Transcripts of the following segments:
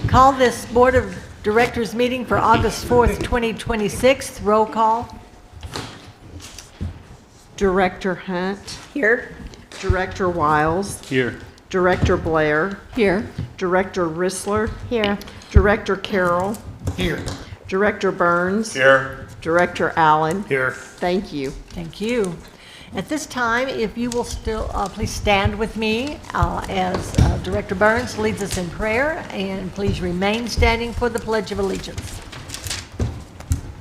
Call this Board of Directors meeting for August 4th, 2026. Roll call. Director Hunt. Here. Director Wiles. Here. Director Blair. Here. Director Rissler. Here. Director Carroll. Here. Director Burns. Here. Director Allen. Here. Thank you. Thank you. At this time, if you will still please stand with me as Director Burns leads us in prayer, and please remain standing for the Pledge of Allegiance.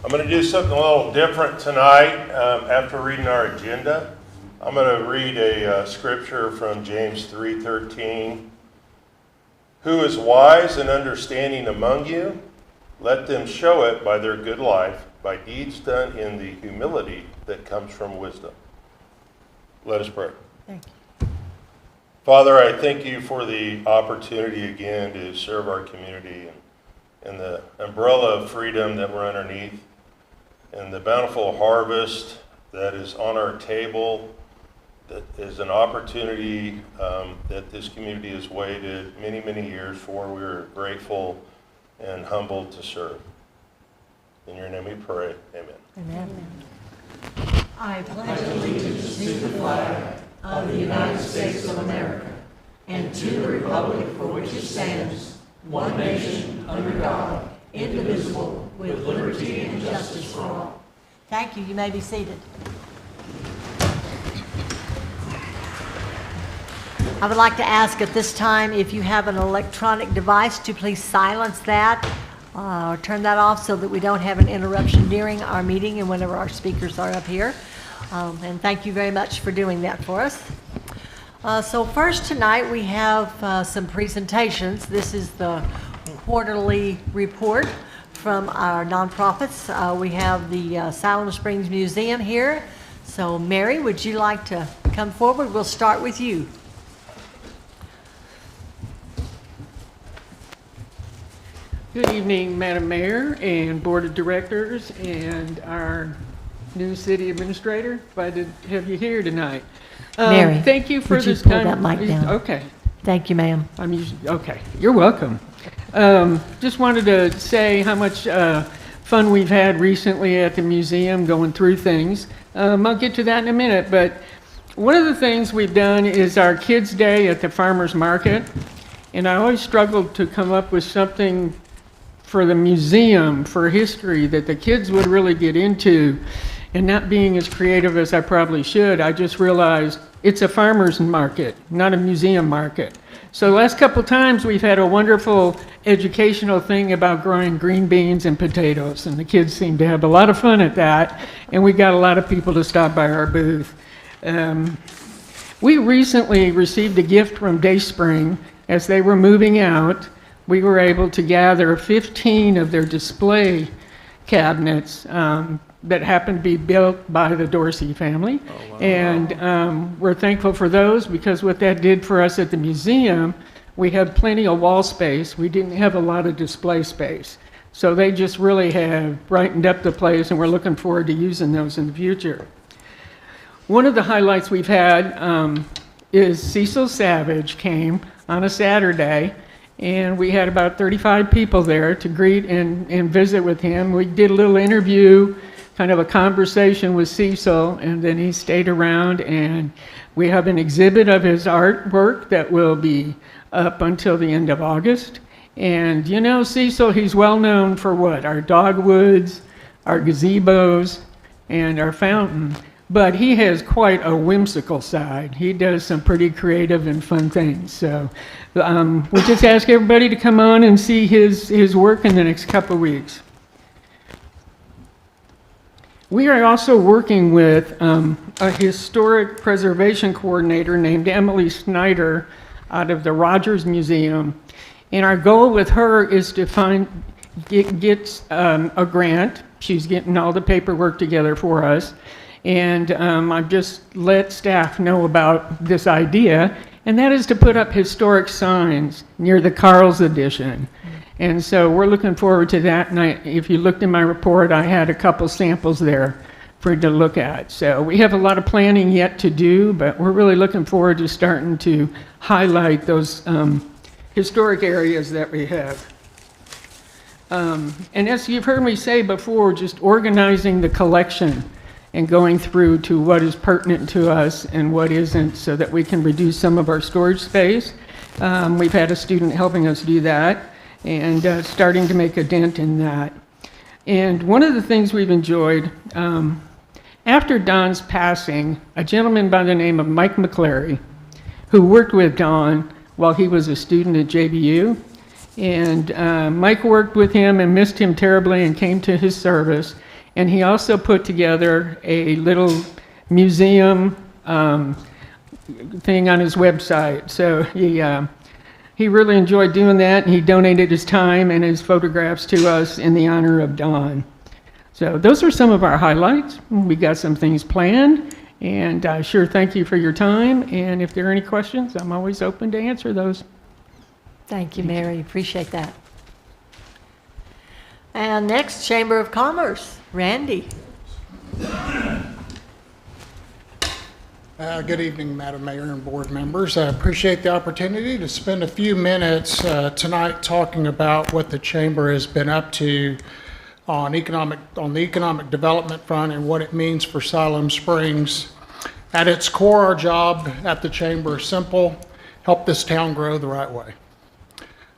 I'm going to do something a little different tonight after reading our agenda. I'm going to read a scripture from James 3:13. Who is wise and understanding among you? Let them show it by their good life, by deeds done in the humility that comes from wisdom. Let us pray. Thank you. Father, I thank you for the opportunity again to serve our community and the umbrella of freedom that we're underneath, and the bountiful harvest that is on our table, that is an opportunity that this community has waited many, many years for. We are grateful and humbled to serve. In your name we pray. Amen. Amen. I pledge allegiance to the flag of the United States of America and to the republic for which it stands, one nation, under God, indivisible, with liberty and justice for all. Thank you. You may be seated. I would like to ask at this time if you have an electronic device to please silence that or turn that off so that we don't have an interruption during our meeting and whenever our speakers are up here. And thank you very much for doing that for us. So first tonight we have some presentations. This is the quarterly report from our nonprofits. We have the Siloam Springs Museum here. So Mary, would you like to come forward? We'll start with you. Good evening, Madam Mayor and Board of Directors and our new city administrator. Glad to have you here tonight. Mary, thank you for would you this pull kind that mic down? Okay. Thank you, ma'am. Okay. You're welcome. Just wanted to say how much fun we've had recently at the museum going through things. I'll get to that in a minute, but one of the things we've done is our Kids' Day at the Farmers Market, and I always struggled to come up with something for the museum, for history, that the kids would really get into. And not being as creative as I probably should, I just realized it's a farmer's market, not a museum market. So the last couple times we've had a wonderful educational thing about growing green beans and potatoes, and the kids seem to have a lot of fun at that, and we got a lot of people to stop by our booth. We recently received a gift from Dayspring. As they were moving out, we were able to gather 15 of their display cabinets that happened to be built by the Dorsey family. Oh, wow. And we're thankful for those, because what that did for us at the museum, we had plenty of wall space. We didn't have a lot of display space. So they just really have brightened up the place, and we're looking forward to using those in the future. One of the highlights we've had is Cecil Savage came on a Saturday, and we had about 35 people there to greet and visit with him. We did a little interview, kind of a conversation with Cecil, and then he stayed around, and we have an exhibit of his artwork that will be up until the end of August. And you know, Cecil, he's well known for what? Our dogwoods, our gazebos, and our fountain. But he has quite a whimsical side. He does some pretty creative and fun things. So we just ask everybody to come on and see his work in the next couple of weeks. We are also working with a historic preservation coordinator named Emily Snyder out of the Rogers Museum. And our goal with her is to get a grant. She's getting all the paperwork together for us. And I've just let staff know about this idea, and that is to put up historic signs near the Carl's edition. And so we're looking forward to that. And if you looked in my report, I had a couple samples there for you to look at. So we have a lot of planning yet to do, but we're really looking forward to starting to highlight those historic areas that we have. And as you've heard me say before, just organizing the collection and going through to what is pertinent to us and what isn't so that we can reduce some of our storage space. We've had a student helping us do that and starting to make a dent in that. And one of the things we've enjoyed, after Don's passing, a gentleman by the name of Mike McClary, who worked with Don while he was a student at JBU, and Mike worked with him and missed him terribly and came to his service. And he also put together a little museum thing on his website. So he really enjoyed doing that, and he donated his time and his photographs to us in the honor of Don. So those are some of our highlights. We got some things planned, and I sure thank you for your time. And if there are any questions, I'm always open to answer those. Thank you, Mary. Appreciate that. And next, Chamber of Commerce, Randy. Good evening, Madam Mayor and board members. I appreciate the opportunity to spend a few minutes tonight talking about what the Chamber has been up to on the economic development front and what it means for Siloam Springs. At its core, our job at the Chamber is simple: help this town grow the right way.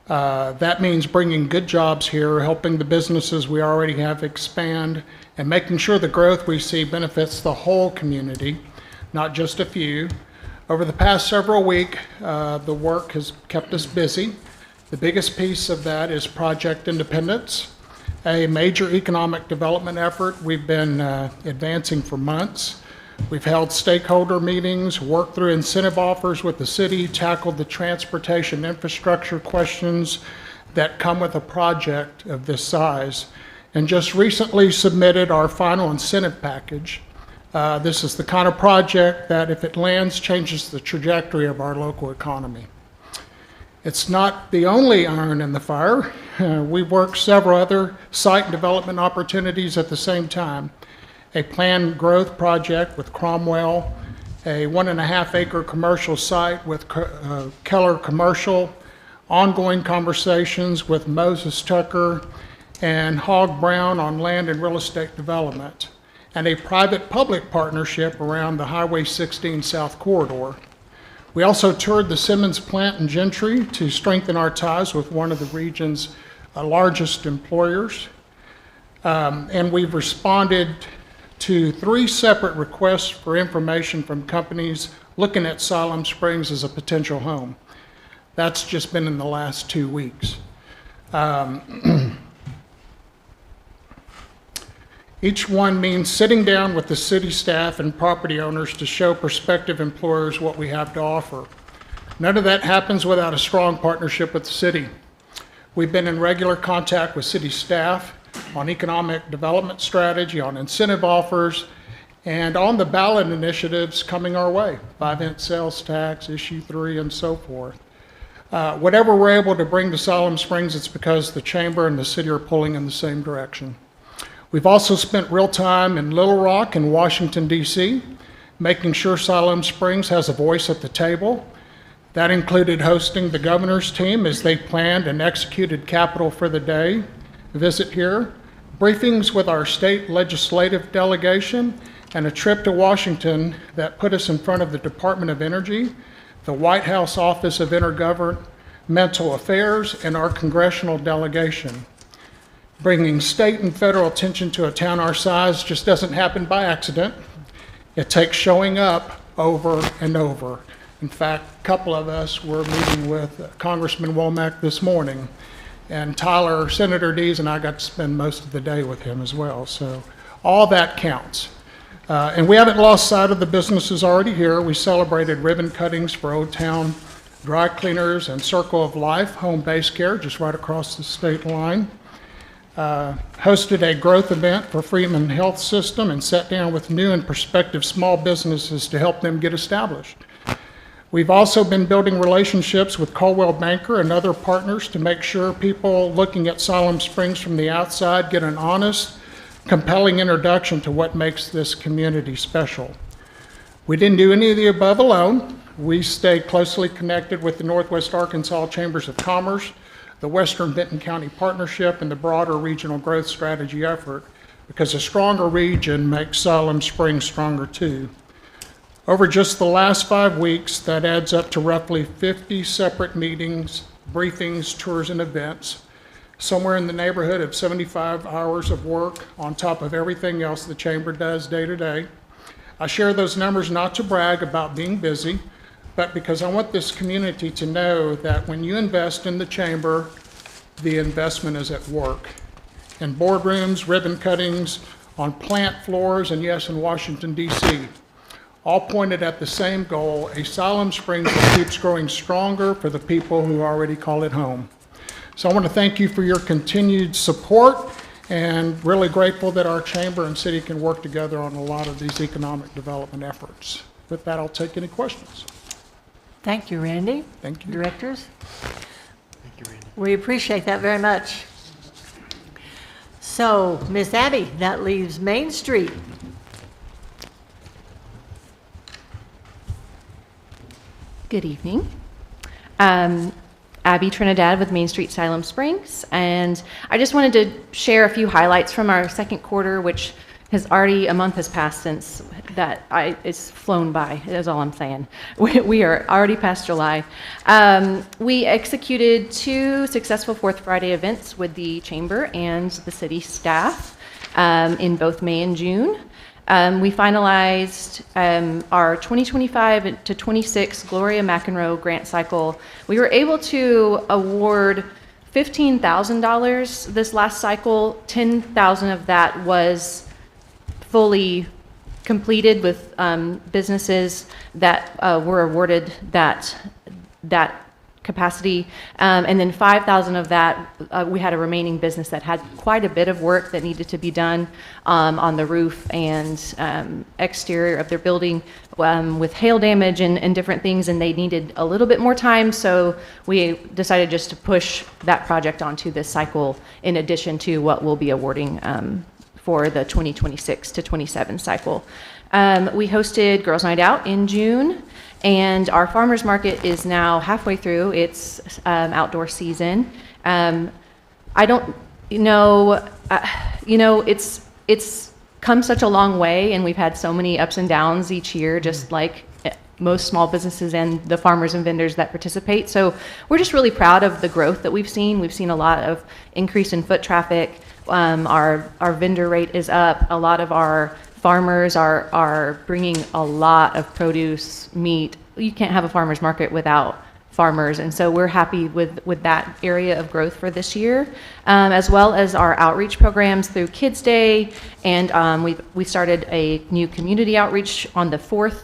That means bringing good jobs here, helping the businesses we already have expand, and making sure the growth we see benefits the whole community, not just a few. Over the past several weeks, the work has kept us busy. The biggest piece of that is Project Independence, a major economic development effort we've been advancing for months. We've held stakeholder meetings, worked through incentive offers with the city, tackled the transportation infrastructure questions that come with a project of this size, and just recently submitted our final incentive package. This is the kind of project that, if it lands, changes the trajectory of our local economy. It's not the only iron in the fire. We've worked several other site development opportunities at the same time. A planned growth project with Cromwell, a 1.5-acre commercial site with Keller Commercial, ongoing conversations with Moses Tucker and Hogg Brown on land and real estate development, and a private-public partnership around the Highway 16 South Corridor. We also toured the Simmons plant in Gentry to strengthen our ties with one of the region's largest employers. And we've responded to 3 separate requests for information from companies looking at Siloam Springs as a potential home. That's just been in the last 2 weeks. Each one means sitting down with the city staff and property owners to show prospective employers what we have to offer. None of that happens without a strong partnership with the city. We've been in regular contact with city staff on economic development strategy, on incentive offers, and on the ballot initiatives coming our way, 5-cent sales tax, issue 3, and so forth. Whatever we're able to bring to Siloam Springs, it's because the Chamber and the city are pulling in the same direction. We've also spent real time in Little Rock and Washington, D.C., making sure Siloam Springs has a voice at the table. That included hosting the governor's team as they planned and executed Capital for the Day visit here, briefings with our state legislative delegation, and a trip to Washington that put us in front of the Department of Energy, the White House Office of Intergovernmental Affairs, and our congressional delegation. Bringing state and federal attention to a town our size just doesn't happen by accident. It takes showing up over and over. In fact, a couple of us were meeting with Congressman Womack this morning, and Tyler, Senator Dees, and I got to spend most of the day with him as well. So all that counts. And we haven't lost sight of the businesses already here. We celebrated ribbon cuttings for Old Town Dry Cleaners and Circle of Life Home Base Care just right across the state line. Hosted a growth event for Freeman Health System and sat down with new and prospective small businesses to help them get established. We've also been building relationships with Coldwell Banker and other partners to make sure people looking at Siloam Springs from the outside get an honest, compelling introduction to what makes this community special. We didn't do any of the above alone. We stayed closely connected with the Northwest Arkansas Chambers of Commerce, the Western Benton County Partnership, and the broader regional growth strategy effort, because a stronger region makes Siloam Springs stronger too. Over just the last 5 weeks, that adds up to roughly 50 separate meetings, briefings, tours, and events, somewhere in the neighborhood of 75 hours of work on top of everything else the Chamber does day to day. I share those numbers not to brag about being busy, but because I want this community to know that when you invest in the Chamber, the investment is at work. In boardrooms, ribbon cuttings, on plant floors, and yes, in Washington, D.C., all pointed at the same goal, a Siloam Springs that keeps growing stronger for the people who already call it home. So I want to thank you for your continued support, and really grateful that our Chamber and City can work together on a lot of these economic development efforts. With that, I'll take any questions. Thank you, Randy. Thank you. Directors? Thank you, Randy. We appreciate that very much. So, Miss Abby, that leaves Main Street. Good evening. Abby Trinidad with Main Street Siloam Springs, and I just wanted to share a few highlights from our second quarter, which a month has passed since that. It's flown by, is all I'm saying. We are already past July. We executed 2 successful Fourth Friday events with the Chamber and the city staff in both May and June. We finalized our 2025 to 26 Gloria McEnroe grant cycle. We were able to award $15,000 this last cycle. $10,000 of that was fully completed with businesses that were awarded that capacity, and then 5,000 of that, we had a remaining business that had quite a bit of work that needed to be done on the roof and exterior of their building with hail damage and different things, and they needed a little bit more time, so we decided just to push that project onto this cycle in addition to what we'll be awarding for the 2026 to 27 cycle. We hosted Girls Night Out in June, and our farmers market is now halfway through its outdoor season. I don't know, it's come such a long way, and we've had so many ups and downs each year, just like most small businesses and the farmers and vendors that participate. So we're just really proud of the growth that we've seen. We've seen a lot of increase in foot traffic. Our vendor rate is up. A lot of our farmers are bringing a lot of produce, meat. You can't have a farmer's market without farmers, and so we're happy with that area of growth for this year, as well as our outreach programs through Kids Day, and we started a new community outreach on the 4th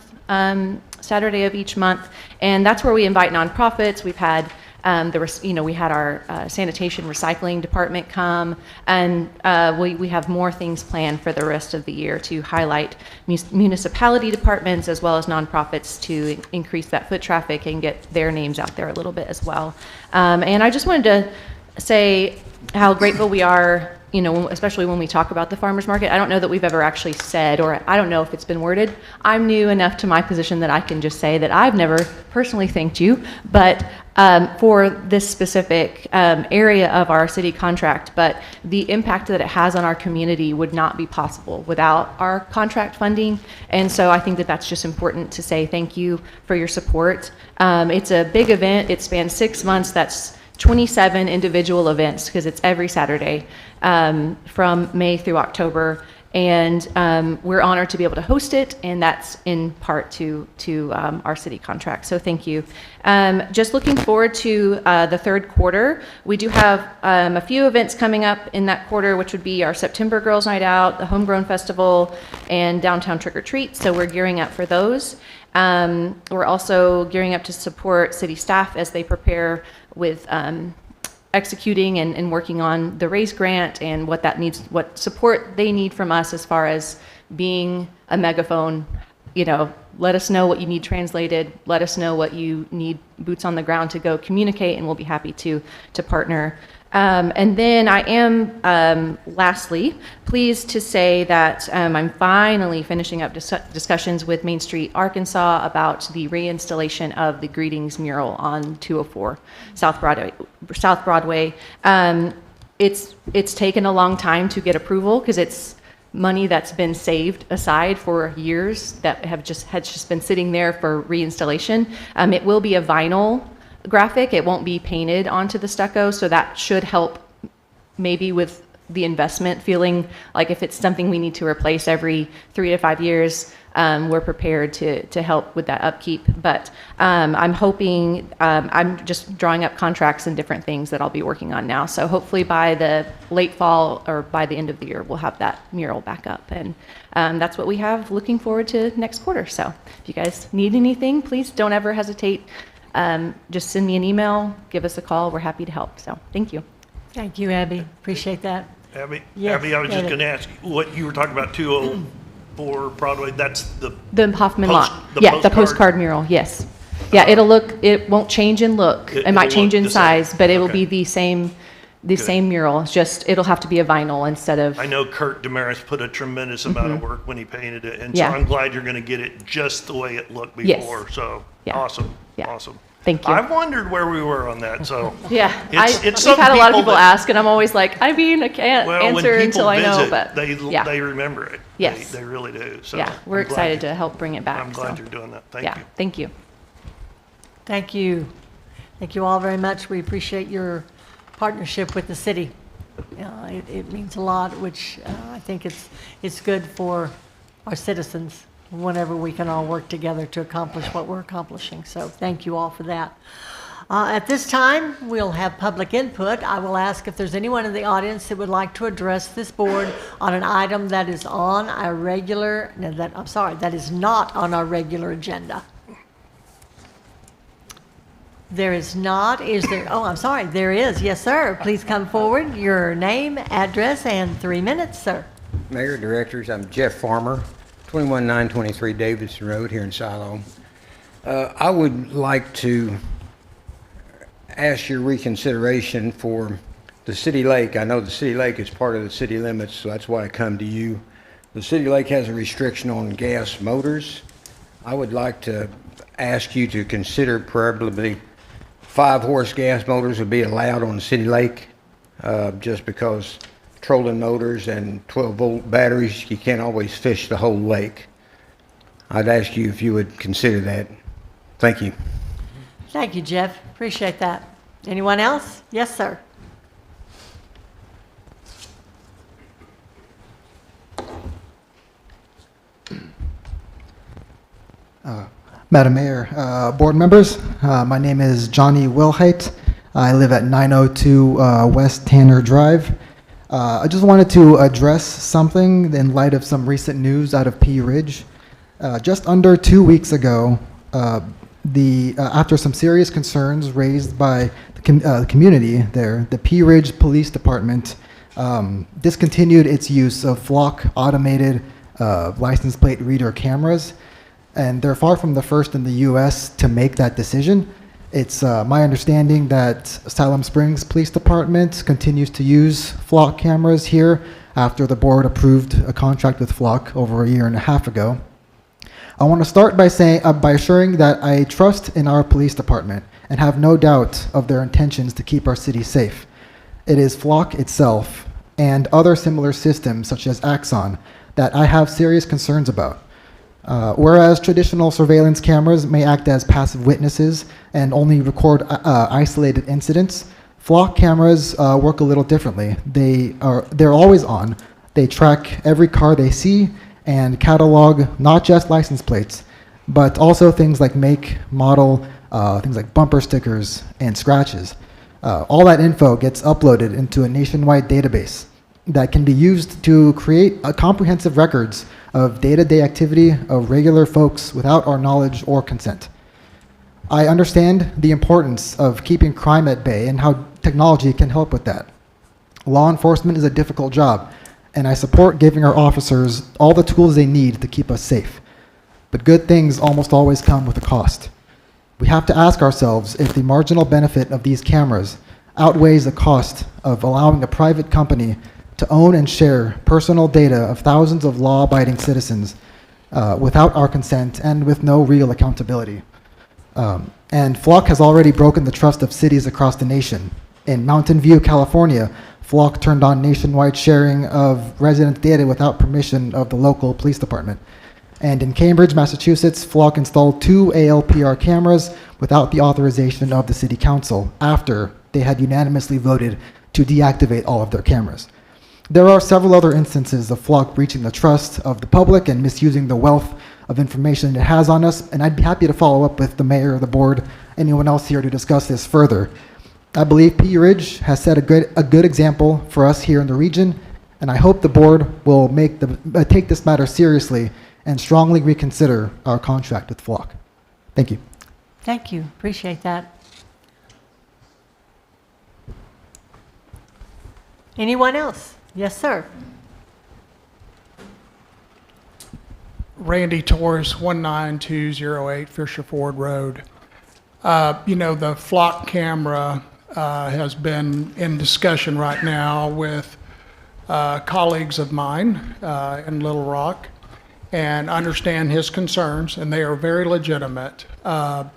Saturday of each month, and that's where we invite nonprofits. We've had we had our sanitation recycling department come, and we have more things planned for the rest of the year to highlight municipality departments as well as nonprofits to increase that foot traffic and get their names out there a little bit as well. And I just wanted to say how grateful we are, especially when we talk about the farmers market. I don't know that we've ever actually said, or I don't know if it's been worded. I'm new enough to my position that I can just say that I've never personally thanked you, but for this specific area of our city contract, but the impact that it has on our community would not be possible without our contract funding. And so I think that that's just important to say thank you for your support. It's a big event. It spans 6 months. That's 27 individual events because it's every Saturday from May through October. And we're honored to be able to host it, and that's in part to our city contract. So thank you. Just looking forward to the third quarter. We do have a few events coming up in that quarter, which would be our September Girls Night Out, the Homegrown Festival, and Downtown Trick or Treat. So we're gearing up for those. We're also gearing up to support city staff as they prepare with executing and working on the RAISE grant and what that needs, what support they need from us as far as being a megaphone. Let us know what you need translated. Let us know what you need boots on the ground to go communicate, and we'll be happy to partner. And then I am, lastly, pleased to say that I'm finally finishing up discussions with Main Street Arkansas about the reinstallation of the Greetings mural on 204 South Broadway. It's taken a long time to get approval because it's money that's been saved aside for years that had just been sitting there for reinstallation. It will be a vinyl graphic. It won't be painted onto the stucco, so that should help maybe with the investment, feeling like if it's something we need to replace every 3 to 5 years, we're prepared to help with that upkeep. But I'm hoping, I'm just drawing up contracts and different things that I'll be working on now. So hopefully by the late fall or by the end of the year, we'll have that mural back up. And that's what we have looking forward to next quarter. So if you guys need anything, please don't ever hesitate. Just send me an email, give us a call. We're happy to help. So thank you. Thank you, Abby. Appreciate that. Abby, Yes, Abby, I was go just ahead. going to ask you, what you were talking about 204 Broadway, that's The Hoffman Post- lot. the Yeah, the postcard? postcard mural, yes. Yeah, it won't change in look. It might it'll change look in the same. size, but it will Okay. be the same mural. It's just, it'll have to be a vinyl instead of, I know Kurt Damaris put a tremendous amount of work when he painted it, and so Yeah. I'm glad you're going to get it just the way it looked Yes. before. So Yeah. awesome, Yeah. awesome. Thank you. I wondered where we were on that. So Yeah, It's we've some had a lot of people people that- ask, and I'm always like, I mean, I can't well, when answer people until I know, visit, but they remember it. Yes. They really do. So yeah, we're I'm glad excited you- to help bring it back. I'm glad so. you're doing that. Thank Yeah, you. thank you. Thank you. Thank you all very much. We appreciate your partnership with the city. It means a lot, which I think it's good for our citizens whenever we can all work together to accomplish what we're accomplishing. So thank you all for that. At this time, we'll have public input. I will ask if there's anyone in the audience that would like to address this board on an item that is on our regular, no, that is not on our regular agenda. There is not, is there? Oh, I'm sorry, there is. Yes, sir. Please come forward. Your name, address, and 3 minutes, sir. Mayor, Directors, I'm Jeff Farmer, 21923 Davidson Road here in Siloam. I would like to ask your reconsideration for the city lake. I know the city lake is part of the city limits, so that's why I come to you. The city lake has a restriction on gas motors. I would like to ask you to consider probably 5-horse gas motors would be allowed on the city lake, just because trolling motors and 12-volt batteries, you can't always fish the whole lake. I'd ask you if you would consider that. Thank you. Thank you, Jeff. Appreciate that. Anyone else? Yes, sir. Madam Mayor, board members, my name is Johnny Wilhite. I live at 902 West Tanner Drive. I just wanted to address something in light of some recent news out of Pea Ridge. Just under 2 weeks ago, after some serious concerns raised by the community there, the Pea Ridge Police Department discontinued its use of Flock automated license plate reader cameras. And they're far from the first in the U.S. to make that decision. It's my understanding that Siloam Springs Police Department continues to use Flock cameras here after the board approved a contract with Flock over 1.5 years ago. I want to start by assuring that I trust in our police department and have no doubt of their intentions to keep our city safe. It is Flock itself and other similar systems such as Axon that I have serious concerns about. Whereas traditional surveillance cameras may act as passive witnesses and only record isolated incidents, Flock cameras work a little differently. They're always on. They track every car they see and catalog not just license plates, but also things like make, model, things like bumper stickers and scratches. All that info gets uploaded into a nationwide database that can be used to create comprehensive records of day-to-day activity of regular folks without our knowledge or consent. I understand the importance of keeping crime at bay and how technology can help with that. Law enforcement is a difficult job, and I support giving our officers all the tools they need to keep us safe. But good things almost always come with a cost. We have to ask ourselves if the marginal benefit of these cameras outweighs the cost of allowing a private company to own and share personal data of thousands of law-abiding citizens without our consent and with no real accountability. And Flock has already broken the trust of cities across the nation. In Mountain View, California, Flock turned on nationwide sharing of resident data without permission of the local police department. And in Cambridge, Massachusetts, Flock installed 2 ALPR cameras without the authorization of the city council after they had unanimously voted to deactivate all of their cameras. There are several other instances of Flock breaching the trust of the public and misusing the wealth of information it has on us, and I'd be happy to follow up with the mayor, the board, anyone else here to discuss this further. I believe Pea Ridge has set a good example for us here in the region, and I hope the board will take this matter seriously and strongly reconsider our contract with Flock. Thank you. Thank you. Appreciate that. Anyone else? Yes, sir. Randy Torres, 19208 Fisher Ford Road. The Flock camera has been in discussion right now with colleagues of mine in Little Rock, and understand his concerns, and they are very legitimate. But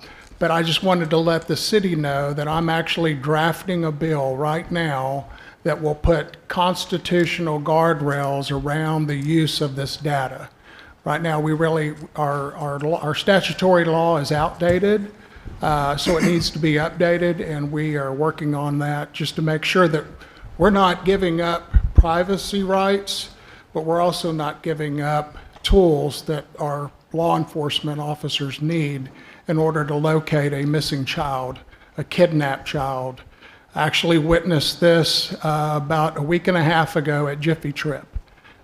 I just wanted to let the city know that I'm actually drafting a bill right now that will put constitutional guardrails around the use of this data. Right now, our statutory law is outdated, so it needs to be updated, and we are working on that just to make sure that we're not giving up privacy rights, but we're also not giving up tools that our law enforcement officers need in order to locate a missing child, a kidnapped child. I actually witnessed this about a week and a half ago at Jiffy Trip.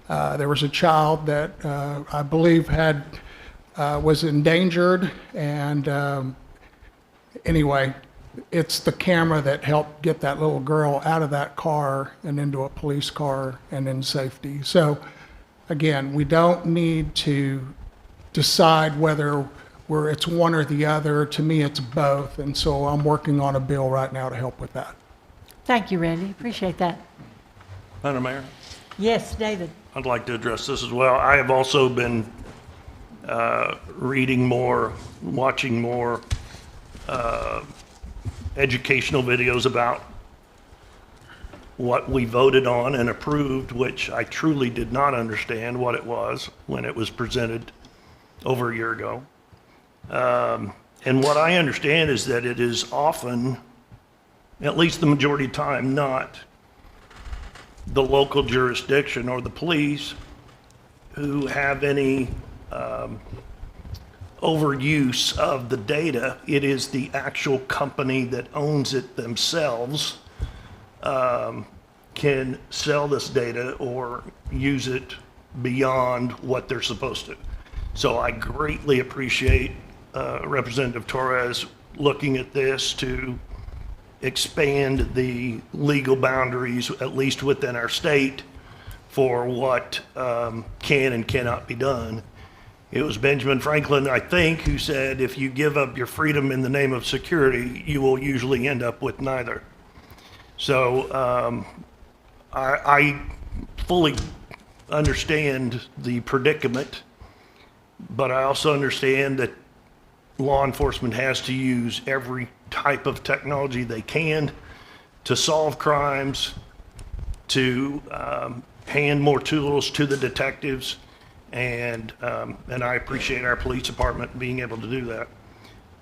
There was a child that I believe was endangered, and anyway, it's the camera that helped get that little girl out of that car and into a police car and in safety. So again, we don't need to decide whether it's one or the other. To me, it's both, and so I'm working on a bill right now to help with that. Thank you, Randy. Appreciate that. Madam Mayor, Yes, David. I'd like to address this as well. I have also been reading more, watching more educational videos about what we voted on and approved, which I truly did not understand what it was when it was presented over a year ago. And what I understand is that it is often, at least the majority of the time, not the local jurisdiction or the police who have any overuse of the data. It is the actual company that owns it themselves can sell this data or use it beyond what they're supposed to. So I greatly appreciate Representative Torres looking at this to expand the legal boundaries, at least within our state, for what can and cannot be done. It was Benjamin Franklin, I think, who said, if you give up your freedom in the name of security, you will usually end up with neither. So I fully understand the predicament, but I also understand that law enforcement has to use every type of technology they can to solve crimes, to hand more tools to the detectives, and I appreciate our police department being able to do that.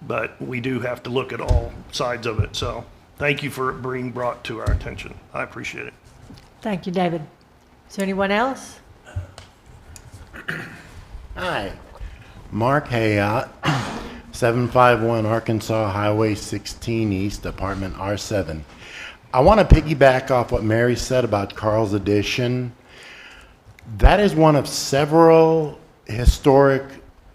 But we do have to look at all sides of it. So thank you for it being brought to our attention. I appreciate it. Thank you, David. Is there anyone else? Hi, Mark Hayat, 751 Arkansas Highway 16 East, Apartment R7. I want to piggyback off what Mary said about Carl's Addition. That is one of several historic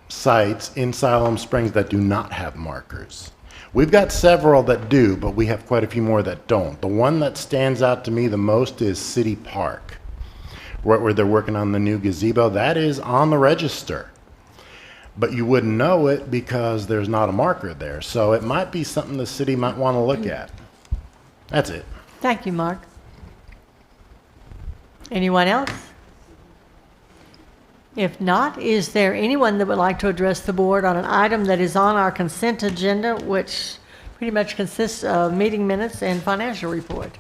sites in Siloam Springs that do not have markers. We've got several that do, but we have quite a few more that don't. The one that stands out to me the most is City Park, where they're working on the new gazebo. That is on the register, but you wouldn't know it because there's not a marker there. So it might be something the city might want to look at. That's it. Thank you, Mark. Anyone else? If not, is there anyone that would like to address the board on an item that is on our consent agenda, which pretty much consists of meeting minutes and financial report?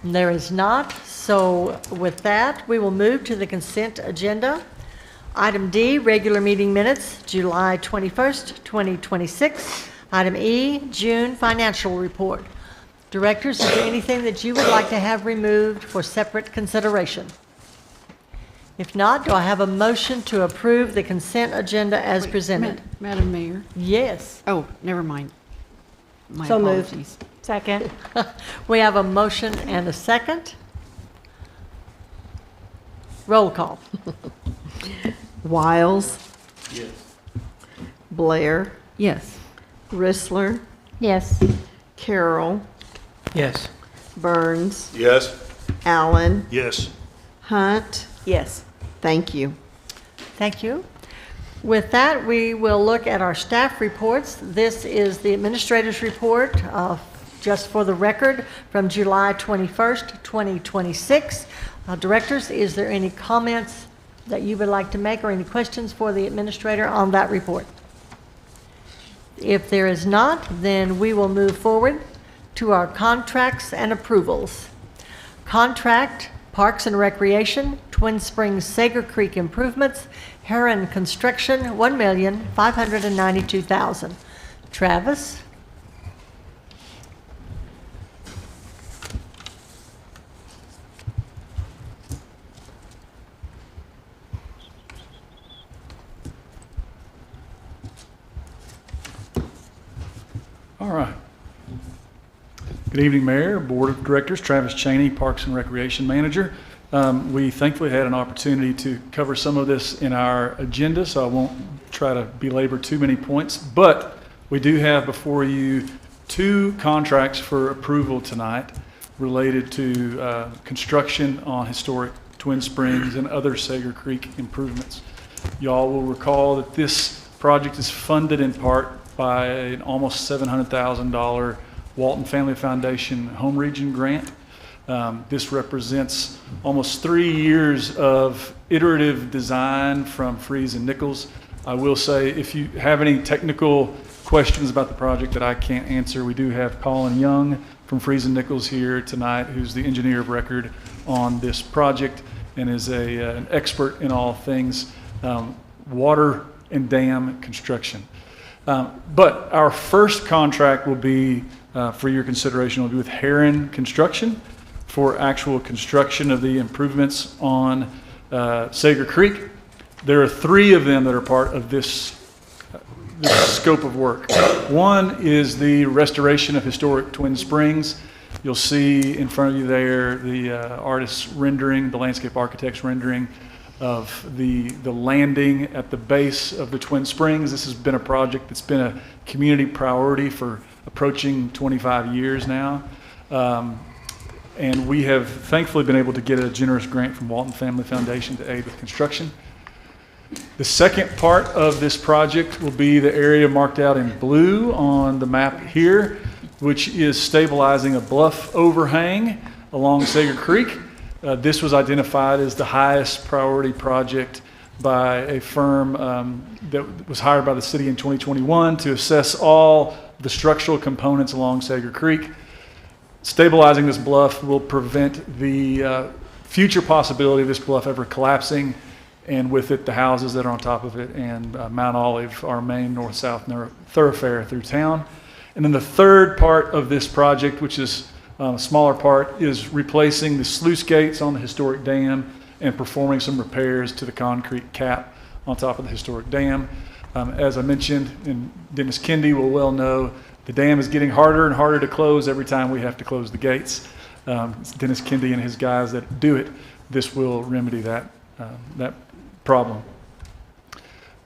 There is not, so with that, we will move to the consent agenda. Item D, regular meeting minutes, July 21st, 2026. Item E, June financial report. Directors, is there anything that you would like to have removed for separate consideration? If not, do I have a motion to approve the consent agenda as presented? Madam Mayor? Yes. Oh, never mind. My So moved. apologies. Second. We have a motion and a second. Roll call. Wiles? Yes. Blair? Yes. Rissler? Yes. Carroll? Yes. Burns? Yes? Allen? Yes. Hunt? Yes. Thank you. Thank you. With that, we will look at our staff reports. This is the administrator's report, just for the record, from July 21st, 2026. Directors, is there any comments that you would like to make or any questions for the administrator on that report? If there is not, then we will move forward to our contracts and approvals. Contract, Parks and Recreation, Twin Springs Sager Creek Improvements, Haren Construction, $1,592,000. Travis? All right. Good evening, Mayor, Board of Directors, Travis Cheney, Parks and Recreation Manager. We thankfully had an opportunity to cover some of this in our agenda, so I won't try to belabor too many points, but we do have before you two contracts for approval tonight related to construction on historic Twin Springs and other Sager Creek improvements. Y'all will recall that this project is funded in part by an almost $700,000 Walton Family Foundation Home Region grant. This represents almost 3 years of iterative design from Freese and Nichols. I will say, if you have any technical questions about the project that I can't answer, we do have Colin Young from Freese and Nichols here tonight, who's the engineer of record on this project and is an expert in all things water and dam construction. But our first contract will be, for your consideration, will be with Haren Construction for actual construction of the improvements on Sager Creek. There are 3 of them that are part of this scope of work. One is the restoration of historic Twin Springs. You'll see in front of you there the artist's rendering, the landscape architect's rendering of the landing at the base of the Twin Springs. This has been a project that's been a community priority for approaching 25 years now. And we have thankfully been able to get a generous grant from Walton Family Foundation to aid with construction. The second part of this project will be the area marked out in blue on the map here, which is stabilizing a bluff overhang along Sager Creek. This was identified as the highest priority project by a firm that was hired by the city in 2021 to assess all the structural components along Sager Creek. Stabilizing this bluff will prevent the future possibility of this bluff ever collapsing, and with it the houses that are on top of it and Mount Olive, our main north-south thoroughfare through town. And then the third part of this project, which is a smaller part, is replacing the sluice gates on the historic dam and performing some repairs to the concrete cap on top of the historic dam. As I mentioned, and Dennis Kendi will well know, the dam is getting harder and harder to close every time we have to close the gates. It's Dennis Kendi and his guys that do it. This will remedy that problem.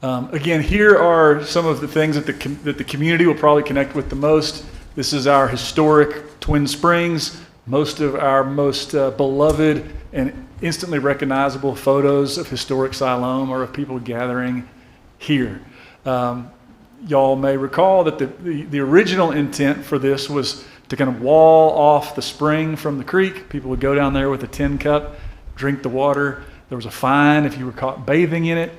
Again, here are some of the things that the community will probably connect with the most. This is our historic Twin Springs. Most of our most beloved and instantly recognizable photos of historic Siloam are of people gathering here. Y'all may recall that the original intent for this was to kind of wall off the spring from the creek. People would go down there with a tin cup, drink the water. There was a fine if you were caught bathing in it.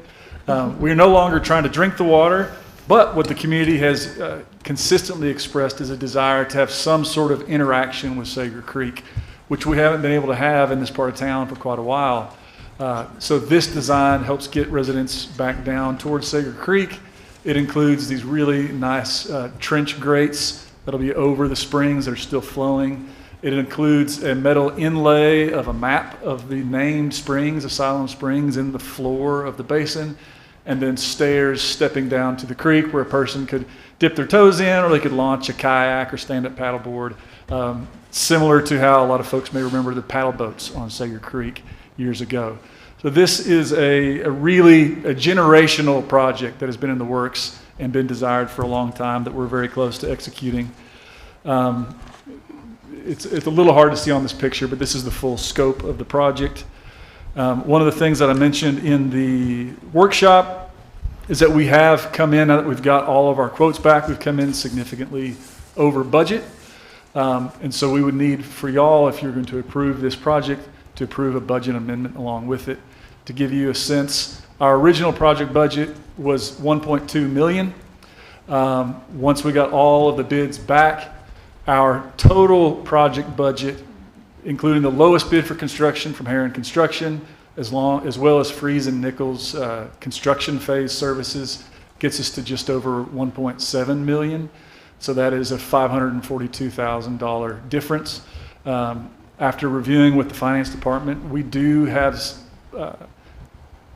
We are no longer trying to drink the water, but what the community has consistently expressed is a desire to have some sort of interaction with Sager Creek, which we haven't been able to have in this part of town for quite a while. So this design helps get residents back down towards Sager Creek. It includes these really nice trench grates that'll be over the springs that are still flowing. It includes a metal inlay of a map of the named springs, of Siloam Springs, in the floor of the basin, and then stairs stepping down to the creek where a person could dip their toes in, or they could launch a kayak or stand-up paddleboard, similar to how a lot of folks may remember the paddle boats on Sager Creek years ago. So this is a generational project that has been in the works and been desired for a long time that we're very close to executing. It's a little hard to see on this picture, but this is the full scope of the project. One of the things that I mentioned in the workshop is that we have come in, now that we've got all of our quotes back, we've come in significantly over budget. And so we would need for y'all, if you're going to approve this project, to approve a budget amendment along with it. To give you a sense, our original project budget was $1.2 million. Once we got all of the bids back, our total project budget, including the lowest bid for construction from Haren Construction, as well as Freese and Nichols construction phase services, gets us to just over $1.7 million. So that is a $542,000 difference. After reviewing with the finance department, we do have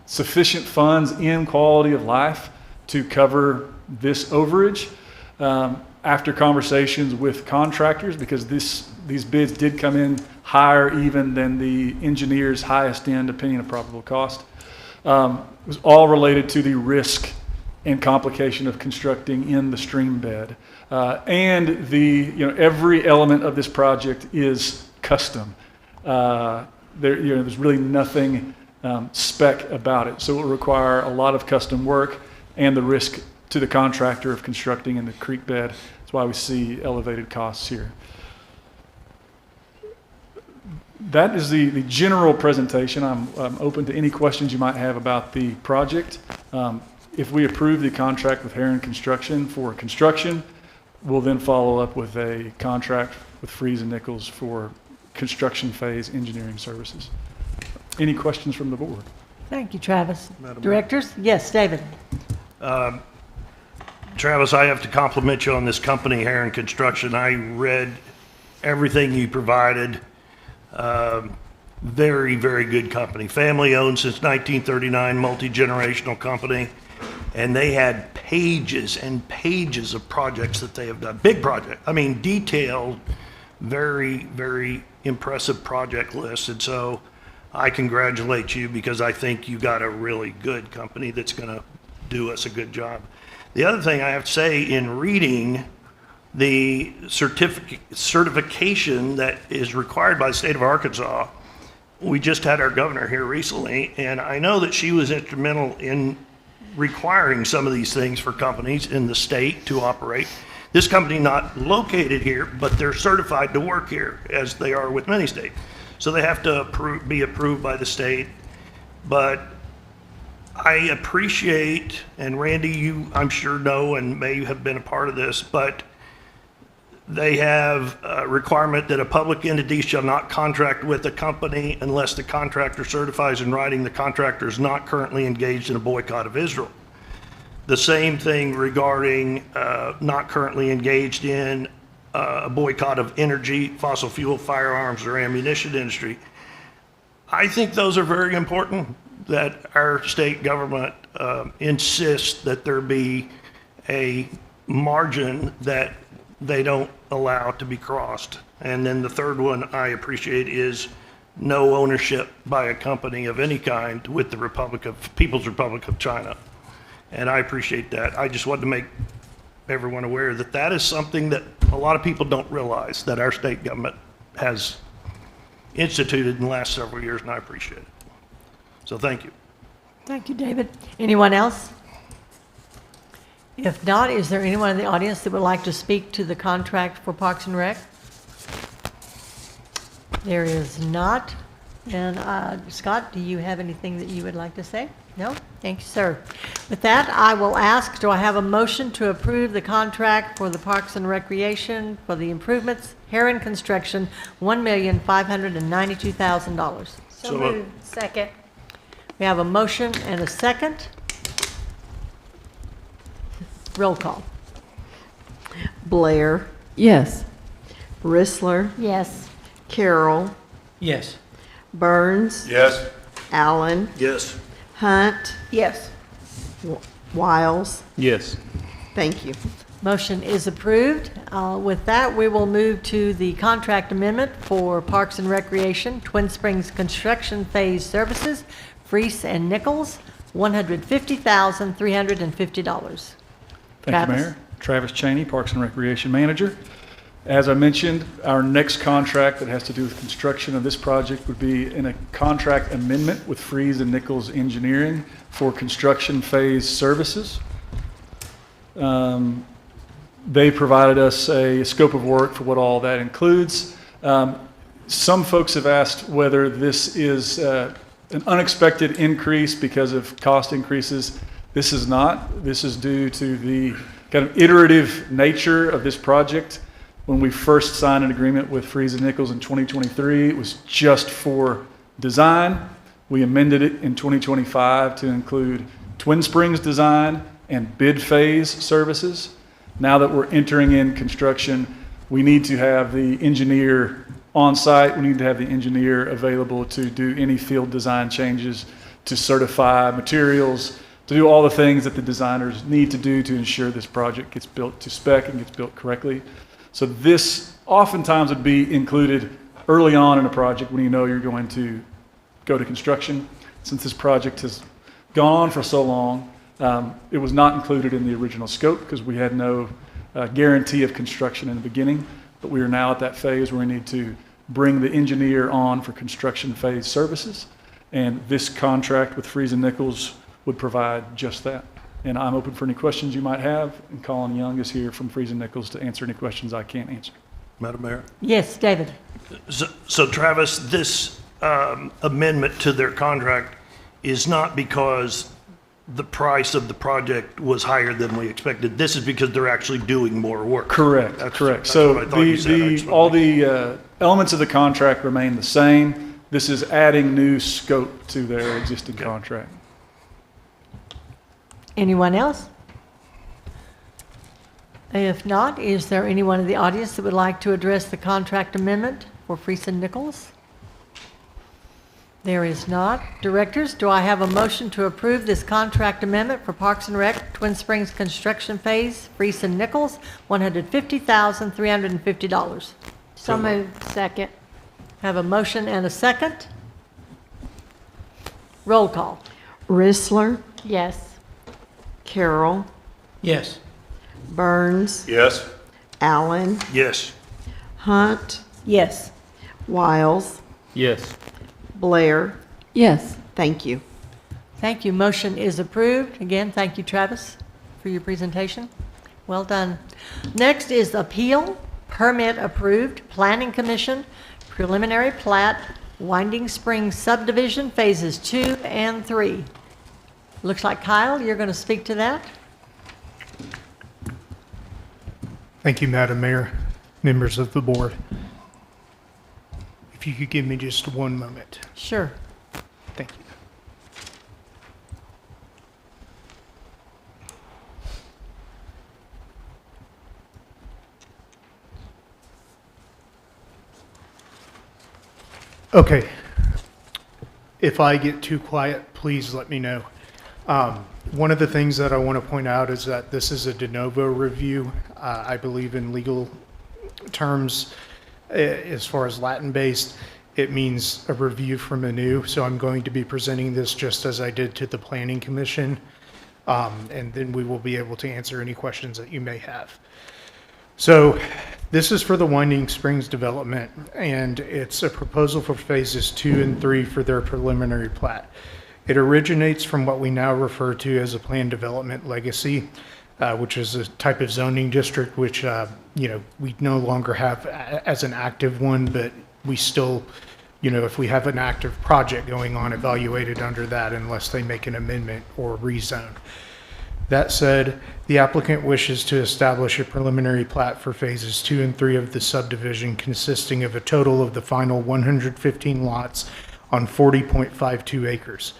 sufficient funds in quality of life to cover this overage. After conversations with contractors, because these bids did come in higher even than the engineer's highest end opinion of probable cost, it was all related to the risk and complication of constructing in the stream bed. And every element of this project is custom. There's really nothing spec about it. So it will require a lot of custom work and the risk to the contractor of constructing in the creek bed. That's why we see elevated costs here. That is the general presentation. I'm open to any questions you might have about the project. If we approve the contract with Haren Construction for construction, we'll then follow up with a contract with Freese and Nichols for construction phase engineering services. Any questions from the board? Thank you, Travis. Directors? Yes, David. Travis, I have to compliment you on this company, Haren Construction. I read everything you provided. Very, very good company. Family owned since 1939, multi-generational company. And they had pages and pages of projects that they have done. Big project. I mean, detailed, very, very impressive project list. And so I congratulate you because I think you got a really good company that's going to do us a good job. The other thing I have to say, in reading the certification that is required by the state of Arkansas, we just had our governor here recently, and I know that she was instrumental in requiring some of these things for companies in the state to operate. This company not located here, but they're certified to work here, as they are with many states. So they have to be approved by the state. But I appreciate, and Randy, you I'm sure know and may have been a part of this, but they have a requirement that a public entity shall not contract with a company unless the contractor certifies in writing the contractor is not currently engaged in a boycott of Israel. The same thing regarding not currently engaged in a boycott of energy, fossil fuel, firearms, or ammunition industry. I think those are very important, that our state government insists that there be a margin that they don't allow to be crossed. And then the third one I appreciate is no ownership by a company of any kind with the People's Republic of China. And I appreciate that. I just wanted to make everyone aware that that is something that a lot of people don't realize that our state government has instituted in the last several years, and I appreciate it. So thank you. Thank you, David. Anyone else? If not, is there anyone in the audience that would like to speak to the contract for Parks and Rec? There is not. And Scott, do you have anything that you would like to say? No? Thank you, sir. With that, I will ask, do I have a motion to approve the contract for the Parks and Recreation for the improvements, Haren Construction, $1,592,000? So moved. Second. We have a motion and a second. Roll call. Blair, Yes. Rissler, Yes. Carroll, Yes. Burns, Yes? Allen, Yes. Hunt, Yes. Wiles. Yes. Thank you. Motion is approved. With that, we will move to the contract amendment for Parks and Recreation, Twin Springs Construction Phase Services, Freese and Nichols, $150,350. Thank you, Travis? Mayor. Travis Cheney, Parks and Recreation Manager. As I mentioned, our next contract that has to do with construction of this project would be in a contract amendment with Freese and Nichols Engineering for construction phase services. They provided us a scope of work for what all that includes. Some folks have asked whether this is an unexpected increase because of cost increases. This is not. This is due to the kind of iterative nature of this project. When we first signed an agreement with Freese and Nichols in 2023, it was just for design. We amended it in 2025 to include Twin Springs design and bid phase services. Now that we're entering in construction, we need to have the engineer on site. We need to have the engineer available to do any field design changes, to certify materials, to do all the things that the designers need to do to ensure this project gets built to spec and gets built correctly. So this oftentimes would be included early on in a project when you know you're going to go to construction. Since this project has gone on for so long, it was not included in the original scope because we had no guarantee of construction in the beginning. But we are now at that phase where we need to bring the engineer on for construction phase services. And this contract with Freese and Nichols would provide just that. And I'm open for any questions you might have, and Colin Young is here from Freese and Nichols to answer any questions I can't answer. Madam Mayor? Yes, David. So Travis, this amendment to their contract is not because the price of the project was higher than we expected. This is because they're actually doing more work. Correct, correct. That's So what I thought you said. I just wanted all to- the elements of the contract remain the same. This is adding new scope to their existing contract. Anyone else? If not, is there anyone in the audience that would like to address the contract amendment for Freese and Nichols? There is not. Directors, do I have a motion to approve this contract amendment for Parks and Rec, Twin Springs Construction Phase, Freese and Nichols, $150,350? So moved. Second. Have a motion and a second. Roll call. Rissler, Yes. Carroll, Yes. Burns, Yes? Allen, Yes. Hunt, Yes. Wiles, Yes. Blair. Yes. Thank you. Thank you. Motion is approved. Again, thank you, Travis, for your presentation. Well done. Next is appeal, permit approved, Planning Commission, preliminary plat, Winding Springs subdivision, phases 2 and 3. Looks like Kyle, you're going to speak to that? Thank you, Madam Mayor, members of the board. If you could give me just one moment. Sure. Thank you. Okay. If I get too quiet, please let me know. One of the things that I want to point out is that this is a de novo review. I believe in legal terms, as far as Latin-based, it means a review from anew. So I'm going to be presenting this just as I did to the Planning Commission, and then we will be able to answer any questions that you may have. So this is for the Winding Springs development, and it's a proposal for phases 2 and 3 for their preliminary plat. It originates from what we now refer to as a planned development legacy, which is a type of zoning district which we no longer have as an active one, but we still, if we have an active project going on, evaluated under that unless they make an amendment or rezone. That said, the applicant wishes to establish a preliminary plat for phases 2 and 3 of the subdivision consisting of a total of the final 115 lots on 40.52 acres.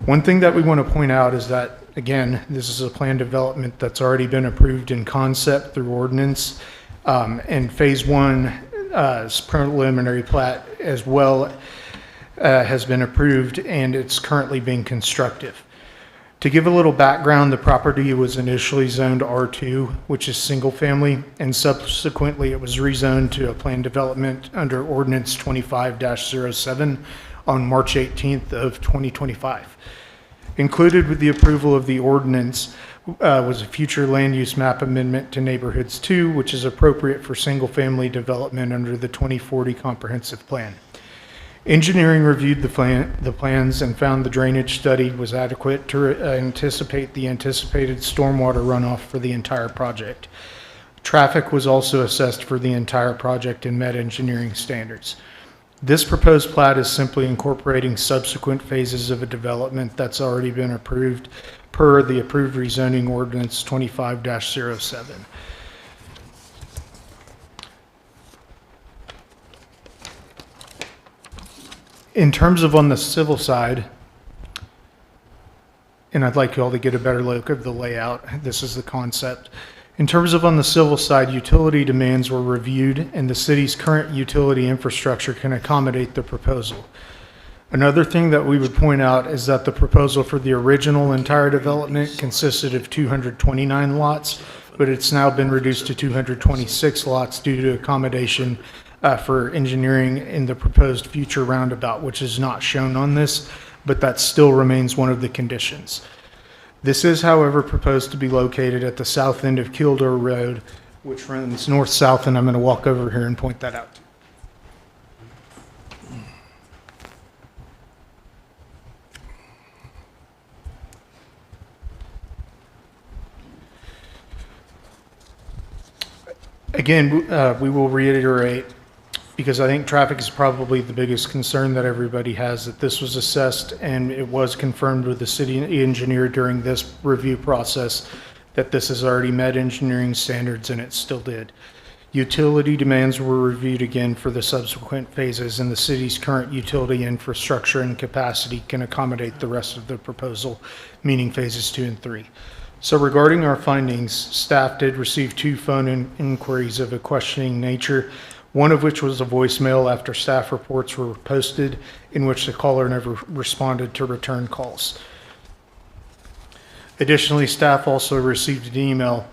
One thing that we want to point out is that, again, this is a planned development that's already been approved in concept through ordinance, and phase 1's preliminary plat as well has been approved, and it's currently being constructed. To give a little background, the property was initially zoned R2, which is single family, and subsequently it was rezoned to a planned development under ordinance 25-07 on March 18th of 2025. Included with the approval of the ordinance was a future land use map amendment to Neighborhoods 2, which is appropriate for single family development under the 2040 comprehensive plan. Engineering reviewed the plans and found the drainage study was adequate to anticipate the anticipated stormwater runoff for the entire project. Traffic was also assessed for the entire project and met engineering standards. This proposed plat is simply incorporating subsequent phases of a development that's already been approved per the approved rezoning ordinance 25-07. In terms of on the civil side, and I'd like you all to get a better look of the layout, this is the concept. In terms of on the civil side, utility demands were reviewed and the city's current utility infrastructure can accommodate the proposal. Another thing that we would point out is that the proposal for the original entire development consisted of 229 lots, but it's now been reduced to 226 lots due to accommodation for engineering in the proposed future roundabout, which is not shown on this, but that still remains one of the conditions. This is, however, proposed to be located at the south end of Kildare Road, which runs north-south, and I'm going to walk over here and point that out. Again, we will reiterate, because I think traffic is probably the biggest concern that everybody has, that this was assessed and it was confirmed with the city engineer during this review process that this has already met engineering standards, and it still did. Utility demands were reviewed again for the subsequent phases, and the city's current utility infrastructure and capacity can accommodate the rest of the proposal, meaning phases 2 and 3. So regarding our findings, staff did receive 2 phone inquiries of a questioning nature, one of which was a voicemail after staff reports were posted, in which the caller never responded to return calls. Additionally, staff also received an email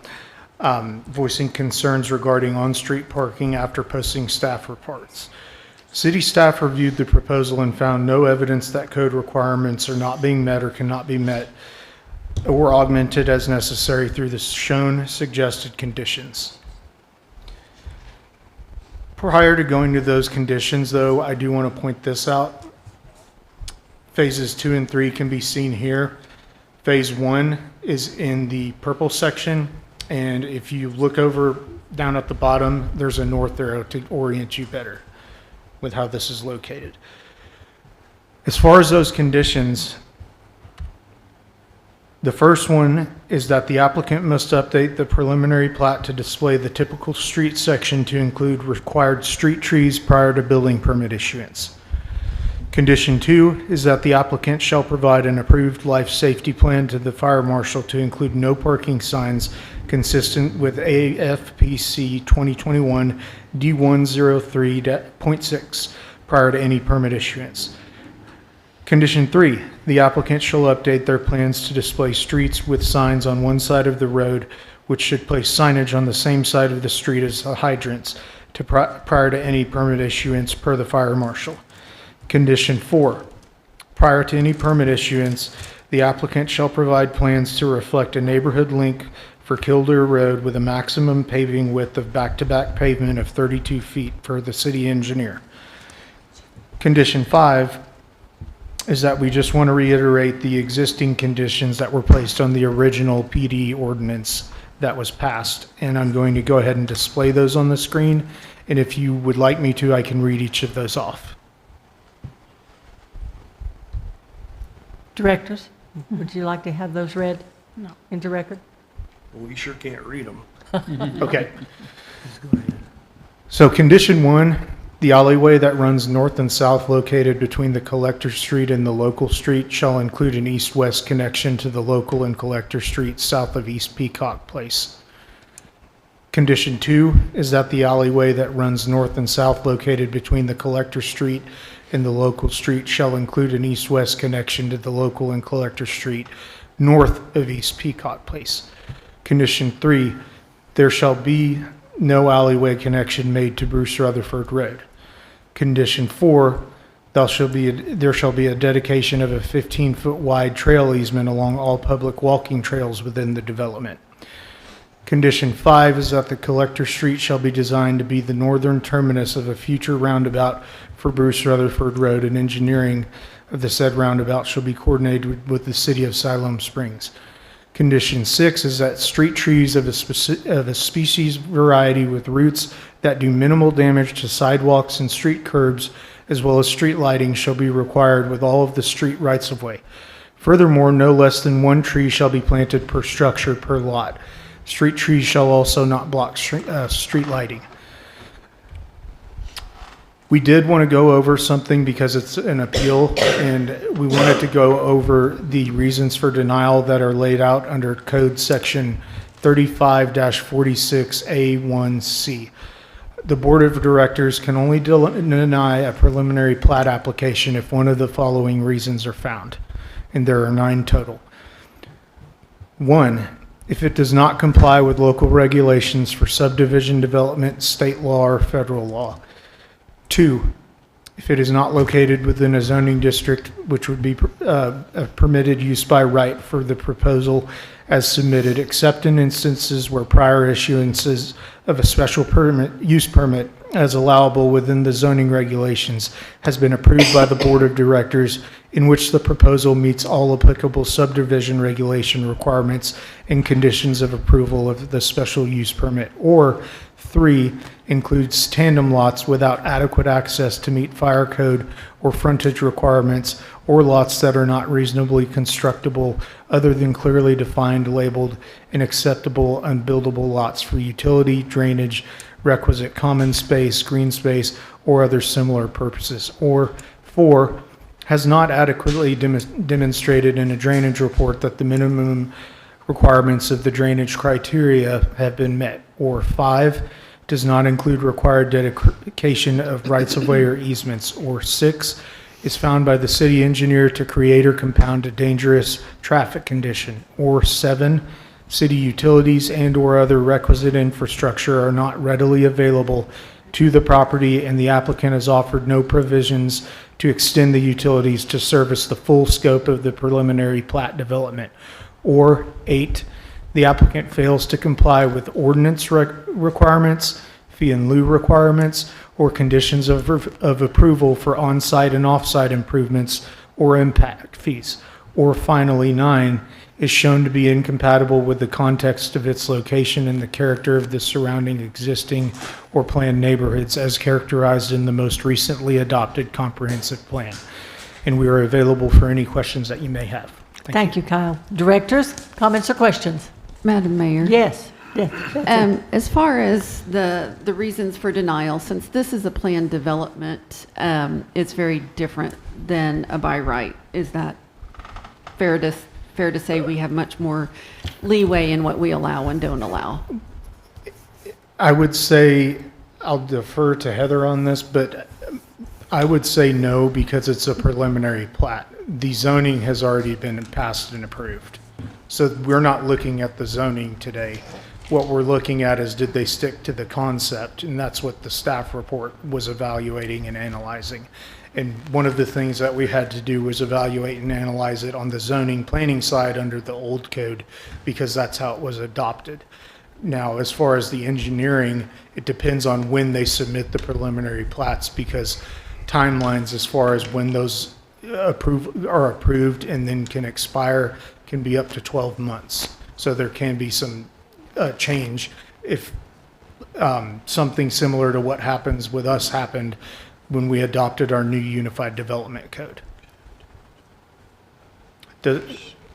voicing concerns regarding on-street parking after posting staff reports. City staff reviewed the proposal and found no evidence that code requirements are not being met or cannot be met or augmented as necessary through the shown suggested conditions. Prior to going to those conditions, though, I do want to point this out. Phases 2 and 3 can be seen here. Phase 1 is in the purple section, and if you look over down at the bottom, there's a north arrow to orient you better with how this is located. As far as those conditions, the first one is that the applicant must update the preliminary plat to display the typical street section to include required street trees prior to building permit issuance. Condition 2 is that the applicant shall provide an approved life safety plan to the fire marshal to include no parking signs consistent with AFPC 2021 D103.6 prior to any permit issuance. Condition 3, the applicant shall update their plans to display streets with signs on one side of the road, which should place signage on the same side of the street as the hydrants prior to any permit issuance per the fire marshal. Condition 4, prior to any permit issuance, the applicant shall provide plans to reflect a neighborhood link for Kildare Road with a maximum paving width of back-to-back pavement of 32 feet per the city engineer. Condition 5 is that we just want to reiterate the existing conditions that were placed on the original PD ordinance that was passed. And I'm going to go ahead and display those on the screen. And if you would like me to, I can read each of those off. Directors, would you like to have those read into record? We sure can't read them. Okay. So condition 1, the alleyway that runs north and south located between the collector street and the local street shall include an east-west connection to the local and collector street south of East Peacock Place. Condition 2 is that the alleyway that runs north and south located between the collector street and the local street shall include an east-west connection to the local and collector street north of East Peacock Place. Condition 3, there shall be no alleyway connection made to Bruce Rutherford Road. Condition 4, there shall be a dedication of a 15-foot wide trail easement along all public walking trails within the development. Condition 5 is that the collector street shall be designed to be the northern terminus of a future roundabout for Bruce Rutherford Road, and engineering of the said roundabout shall be coordinated with the city of Siloam Springs. Condition 6 is that street trees of a species variety with roots that do minimal damage to sidewalks and street curbs, as well as street lighting, shall be required with all of the street rights-of-way. Furthermore, no less than 1 tree shall be planted per structure per lot. Street trees shall also not block street lighting. We did want to go over something because it's an appeal, and we wanted to go over the reasons for denial that are laid out under Code Section 35-46A1C. The Board of Directors can only deny a preliminary plat application if one of the following reasons are found, and there are 9 total. 1, if it does not comply with local regulations for subdivision development, state law, or federal law. 2, if it is not located within a zoning district which would be a permitted use by right for the proposal as submitted, except in instances where prior issuances of a special use permit as allowable within the zoning regulations has been approved by the Board of Directors, in which the proposal meets all applicable subdivision regulation requirements and conditions of approval of the special use permit. Or 3, includes tandem lots without adequate access to meet fire code or frontage requirements, or lots that are not reasonably constructible other than clearly defined, labeled, and acceptable unbuildable lots for utility, drainage, requisite common space, green space, or other similar purposes. Or 4, has not adequately demonstrated in a drainage report that the minimum requirements of the drainage criteria have been met. Or 5, does not include required dedication of rights-of-way or easements. Or 6, is found by the city engineer to create or compound a dangerous traffic condition. Or 7, city utilities and/or other requisite infrastructure are not readily available to the property, and the applicant has offered no provisions to extend the utilities to service the full scope of the preliminary plat development. Or 8, the applicant fails to comply with ordinance requirements, fee and lieu requirements, or conditions of approval for on-site and off-site improvements or impact fees. Or finally, 9, is shown to be incompatible with the context of its location and the character of the surrounding existing or planned neighborhoods as characterized in the most recently adopted comprehensive plan. And we are available for any questions that you may have. Thank you, Kyle. Directors, comments or questions? Madam Mayor? Yes. As far as the reasons for denial, since this is a planned development, it's very different than a by right. Is that fair to say we have much more leeway in what we allow and don't allow? I would say, I'll defer to Heather on this, but I would say no, because it's a preliminary plat. The zoning has already been passed and approved. So we're not looking at the zoning today. What we're looking at is, did they stick to the concept? And that's what the staff report was evaluating and analyzing. And one of the things that we had to do was evaluate and analyze it on the zoning planning side under the old code, because that's how it was adopted. Now, as far as the engineering, it depends on when they submit the preliminary plats, because timelines as far as when those are approved and then can expire can be up to 12 months. So there can be some change if something similar to what happens with us happened when we adopted our new Unified Development Code.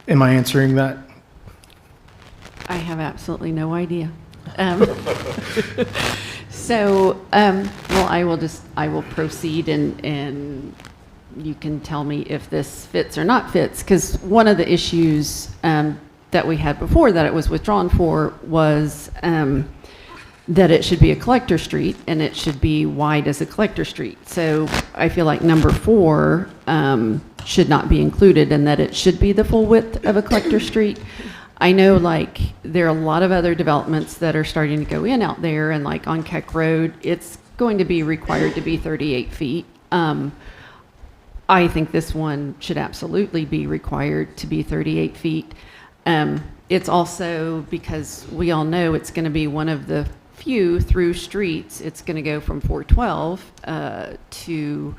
Am I answering that? I have absolutely no idea. Well, I will proceed and you can tell me if this fits or not fits, because one of the issues that we had before that it was withdrawn for was that it should be a collector street and it should be wide as a collector street. So I feel like number 4 should not be included and that it should be the full width of a collector street. I know like there are a lot of other developments that are starting to go in out there, and like on Keck Road, it's going to be required to be 38 feet. I think this one should absolutely be required to be 38 feet. It's also because we all know it's going to be one of the few through streets. It's going to go from 412 to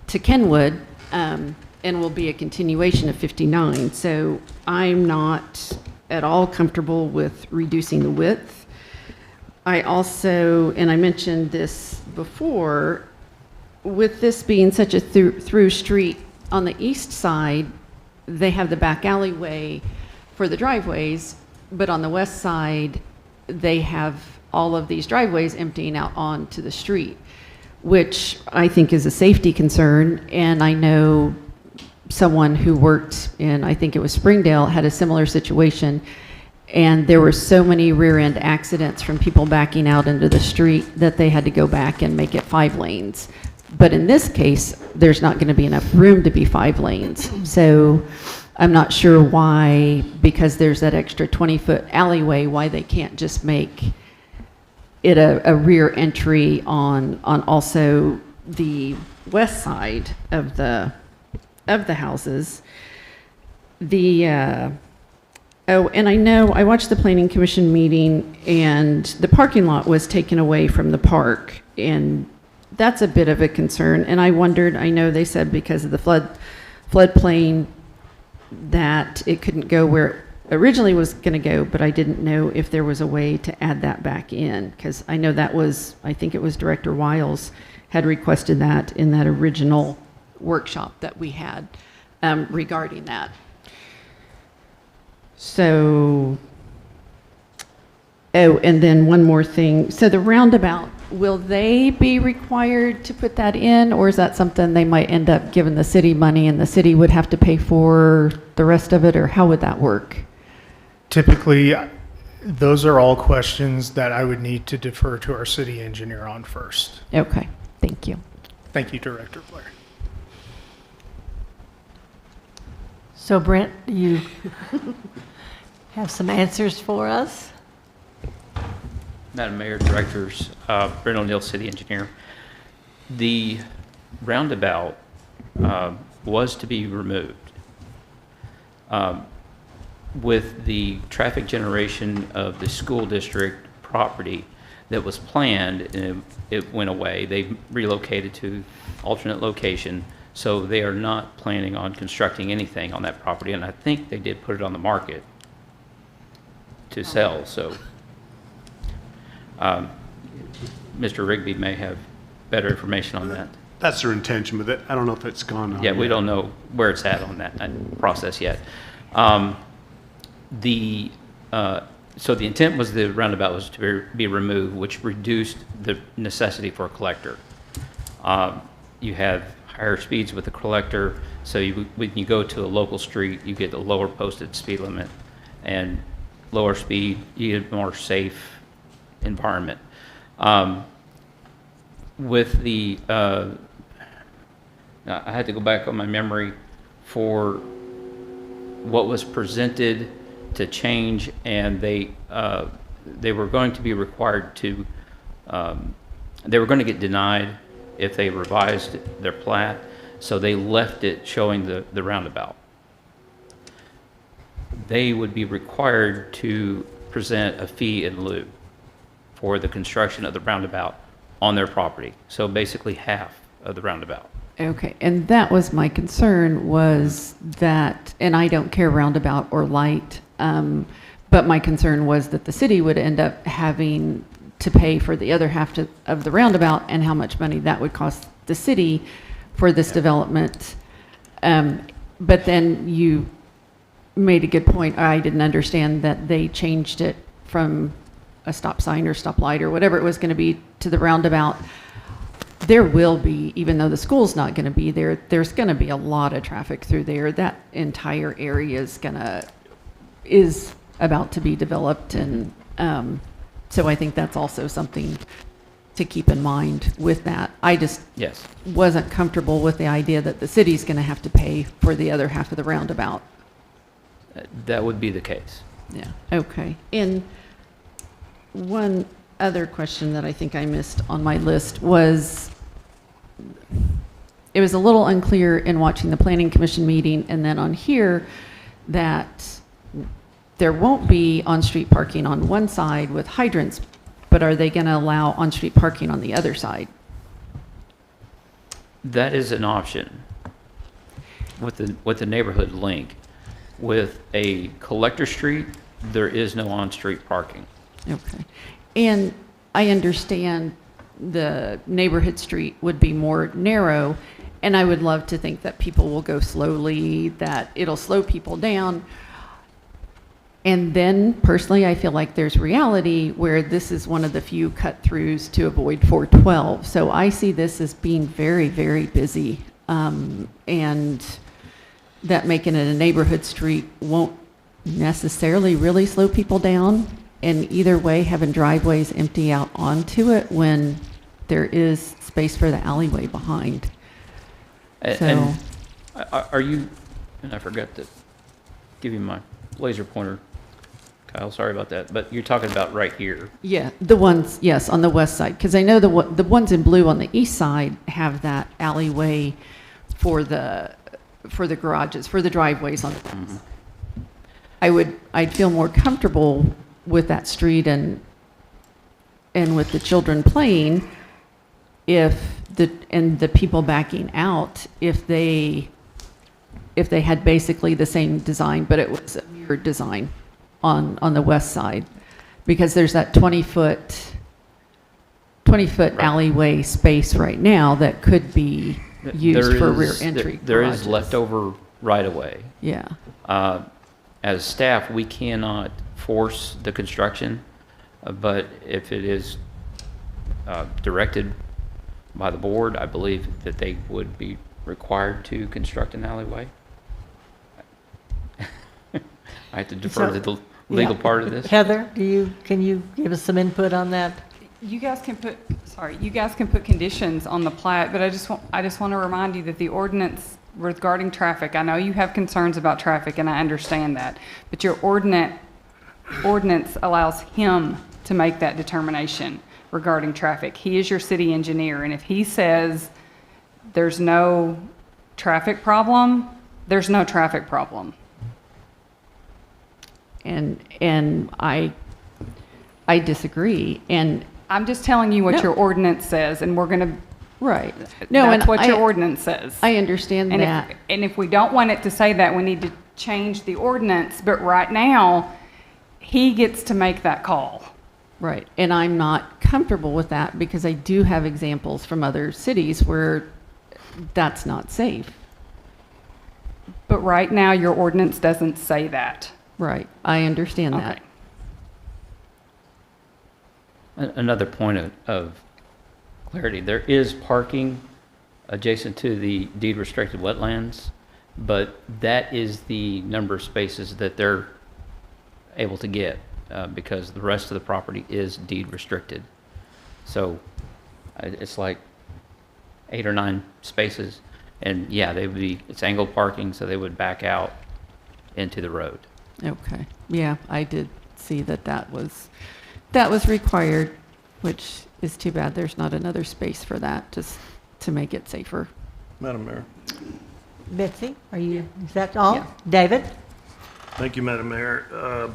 Kenwood, and will be a continuation of 59. So I'm not at all comfortable with reducing the width. I also, and I mentioned this before, with this being such a through street, on the east side, they have the back alleyway for the driveways, but on the west side, they have all of these driveways emptying out onto the street, which I think is a safety concern. And I know someone who worked in, I think it was Springdale, had a similar situation, and there were so many rear end accidents from people backing out into the street that they had to go back and make it 5 lanes. But in this case, there's not going to be enough room to be 5 lanes. So I'm not sure why, because there's that extra 20-foot alleyway, why they can't just make it a rear entry on also the west side of the houses. And I know I watched the Planning Commission meeting, and the parking lot was taken away from the park, and that's a bit of a concern. And I wondered, I know they said because of the floodplain that it couldn't go where it originally was going to go, but I didn't know if there was a way to add that back in, because I know that was, I think it was Director Wiles had requested that in that original workshop that we had regarding that. So, oh, and then one more thing. So the roundabout, will they be required to put that in, or is that something they might end up giving the city money and the city would have to pay for the rest of it, or how would that work? Typically, those are all questions that I would need to defer to our city engineer on first. Okay, thank you. Thank you, Director Blair. So Brent, you have some answers for us? Madam Mayor, Directors, Brent O'Neill, City Engineer. The roundabout was to be removed. With the traffic generation of the school district property that was planned, and it went away. They relocated to alternate location, so they are not planning on constructing anything on that property, and I think they did put it on the market to sell, so Mr. Rigby may have better information on that. That's their intention, but I don't know if it's gone on Yeah, we yet. don't know where it's at on that process yet. So the intent was the roundabout was to be removed, which reduced the necessity for a collector. You have higher speeds with the collector, so when you go to a local street, you get a lower posted speed limit, and lower speed, you get a more safe environment. With the, I had to go back on my memory for what was presented to change, and they were going to be required to, they were going to get denied if they revised their plat, so they left it showing the roundabout. They would be required to present a fee in lieu for the construction of the roundabout on their property, so basically half of the roundabout. Okay, and that was my concern, was that, and I don't care roundabout or light, but But my concern was that the city would end up having to pay for the other half of the roundabout and how much money that would cost the city for this development. But then you made a good point. I didn't understand that they changed it from a stop sign or stoplight or whatever it was going to be to the roundabout. There will be, even though the school's not going to be there, there's going to be a lot of traffic through there. That entire area is about to be developed, and so I think that's also something to keep in mind with that. I just Yes. wasn't comfortable with the idea that the city's going to have to pay for the other half of the roundabout. That would be the case. Yeah, okay. And one other question that I think I missed on my list was, it was a little unclear in watching the Planning Commission meeting and then on here that there won't be on-street parking on one side with hydrants, but are they going to allow on-street parking on the other side? That is an option with the neighborhood link. With a collector street, there is no on-street parking. Okay. And I understand the neighborhood street would be more narrow, and I would love to think that people will go slowly, that it'll slow people down. And then personally, I feel like there's reality where this is one of the few cut-throughs to avoid 412. So I see this as being very, very busy, and that making it a neighborhood street won't necessarily really slow people down. And either way, having driveways empty out onto it when there is space for the alleyway behind. And are you, and I forgot to give you my laser pointer, Kyle, sorry about that, but you're talking about right here. Yeah, the ones, yes, on the west side, because I know the ones in blue on the east side have that alleyway for the garages, for the driveways on the Mhm. I'd feel more comfortable with that street and with the children playing if the people backing out, if they had basically the same design, but it was a mirrored design on the west side, because there's that 20-foot alleyway space right now that could be used for rear entry There garages. is leftover right-of-way. Yeah. As staff, we cannot force the construction, but if it is directed by the board, I believe that they would be required to construct an alleyway. I have to defer to the legal part of this. Heather, can you give us some input on that? You guys can put conditions on the plat, but I just want to remind you that the ordinance regarding traffic, I know you have concerns about traffic and I understand that, but your ordinance allows him to make that determination regarding traffic. He is your city engineer, and if he says there's no traffic problem, there's no traffic problem. And I disagree. And I'm just telling you what No. your ordinance says, and we're going to. Right. No, That's and what your ordinance says. I understand And that. if we don't want it to say that, we need to change the ordinance. But right now, he gets to make that call. Right. And I'm not comfortable with that because I do have examples from other cities where that's not safe. But right now, your ordinance doesn't say that. Right. I understand that. Another point of clarity, there is parking adjacent to the deed restricted wetlands, but that is the number of spaces that they're able to get because the rest of the property is deed restricted. So it's like 8 or 9 spaces, and yeah, it's angled parking, so they would back out into the road. Okay. Yeah, I did see that was required, which is too bad there's not another space for that, just to make it safer. Madam Mayor. Betsy, is that all? Yeah. David? Thank you, Madam Mayor.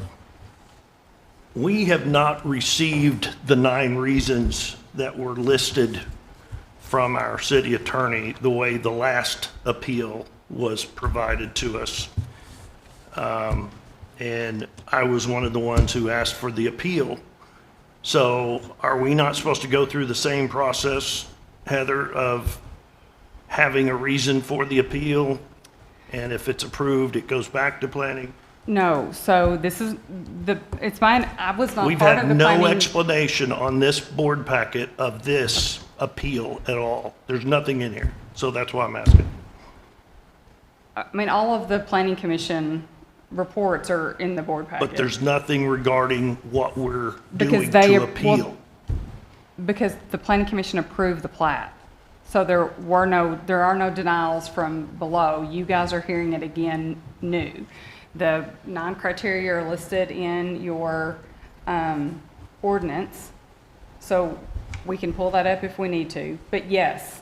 We have not received the 9 reasons that were listed from our city attorney the way the last appeal was provided to us. and I was one of the ones who asked for the appeal. So are we not supposed to go through the same process, Heather, of having a reason for the appeal? And if it's approved, it goes back to planning? No, so this is it's mine, I was not We've part had of the no planning. explanation on this board packet of this appeal at all. There's nothing in here, so that's why I'm asking. I mean, all of the planning commission reports are in the board packet. But there's nothing regarding what we're Because doing they to appeal. Because the planning commission approved the plat. So there are no denials from below. You guys are hearing it again new. The 9 criteria are listed in your ordinance. So we can pull that up if we need to. But yes,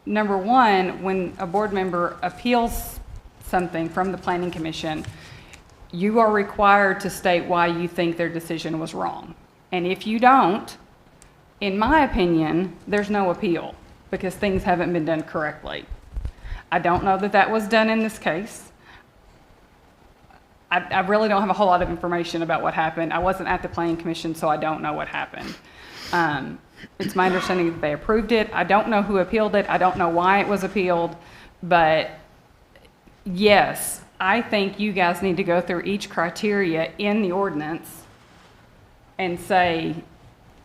number one, when a board member appeals something from the planning commission, you are required to state why you think their decision was wrong. And if you don't, in my opinion, there's no appeal because things haven't been done correctly. I don't know that that was done in this case. I really don't have a whole lot of information about what happened. I wasn't at the planning commission, so I don't know what happened. It's my understanding that they approved it. I don't know who appealed it. I don't know why it was appealed, but yes, I think you guys need to go through each criteria in the ordinance and say,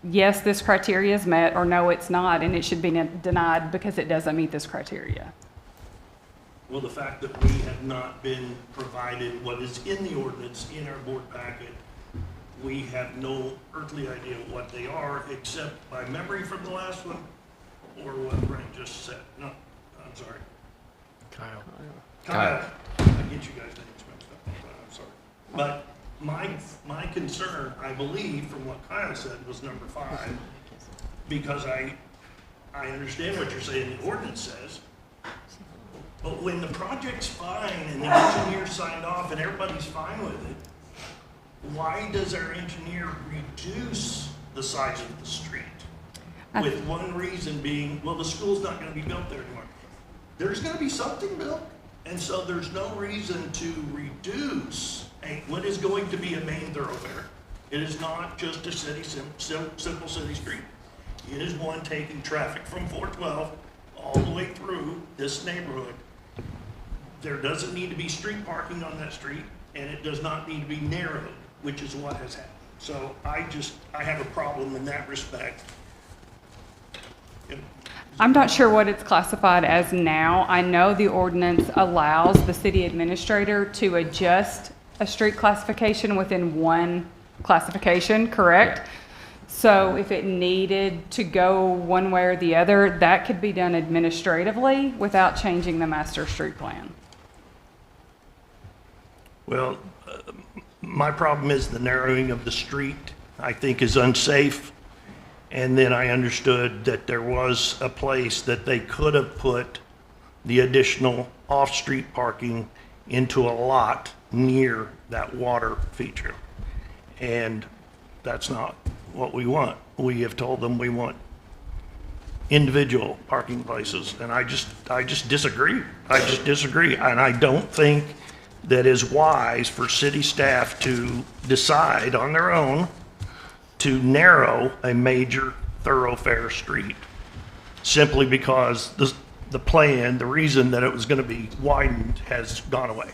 yes, this criteria is met, or no, it's not, and it should be denied because it doesn't meet this criteria. Well, the fact that we have not been provided what is in the ordinance in our board packet, we have no earthly idea what they are, except by memory from the last one, or what Frank just said. No, I'm sorry. Kyle. I get you guys' names mixed up, I'm sorry. But my concern, I believe, from what Kyle said, was number 5, because I understand what you're saying the ordinance says, but when the project's fine and the engineer signed off and everybody's fine with it, why does our engineer reduce the size of the street? With one reason being, well, the school's not gonna be built there anymore. There's gonna be something built, and so there's no reason to reduce what is going to be a main thoroughfare. It is not just a simple city street. It is one taking traffic from 412 all the way through this neighborhood. There doesn't need to be street parking on that street, and it does not need to be narrowed, which is what has happened. So I have a problem in that respect. I'm not sure what it's classified as now. I know the ordinance allows the city administrator to adjust a street classification within one classification, correct? So if it needed to go one way or the other, that could be done administratively without changing the master street plan. Well, my problem is the narrowing of the street, I think, is unsafe. And then I understood that there was a place that they could have put the additional off-street parking into a lot near that water feature. And that's not what we want. We have told them we want individual parking places, and I just disagree. I just disagree, and I don't think that is wise for city staff to decide on their own to narrow a major thoroughfare street simply because the plan, the reason that it was going to be widened has gone away.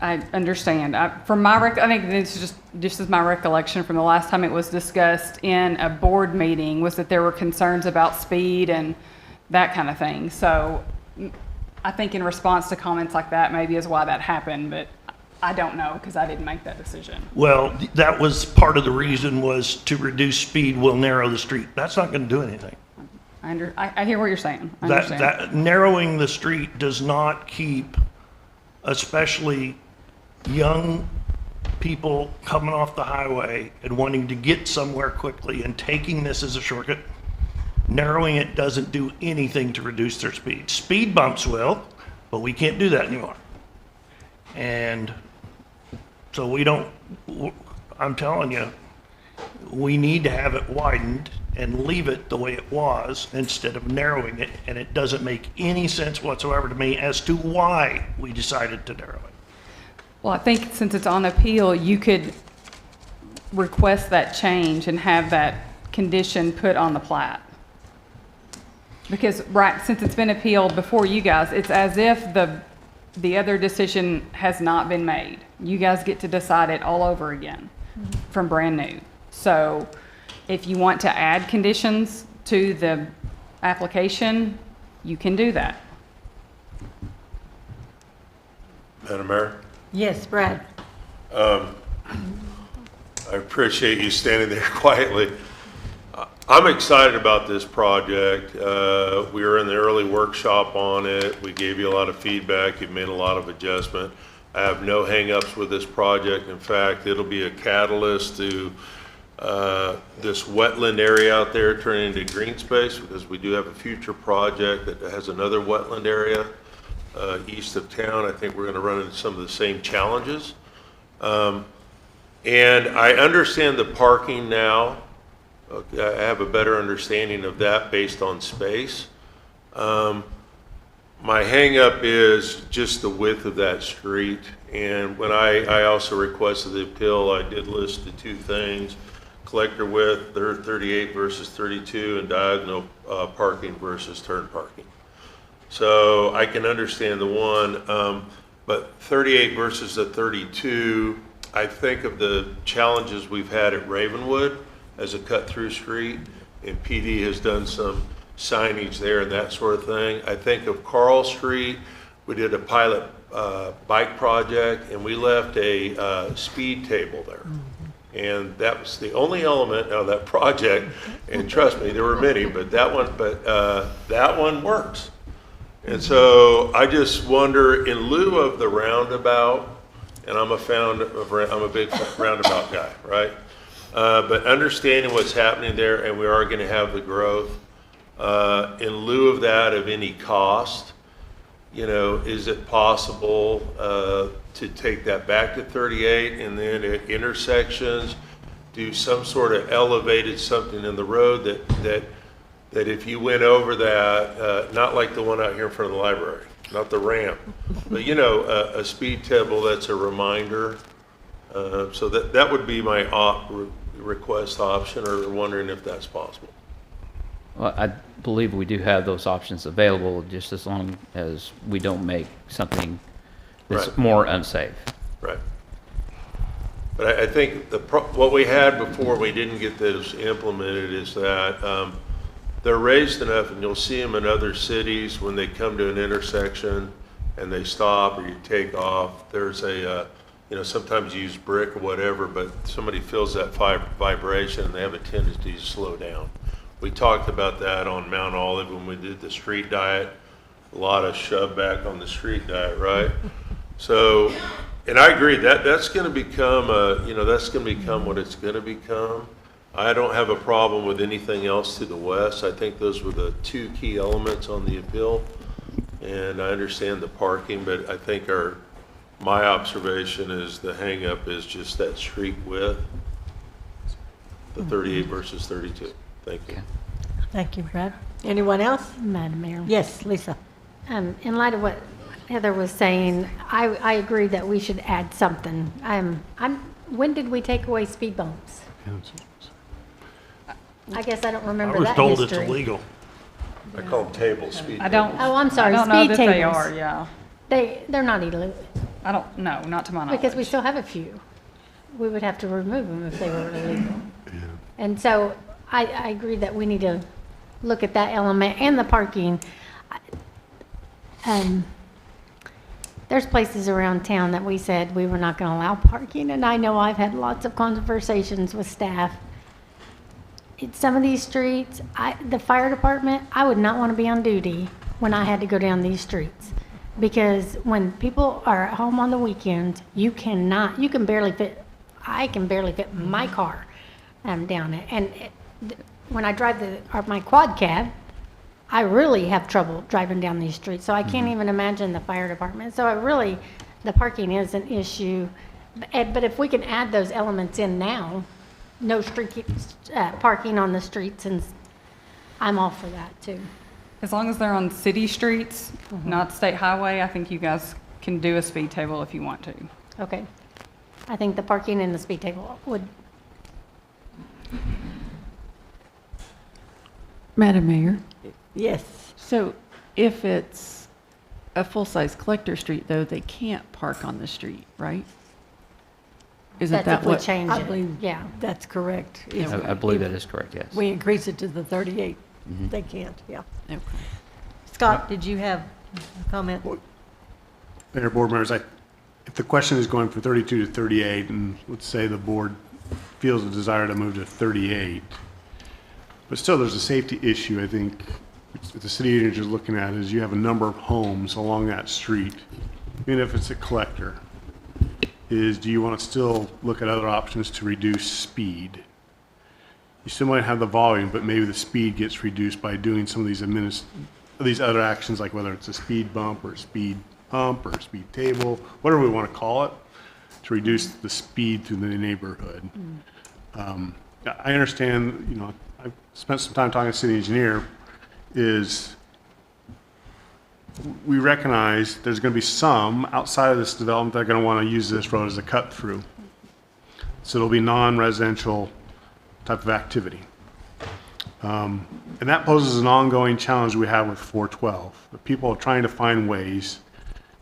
I understand. I think this is just as my recollection from the last time it was discussed in a board meeting was that there were concerns about speed and that kind of thing. So I think in response to comments like that maybe is why that happened, but I don't know because I didn't make that decision. Well, that was part of the reason was to reduce speed will narrow the street. That's not going to do anything. I hear what you're saying. I understand. That narrowing the street does not keep, especially young people coming off the highway and wanting to get somewhere quickly and taking this as a shortcut. Narrowing it doesn't do anything to reduce their speed. Speed bumps will, but we can't do that anymore. And so I'm telling you, we need to have it widened and leave it the way it was instead of narrowing it. And it doesn't make any sense whatsoever to me as to why we decided to narrow it. Well, I think since it's on appeal, you could request that change and have that condition put on the plat. Because, right, since it's been appealed before you guys, it's as if the other decision has not been made. You guys get to decide it all over again from brand new. So if you want to add conditions to the application, you can do that. Madam Mayor? Yes, Brad? I appreciate you standing there quietly. I'm excited about this project. We were in the early workshop on it. We gave you a lot of feedback. You've made a lot of adjustment. I have no hangups with this project. In fact, it'll be a catalyst to this wetland area out there turning into green space, because we do have a future project that has another wetland area east of town. I think we're going to run into some of the same challenges. And I understand the parking now. Okay, I have a better understanding of that based on space. My hang-up is just the width of that street. And when I also requested the appeal, I did list the two things: collector width, 38 versus 32, and diagonal parking versus turn parking. So I can understand the one, but 38 versus the 32, I think of the challenges we've had at Ravenwood as a cut-through street, and PD has done some signage there and that sort of thing. I think of Carl Street. We did a pilot bike project, and we left a speed table there. And that was the only element of that project, and trust me, there were many, but that one works. And so I just wonder, in lieu of the roundabout, and I'm a big roundabout guy, right? But understanding what's happening there, and we are going to have the growth, in lieu of that, of any cost, is it possible to take that back to 38, and then at intersections do some sort of elevated something in the road that if you went over that, not like the one out here in front of the library, not the ramp, but a speed table that's a reminder. So that would be my request option, or wondering if that's possible. Well, I believe we do have those options available, just as long as we don't make something that's Right. more unsafe. Right. But I think what we had before we didn't get this implemented is that they're raised enough, and you'll see them in other cities when they come to an intersection and they stop or you take off. There's sometimes you use brick or whatever, but somebody feels that vibration and they have a tendency to slow down. We talked about that on Mount Olive when we did the street diet. A lot of shove back on the street diet, right? So, and I agree that's going to become what it's going to become. I don't have a problem with anything else to the west. I think those were the two key elements on the appeal, and I understand the parking, but I think my observation is the hang-up is just that street width, the 38 versus 32. Thank you. Thank you, Brad. Anyone else? Madam Mayor. Yes, Lisa. In light of what Heather was saying, I agree that we should add something. When did we take away speed bumps? I guess I don't remember that I was history. told it's illegal. I call them tables, speed I don't. Oh, I'm sorry, I don't know speed that tables. they are, yeah. They're not illegal, I don't, no, not to my knowledge. because we still have a few. We would have to remove them if they were illegal. And so I agree that we need to look at that element and the parking. There's places around town that we said we were not going to allow parking, and I know I've had lots of conversations with staff. In some of these streets, the fire department, I would not want to be on duty when I had to go down these streets. Because when people are at home on the weekends, I can barely fit my car down it. And when I drive my quad cab, I really have trouble driving down these streets. So I can't even imagine the fire department. So the parking is an issue. But if we can add those elements in now, no street parking on the streets, and I'm all for that too. As long as they're on city streets, not state highway, I think you guys can do a speed table if you want to. Okay. I think the parking and the speed table would, Madam Mayor, Yes. so if it's a full-size collector street, though, they can't park on the street, right? Isn't that's that if we what? change I it. believe Yeah. that's correct. If- I believe if that is correct, yes. We increase it to the 38. They can't, yeah. Okay. Scott, did you have a comment? Mayor, board members, if the question is going from 32 to 38, and let's say the board feels a desire to move to 38, but still there's a safety issue, I think, that the city manager is looking at is you have a number of homes along that street, even if it's a collector, is do you want to still look at other options to reduce speed? You still might have the volume, but maybe the speed gets reduced by doing some of these other actions, like whether it's a speed bump or a speed hump or a speed table, whatever we want to call it, to reduce the speed through the neighborhood. I understand, you know, I've spent some time talking to the city engineer, is we recognize there's going to be some outside of this development that are going to want to use this road as a cut through. So it'll be non-residential type of activity. And that poses an ongoing challenge we have with 412. The people are trying to find ways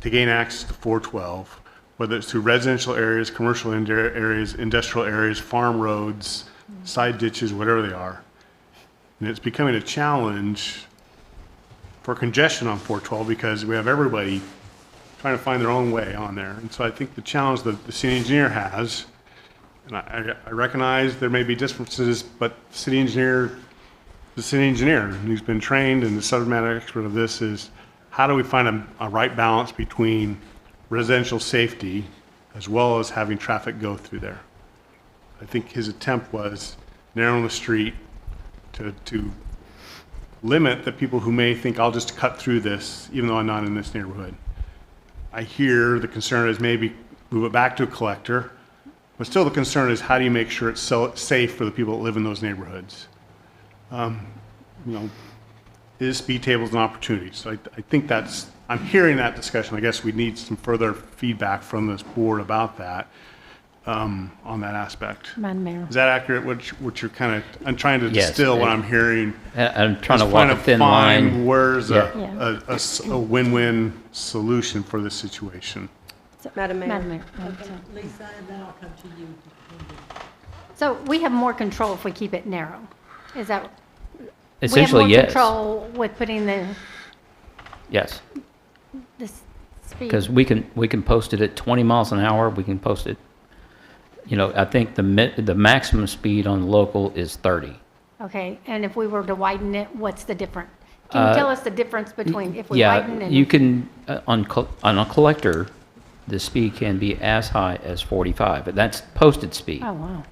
to gain access to 412, whether it's through residential areas, commercial areas, industrial areas, farm roads, side ditches, whatever they are. And it's becoming a challenge for congestion on 412 because we have everybody trying to find their own way on there. And so I think the challenge that the city engineer has, and I recognize there may be differences, but the city engineer, who's been trained and the subject matter expert of this, is how do we find a right balance between residential safety as well as having traffic go through there. I think his attempt was narrowing the street to limit the people who may think I'll just cut through this even though I'm not in this neighborhood. I hear the concern is maybe move it back to a collector, but still the concern is how do you make sure it's safe for the people that live in those neighborhoods? You know, is speed tables an opportunity? So I think I'm hearing that discussion. I guess we need some further feedback from this board about that, on that aspect. Madam Mayor. Is that accurate, what you're kind of, I'm trying to Yes, distill what I'm hearing. I'm trying to Is walk trying a thin line. find where's Yeah. a win-win solution for this situation. Madam Mayor. Madam Mayor. Lisa, and then I'll come to you. So we have more control if we keep it narrow. Is that? Essentially, we have more yes. control with putting Yes, the speed. because we can post it at 20 miles an hour. We can post it, you know, I think the maximum speed on the local is 30. Okay, and if we were to widen it, what's the difference? Can you tell us the difference between if we widen Yeah, and? you can, on a collector, the speed can be as high as 45, but that's posted speed. Oh, wow.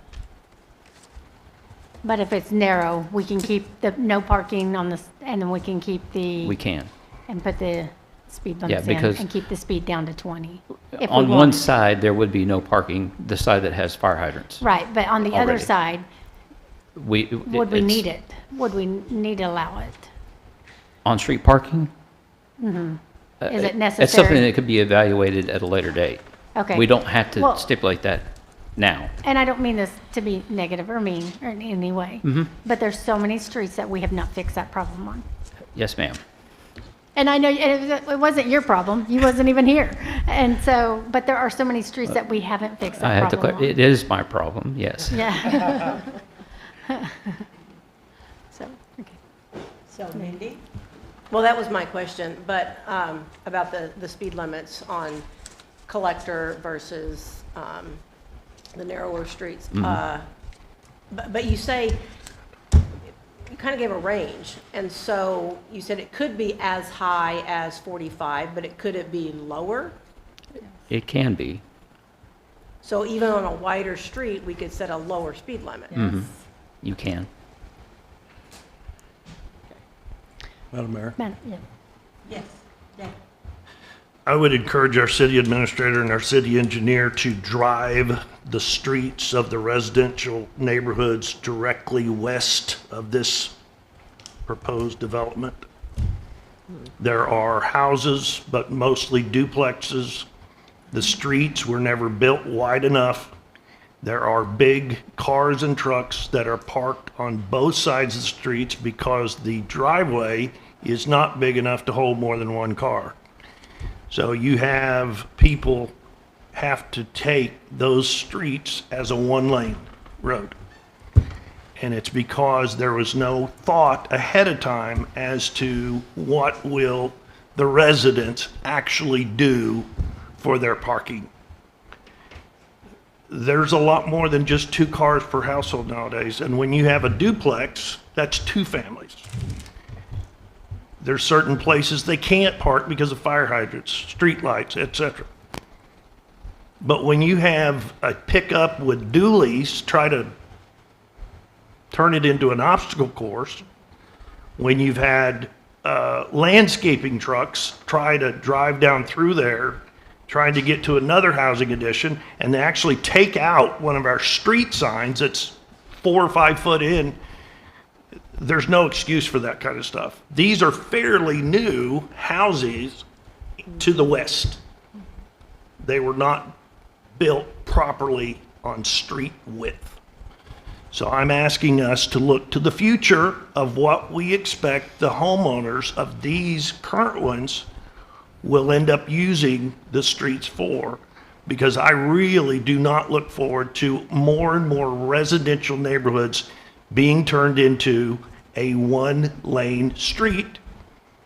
But if it's narrow, we can keep the no parking on the, and then we can keep the. We can. And put the speed Yeah, bumps in because and keep the speed down to 20. if we On one wanted. side, there would be no parking, the side that has fire hydrants. Right, but on the other already. side, would we it's need it? Would we need to allow it? On-street parking? Is it It's something necessary? that could be evaluated at a later date. Okay. We don't have to Well- stipulate that now. And I don't mean this to be negative or mean or in any way, but there's so many streets that we have not fixed that problem on. Yes, ma'am. And I know it wasn't your problem. You wasn't even here. And so, but there are so many streets that we haven't fixed I that have to, problem on. it is my problem, yes. Yeah. So, okay. So Mindy? Well, that was my question, but about the speed limits on collector versus the narrower streets. But you say, you kind of gave a range, and so you said it could be as high as 45, but could it be lower? It can be. So even on a wider street, we could set a lower speed limit? You can. Madam Mayor. Yeah. Yes. Yeah. I would encourage our city administrator and our city engineer to drive the streets of the residential neighborhoods directly west of this proposed development. There are houses, but mostly duplexes The streets were never built wide enough. There are big cars and trucks that are parked on both sides of the streets because the driveway is not big enough to hold more than one car. So you have people have to take those streets as a one-lane road. And it's because there was no thought ahead of time as to what will the residents actually do for their parking. There's a lot more than just 2 cars per household nowadays, and when you have a duplex, that's 2 families. There's certain places they can't park because of fire hydrants, street lights, etc. But when you have a pickup with dualies try to turn it into an obstacle course, when you've had landscaping trucks try to drive down through there trying to get to another housing addition, and they actually take out one of our street signs that's 4 or 5 foot in, there's no excuse for that kind of stuff. These are fairly new houses to the west. They were not built properly on street width. So I'm asking us to look to the future of what we expect the homeowners of these current ones will end up using the streets for, because I really do not look forward to more and more residential neighborhoods being turned into a 1-lane street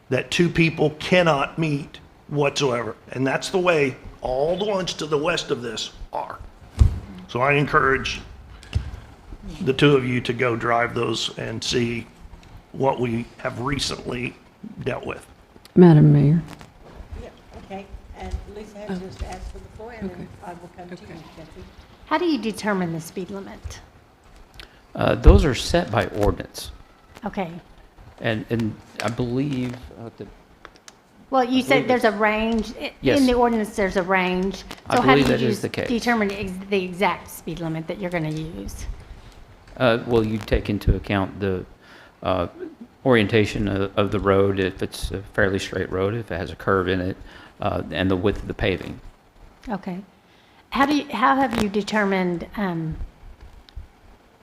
that 2 people cannot meet whatsoever. And that's the way all the ones to the west of this are. So I encourage the 2 of you to go drive those and see what we have recently dealt with. Madam Mayor. Okay, and Lisa had just asked for the floor, and then I will come to you, Kathy. How do you determine the speed limit? Those are set by ordinance. Okay. And I believe, Well, you said there's a range. Yes. In the ordinance, there's a range. I So how believe do that you is the case. determine the exact speed limit that you're going to use? well, you take into account the orientation of the road, if it's a fairly straight road, if it has a curve in it, and the width of the paving. Okay. How have you determined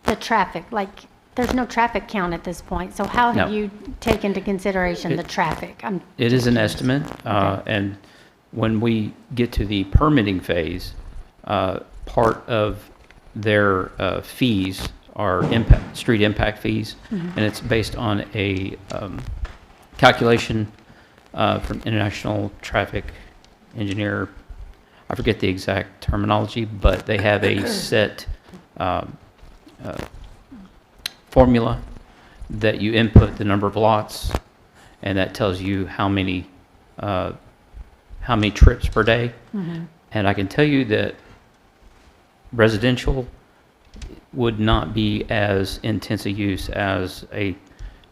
the traffic? Like, there's no traffic count at this point, so how have No. you taken into consideration the traffic? It is an estimate, and when we get to the permitting phase, part of their fees are street impact fees, and it's based on a calculation from International Traffic Engineer. I forget the exact terminology, but they have a set formula that you input the number of lots, and that tells you how many trips per day. And I can tell you that residential would not be as intense a use as a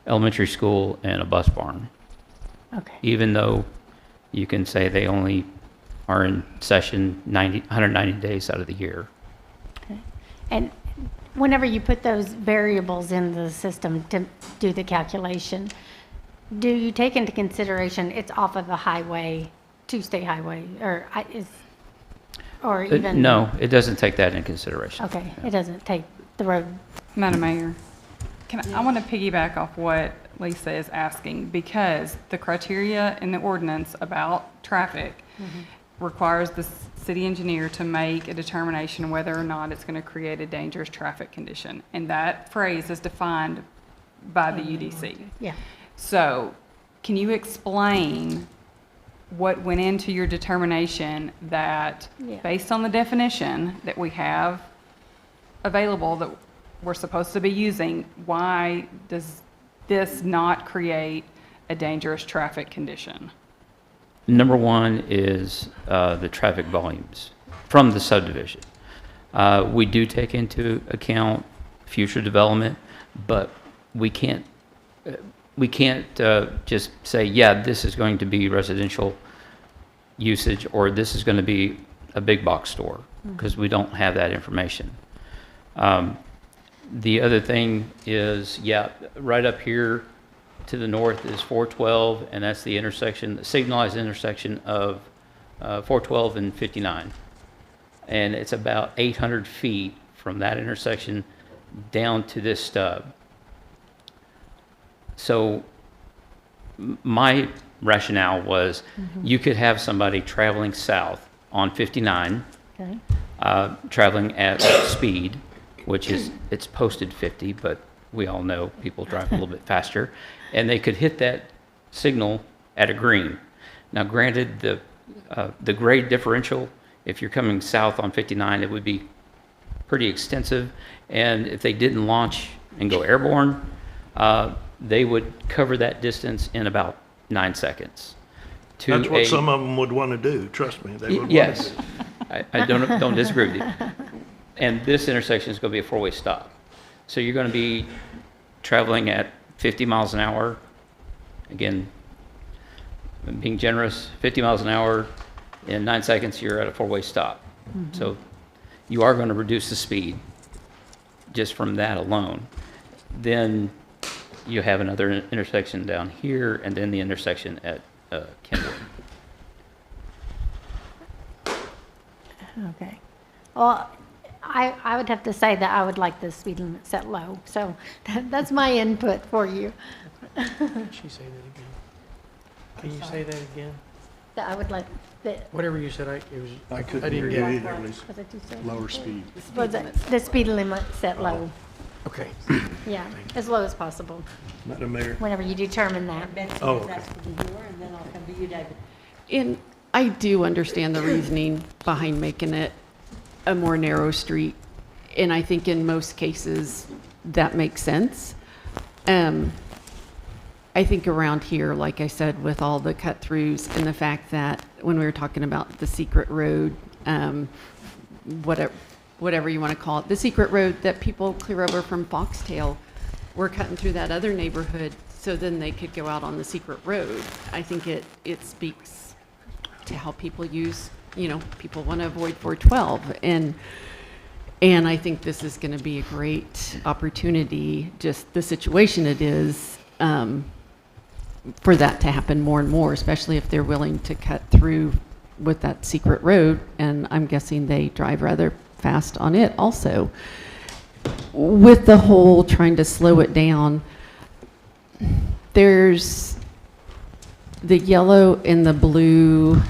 elementary school and a bus barn. Okay. Even though you can say they only are in session 190 days out of the year. Okay. And whenever you put those variables in the system to do the calculation, do you take into consideration it's off of the highway, two-state highway, or even? No, it doesn't take that into consideration. Okay, it doesn't take the road. Madam Mayor, I want to piggyback off what Lisa is asking, because the criteria in the ordinance about traffic requires the city engineer to make a determination whether or not it's going to create a dangerous traffic condition. And that phrase is defined by the UDC. Yeah. So can you explain what went into your determination that, based on the definition that we have available that we're supposed to be using, why does this not create a dangerous traffic condition? Number one is the traffic volumes from the subdivision. We do take into account future development, but we can't just say, yeah, this is going to be residential usage or this is going to be a big box store, because we don't have that information. The other thing is, right up here to the north is 412, and that's the intersection, the signalized intersection of 412 and 59. And it's about 800 feet from that intersection down to this stub. So my rationale was you could have somebody traveling south on 59, Okay. traveling at speed, which is, it's posted 50, but we all know people drive a little bit faster, and they could hit that signal at a green. Now, granted, the grade differential, if you're coming south on 59, it would be pretty extensive, and if they didn't launch and go airborne, they would cover that distance in about 9 seconds. That's what some of them would want to do, trust me. They would want to Yes, do. I don't disagree with you. And this intersection is going to be a four-way stop. So you're going to be traveling at 50 miles an hour. Again, being generous, 50 miles an hour, in 9 seconds, you're at a four-way stop. So you are going to reduce the speed just from that alone. Then you have another intersection down here, and then the intersection at Kenwood. Okay. Well, I would have to say that I would like the speed limit set low. So that's my input for you. Can she say that again? Can you say that again? That I would like the. Whatever you said, I couldn't didn't hear get you it. either, Lisa. Was it too soon? Lower speed. Was it the speed limit set low? Okay. Yeah, as low as possible, Madam Mayor. whenever you determine that. Oh, Betsy, okay. that's for you, and then I'll come to you, David. And I do understand the reasoning behind making it a more narrow street. And I think in most cases, that makes sense. I think around here, like I said, with all the cut-throughs and the fact that when we were talking about the secret road, whatever you want to call it, the secret road that people clear over from Foxtail, we're cutting through that other neighborhood so then they could go out on the secret road. I think it speaks to how people use, people want to avoid 412. And I think this is going to be a great opportunity, just the situation it is, for that to happen more and more, especially if they're willing to cut through with that secret road. And I'm guessing they drive rather fast on it also. With the whole trying to slow it down, there's the yellow and the blue,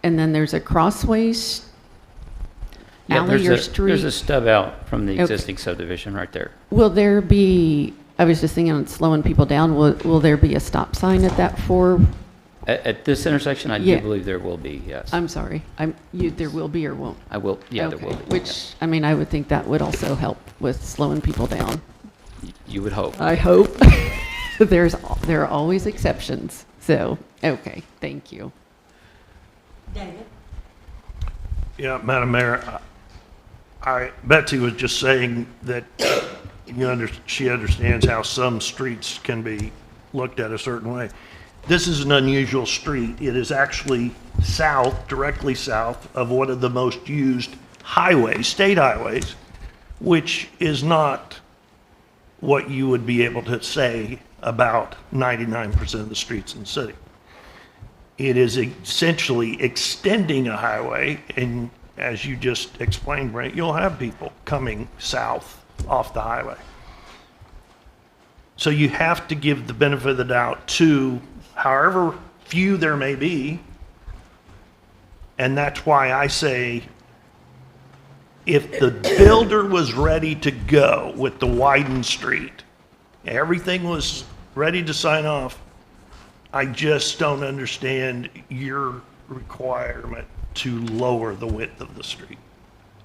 and then there's a crossways alley or street. There's a stub out from the Okay. existing subdivision right there. Will there be, I was just thinking on slowing people down, will there be a stop sign at that At this intersection, I Yeah. do believe there will be, yes. I'm sorry, there will be or won't? I will, yeah, there Okay. will be. Which, I mean, I would think that would also help with slowing people down. You would hope. I hope. There are always exceptions, so, okay, thank you. David? Yeah, Madam Mayor, Betsy was just saying that she understands how some streets can be looked at a certain way. This is an unusual street. It is actually directly south of one of the most used highways, state highways, which is not what you would be able to say about 99% of the streets in the city. It is essentially extending a highway, and as you just explained, Brent, you'll have people coming south off the highway. So you have to give the benefit of the doubt to however few there may be, and that's why I say if the builder was ready to go with the widened street, everything was ready to sign off, I just don't understand your requirement to lower the width of the street.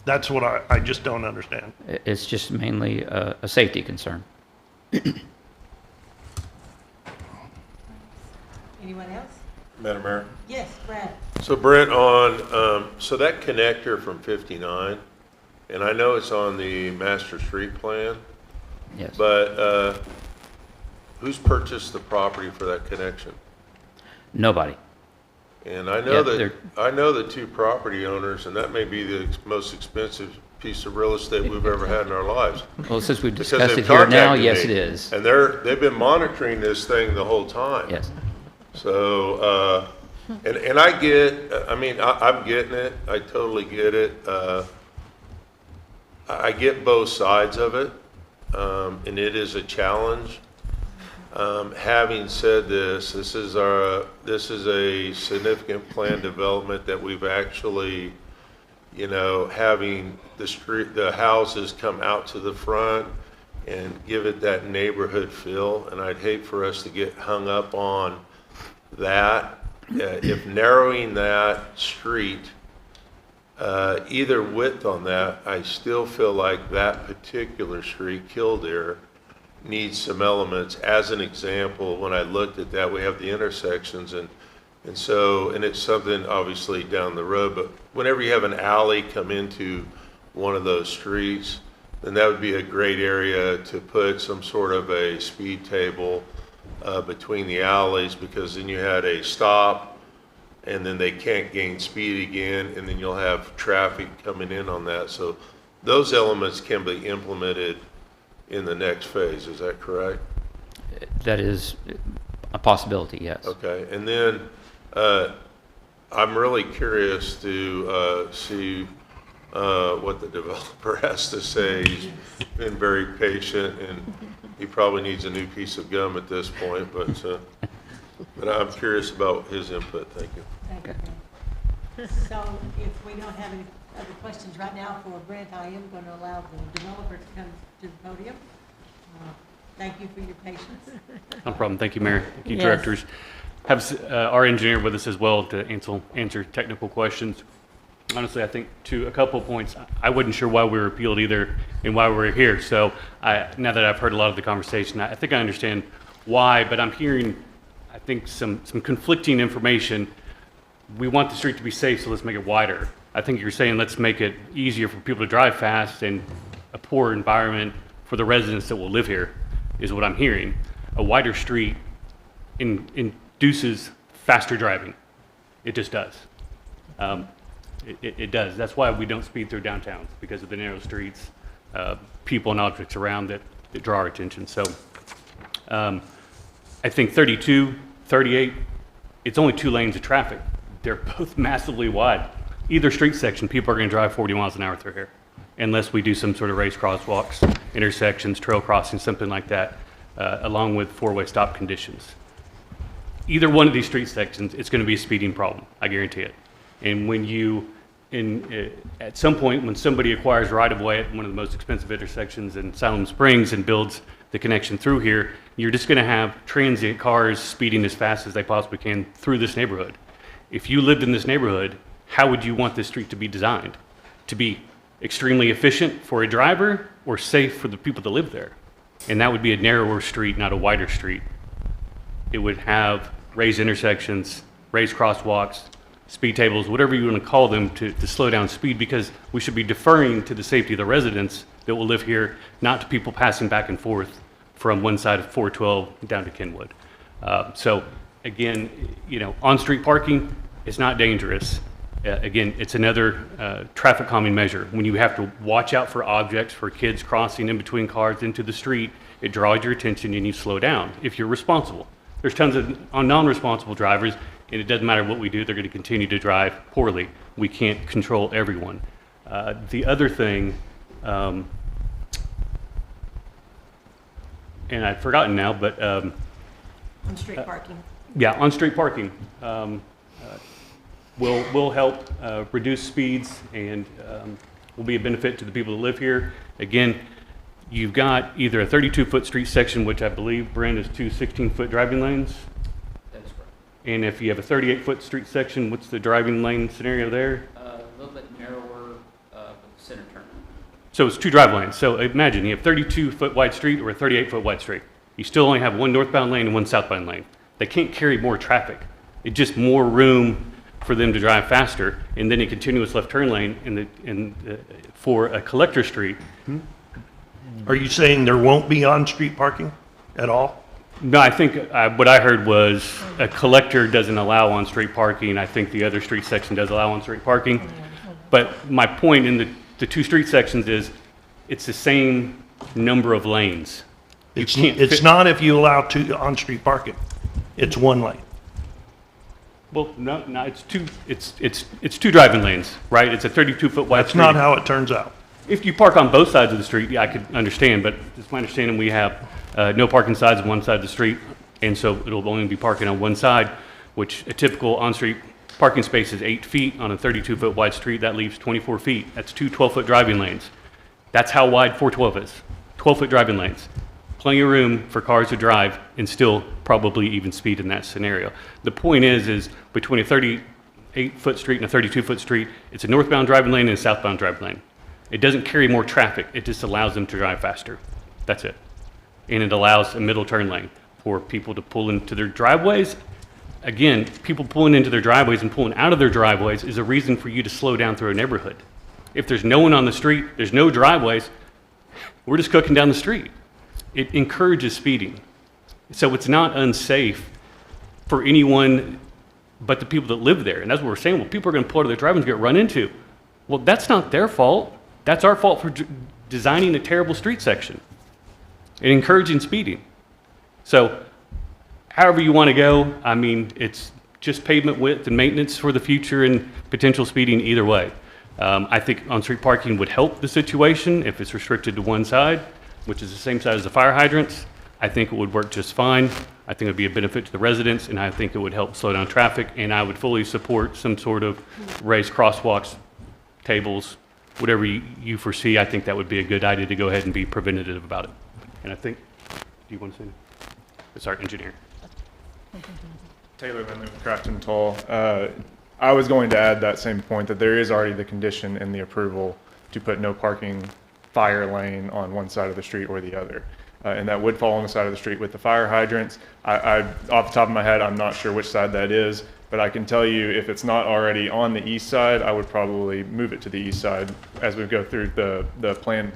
That's what I just don't understand. It's just mainly a safety concern. Anyone else? Madam Mayor? Yes, Brad. So Brent, so that connector from 59, and I know it's on the master street plan. Yes. But who's purchased the property for that connection? Nobody. And I know Yeah, I know the two property owners, and that may be the most expensive piece of real estate we've ever had in our lives. Well, since we've Because discussed they've it here now, contacted yes, me, it is. And they've been monitoring this thing the whole time. Yes. So And I get, I mean, I'm getting it. I totally get it. I get both sides of it, and it is a challenge. Having said this, this is a significant plan development that we've actually, you know, having the houses come out to the front and give it that neighborhood feel. And I'd hate for us to get hung up on that. If narrowing that street, either width on that, I still feel like that particular street, Kildare, needs some elements. As an example, when I looked at that, we have the intersections, and it's something obviously down the road, but whenever you have an alley come into one of those streets, then that would be a great area to put some sort of a speed table between the alleys, because then you had a stop and then they can't gain speed again, and then you'll have traffic coming in on that. So those elements can be implemented in the next phase. Is that correct? That is a possibility, yes. Okay. And then I'm really curious to see what the developer has to say. He's been very patient, and he probably needs a new piece of gum at this point, but I'm curious about his input. Thank you. Thank you. So if we don't have any other questions right now for Brent, I am going to allow the developer to come to the podium. Thank you for your patience. No problem. Thank you, Mayor. Thank you, Yes. directors. Have our engineer with us as well to answer technical questions. Honestly, I think to a couple of points, I wasn't sure why we were appealed either and why we were here. So now that I've heard a lot of the conversation, I think I understand why, but I'm hearing, I think, some conflicting information. We want the street to be safe, so let's make it wider. I think you're saying let's make it easier for people to drive fast and a poor environment for the residents that will live here, is what I'm hearing. A wider street induces faster driving. It just does. It does. That's why we don't speed through downtowns, because of the narrow streets, people and objects around that draw our attention. So I think 32, 38, it's only 2 lanes of traffic. They're both massively wide. Either street section, people are going to drive 40 miles an hour through here, unless we do some sort of raised crosswalks, intersections, trail crossings, something like that, along with 4-way stop conditions. Either one of these street sections, it's going to be a speeding problem, I guarantee it. And when at some point, when somebody acquires right-of-way at one of the most expensive intersections in Siloam Springs and builds the connection through here, you're just going to have transient cars speeding as fast as they possibly can through this neighborhood. If you lived in this neighborhood, how would you want this street to be designed? To be extremely efficient for a driver or safe for the people that live there? And that would be a narrower street, not a wider street. It would have raised intersections, raised crosswalks, speed tables, whatever you want to call them, to slow down speed, because we should be deferring to the safety of the residents that will live here, not to people passing back and forth from one side of 412 down to Kenwood. So again, on-street parking is not dangerous. Again, it's another traffic calming measure. When you have to watch out for objects, for kids crossing in between cars into the street, it draws your attention and you slow down if you're responsible. There's tons of non-responsible drivers, and it doesn't matter what we do, they're going to continue to drive poorly. We can't control everyone. The other thing, and I've forgotten now, but On-street parking. yeah, on-street parking will help reduce speeds and will be a benefit to the people that live here. Again, you've got either a 32-foot street section, which I believe, Brent, is 2 16-foot driving lanes. That's correct. And if you have a 38-foot street section, what's the driving lane scenario there? A little bit narrower center turn. So it's 2 drive lanes. So imagine you have 32-foot wide street or a 38-foot wide street. You still only have 1 northbound lane and 1 southbound lane. They can't carry more traffic. It's just more room for them to drive faster, and then a continuous left turn lane for a collector street. Are you saying there won't be on-street parking at all? No, I think what I heard was a collector doesn't allow on-street parking. I think the other street section does allow on-street parking. But my point in the 2 street sections is it's the same number of lanes. It's not if you allow 2 on-street parking. It's 1 lane. Well, no, it's two driving lanes, right? It's a 32-foot wide That's street. not how it turns out. If you park on both sides of the street, yeah, I could understand, but it's my understanding we have no parking sides on one side of the street, and so it'll only be parking on one side, which a typical on-street parking space is 8 feet on a 32-foot wide street. That leaves 24 feet. That's two 12-foot driving lanes. That's how wide 412 is, 12-foot driving lanes. Plenty of room for cars to drive and still probably even speed in that scenario. The point is between a 38-foot street and a 32-foot street, it's a northbound driving lane and a southbound driving lane. It doesn't carry more traffic. It just allows them to drive faster. That's it. And it allows a middle turn lane for people to pull into their driveways. Again, people pulling into their driveways and pulling out of their driveways is a reason for you to slow down through a neighborhood. If there's no one on the street, there's no driveways, we're just cooking down the street. It encourages speeding. So it's not unsafe for anyone but the people that live there. And that's what we're saying. Well, people are going to pull out of their driveways and get run into. Well, that's not their fault. That's our fault for designing a terrible street section and encouraging speeding. So however you want to go, I mean, it's just pavement width and maintenance for the future and potential speeding either way. I think on-street parking would help the situation if it's restricted to one side, which is the same side as the fire hydrants. I think it would work just fine. I think it would be a benefit to the residents, and I think it would help slow down traffic, and I would fully support some sort of raised crosswalks, tables, whatever you foresee. I think that would be a good idea to go ahead and be preventative about it. And I think, do you want to say that? It's our engineer. Taylor Vinley with Craft and Toll. I was going to add that same point that there is already the condition in the approval to put no parking fire lane on one side of the street or the other. And that would fall on the side of the street with the fire hydrants. I off the top of my head, I'm not sure which side that is, but I can tell you if it's not already on the east side, I would probably move it to the east side as we go through the plan,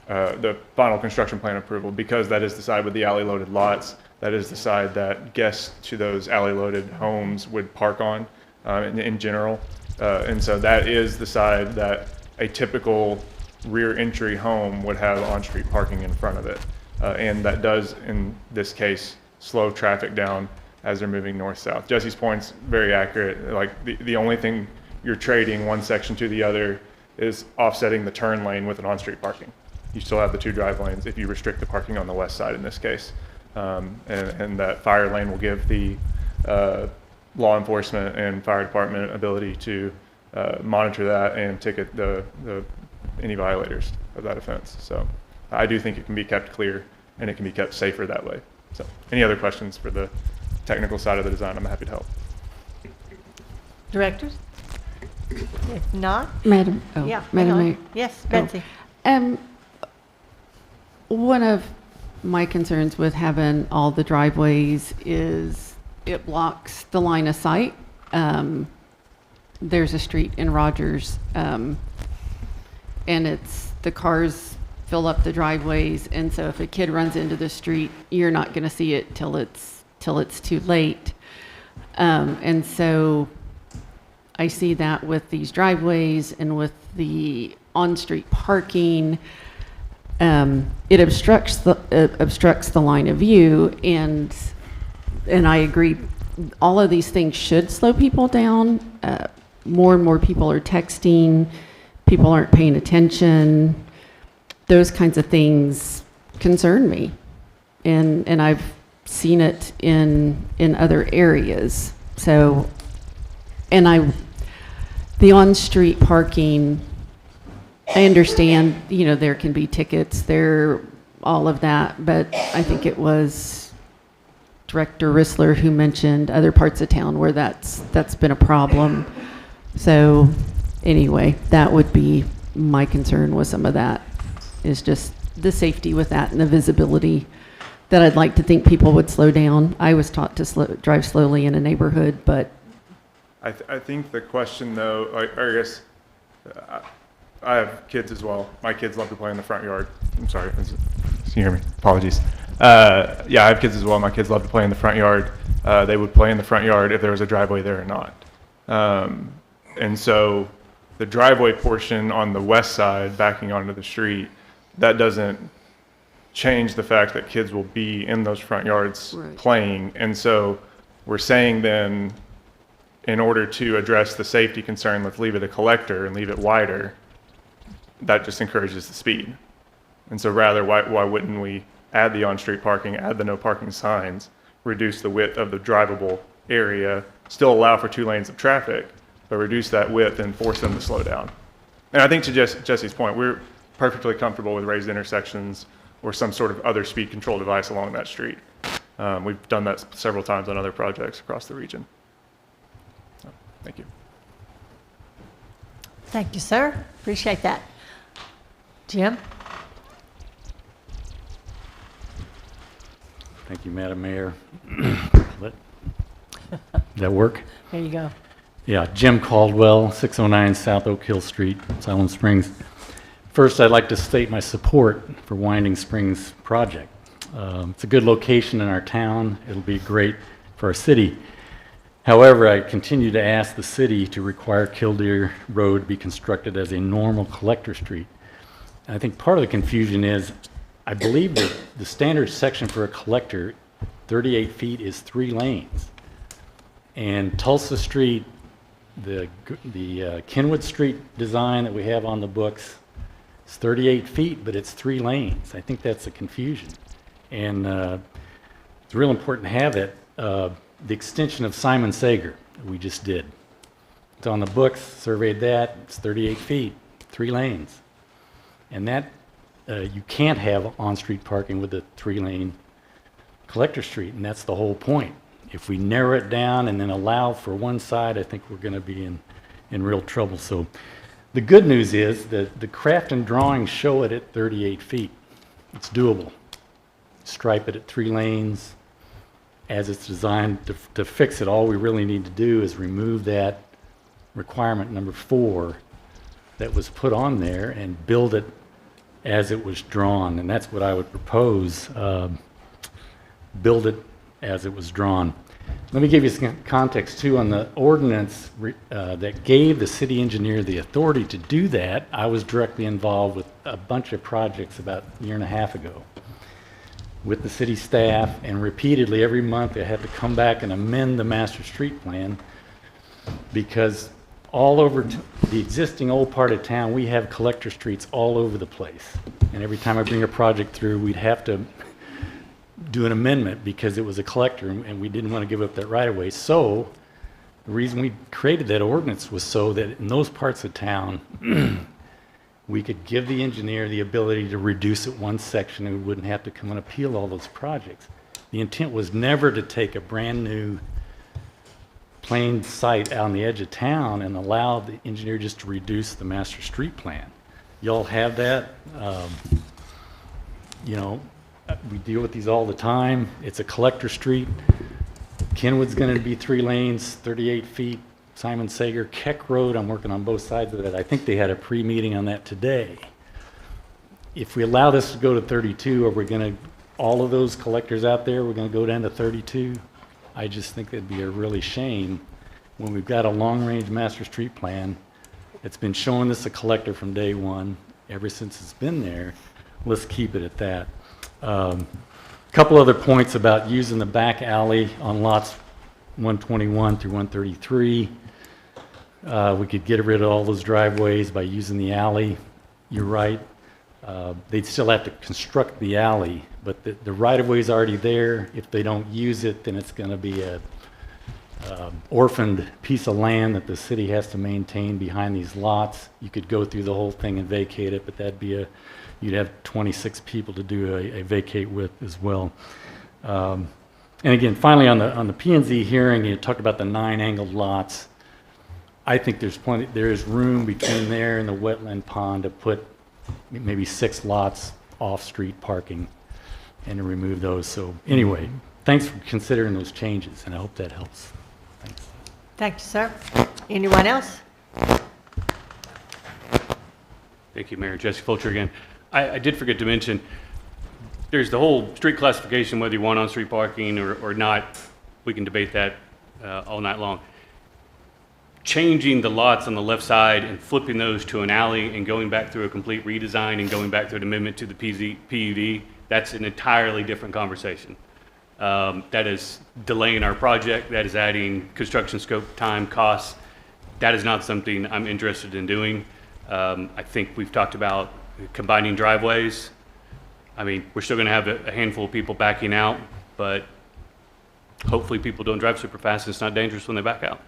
the final construction plan approval, because that is the side with the alley loaded lots. That is the side that guests to those alley loaded homes would park on in general. And so that is the side that a typical rear entry home would have on-street parking in front of it. And that does, in this case, slow traffic down as they're moving north-south. Jesse's point's very accurate. Like the only thing you're trading one section to the other is offsetting the turn lane with an on-street parking. You still have the two drive lanes if you restrict the parking on the west side in this case. And that fire lane will give the law enforcement and fire department ability to monitor that and ticket any violators of that offense. So I do think it can be kept clear and it can be kept safer that way. So any other questions for the technical side of the design, I'm happy to help. Directors? If not? Madam Mayor. Mayor. Yes, Betsy. One of my concerns with having all the driveways is it blocks the line of sight. There's a street in Rogers, and the cars fill up the driveways, and so if a kid runs into the street, you're not going to see it till it's too late. And so I see that with these driveways and with the on-street parking. It obstructs the line of view, and I agree. All of these things should slow people down. More and more people are texting. People aren't paying attention. Those kinds of things concern me, and I've seen it in other areas. So, the on-street parking, I understand, there can be tickets, all of that, but I think it was Director Rissler who mentioned other parts of town where that's been a problem. So anyway, that would be my concern with some of that, is just the safety with that and the visibility, that I'd like to think people would slow down. I was taught to drive slowly in a neighborhood, but I think the question though, I guess, I have kids as well. My kids love to play in the front yard. I'm sorry, can you hear me? Apologies. Yeah, I have kids as well. My kids love to play in the front yard. They would play in the front yard if there was a driveway there or not. And so the driveway portion on the west side backing onto the street, that doesn't change the fact that kids will be in those front yards playing. And so we're saying then in order to address the safety concern, let's leave it a collector and leave it wider, that just encourages the speed. And so rather, why wouldn't we add the on-street parking, add the no parking signs, reduce the width of the drivable area, still allow for 2 lanes of traffic, but reduce that width and force them to slow down. And I think to Jesse's point, we're perfectly comfortable with raised intersections or some sort of other speed control device along that street. We've done that several times on other projects across the region. So, thank you. Thank you, sir. Appreciate that. Jim? Thank you, Madam Mayor. Does that work? There you go. Yeah, Jim Caldwell, 609 South Oak Hill Street, Siloam Springs. First, I'd like to state my support for Winding Springs project. It's a good location in our town. It'll be great for our city. However, I continue to ask the city to require Killdeer Road be constructed as a normal collector street. And I think part of the confusion is, I believe that the standard section for a collector, 38 feet, is 3 lanes. And Tulsa Street, the Kenwood Street design that we have on the books, is 38 feet, but it's 3 lanes. I think that's a confusion. And it's real important to have it. The extension of Simon Sager that we just did. It's on the books, surveyed that, it's 38 feet, 3 lanes. And that, you can't have on-street parking with a 3-lane collector street, and that's the whole point. If we narrow it down and then allow for one side, I think we're going to be in real trouble. So the good news is that the craft and drawings show it at 38 feet. It's doable. Stripe it at 3 lanes as it's designed. To fix it, all we really need to do is remove that requirement number 4 that was put on there and build it as it was drawn. And that's what I would propose, build it as it was drawn. Let me give you some context too on the ordinance that gave the city engineer the authority to do that. I was directly involved with a bunch of projects about a year and a half ago with the city staff, and repeatedly every month they had to come back and amend the master street plan because all over the existing old part of town, we have collector streets all over the place. And every time I bring a project through, we'd have to do an amendment because it was a collector and we didn't want to give up that right of way. So the reason we created that ordinance was so that in those parts of town, we could give the engineer the ability to reduce it one section and we wouldn't have to come and appeal all those projects. The intent was never to take a brand new plain site out on the edge of town and allow the engineer just to reduce the master street plan. Y'all have that. You know, we deal with these all the time. It's a collector street. Kenwood's going to be 3 lanes, 38 feet. Simon Sager, Keck Road, I'm working on both sides of it. I think they had a pre-meeting on that today. If we allow this to go to 32, are we going to, all of those collectors out there, we're going to go down to 32? I just think that'd be a really shame when we've got a long-range master street plan. It's been showing this a collector from day one, ever since it's been there. Let's keep it at that. Couple other points about using the back alley on lots 121 through 133. We could get rid of all those driveways by using the alley. You're right. They'd still have to construct the alley, but the right-of-way is already there. If they don't use it, then it's going to be a orphaned piece of land that the city has to maintain behind these lots. You could go through the whole thing and vacate it, but that'd be you'd have 26 people to do a vacate with as well. And again, finally on the P&Z hearing, you talked about the 9 angled lots. I think there is room between there and the wetland pond to put maybe 6 lots off-street parking and to remove those. So anyway, thanks for considering those changes, and I hope that helps. Thanks. Thank you, sir. Anyone else? Thank you, Mayor. Jesse Fulcher again. I did forget to mention, there's the whole street classification, whether you want on-street parking or not. We can debate that all night long. Changing the lots on the left side and flipping those to an alley and going back through a complete redesign and going back through an amendment to the PUD, that's an entirely different conversation. That is delaying our project. That is adding construction scope, time, costs. That is not something I'm interested in doing. I think we've talked about combining driveways. I mean, we're still going to have a handful of people backing out, but hopefully people don't drive super fast and it's not dangerous when they back out.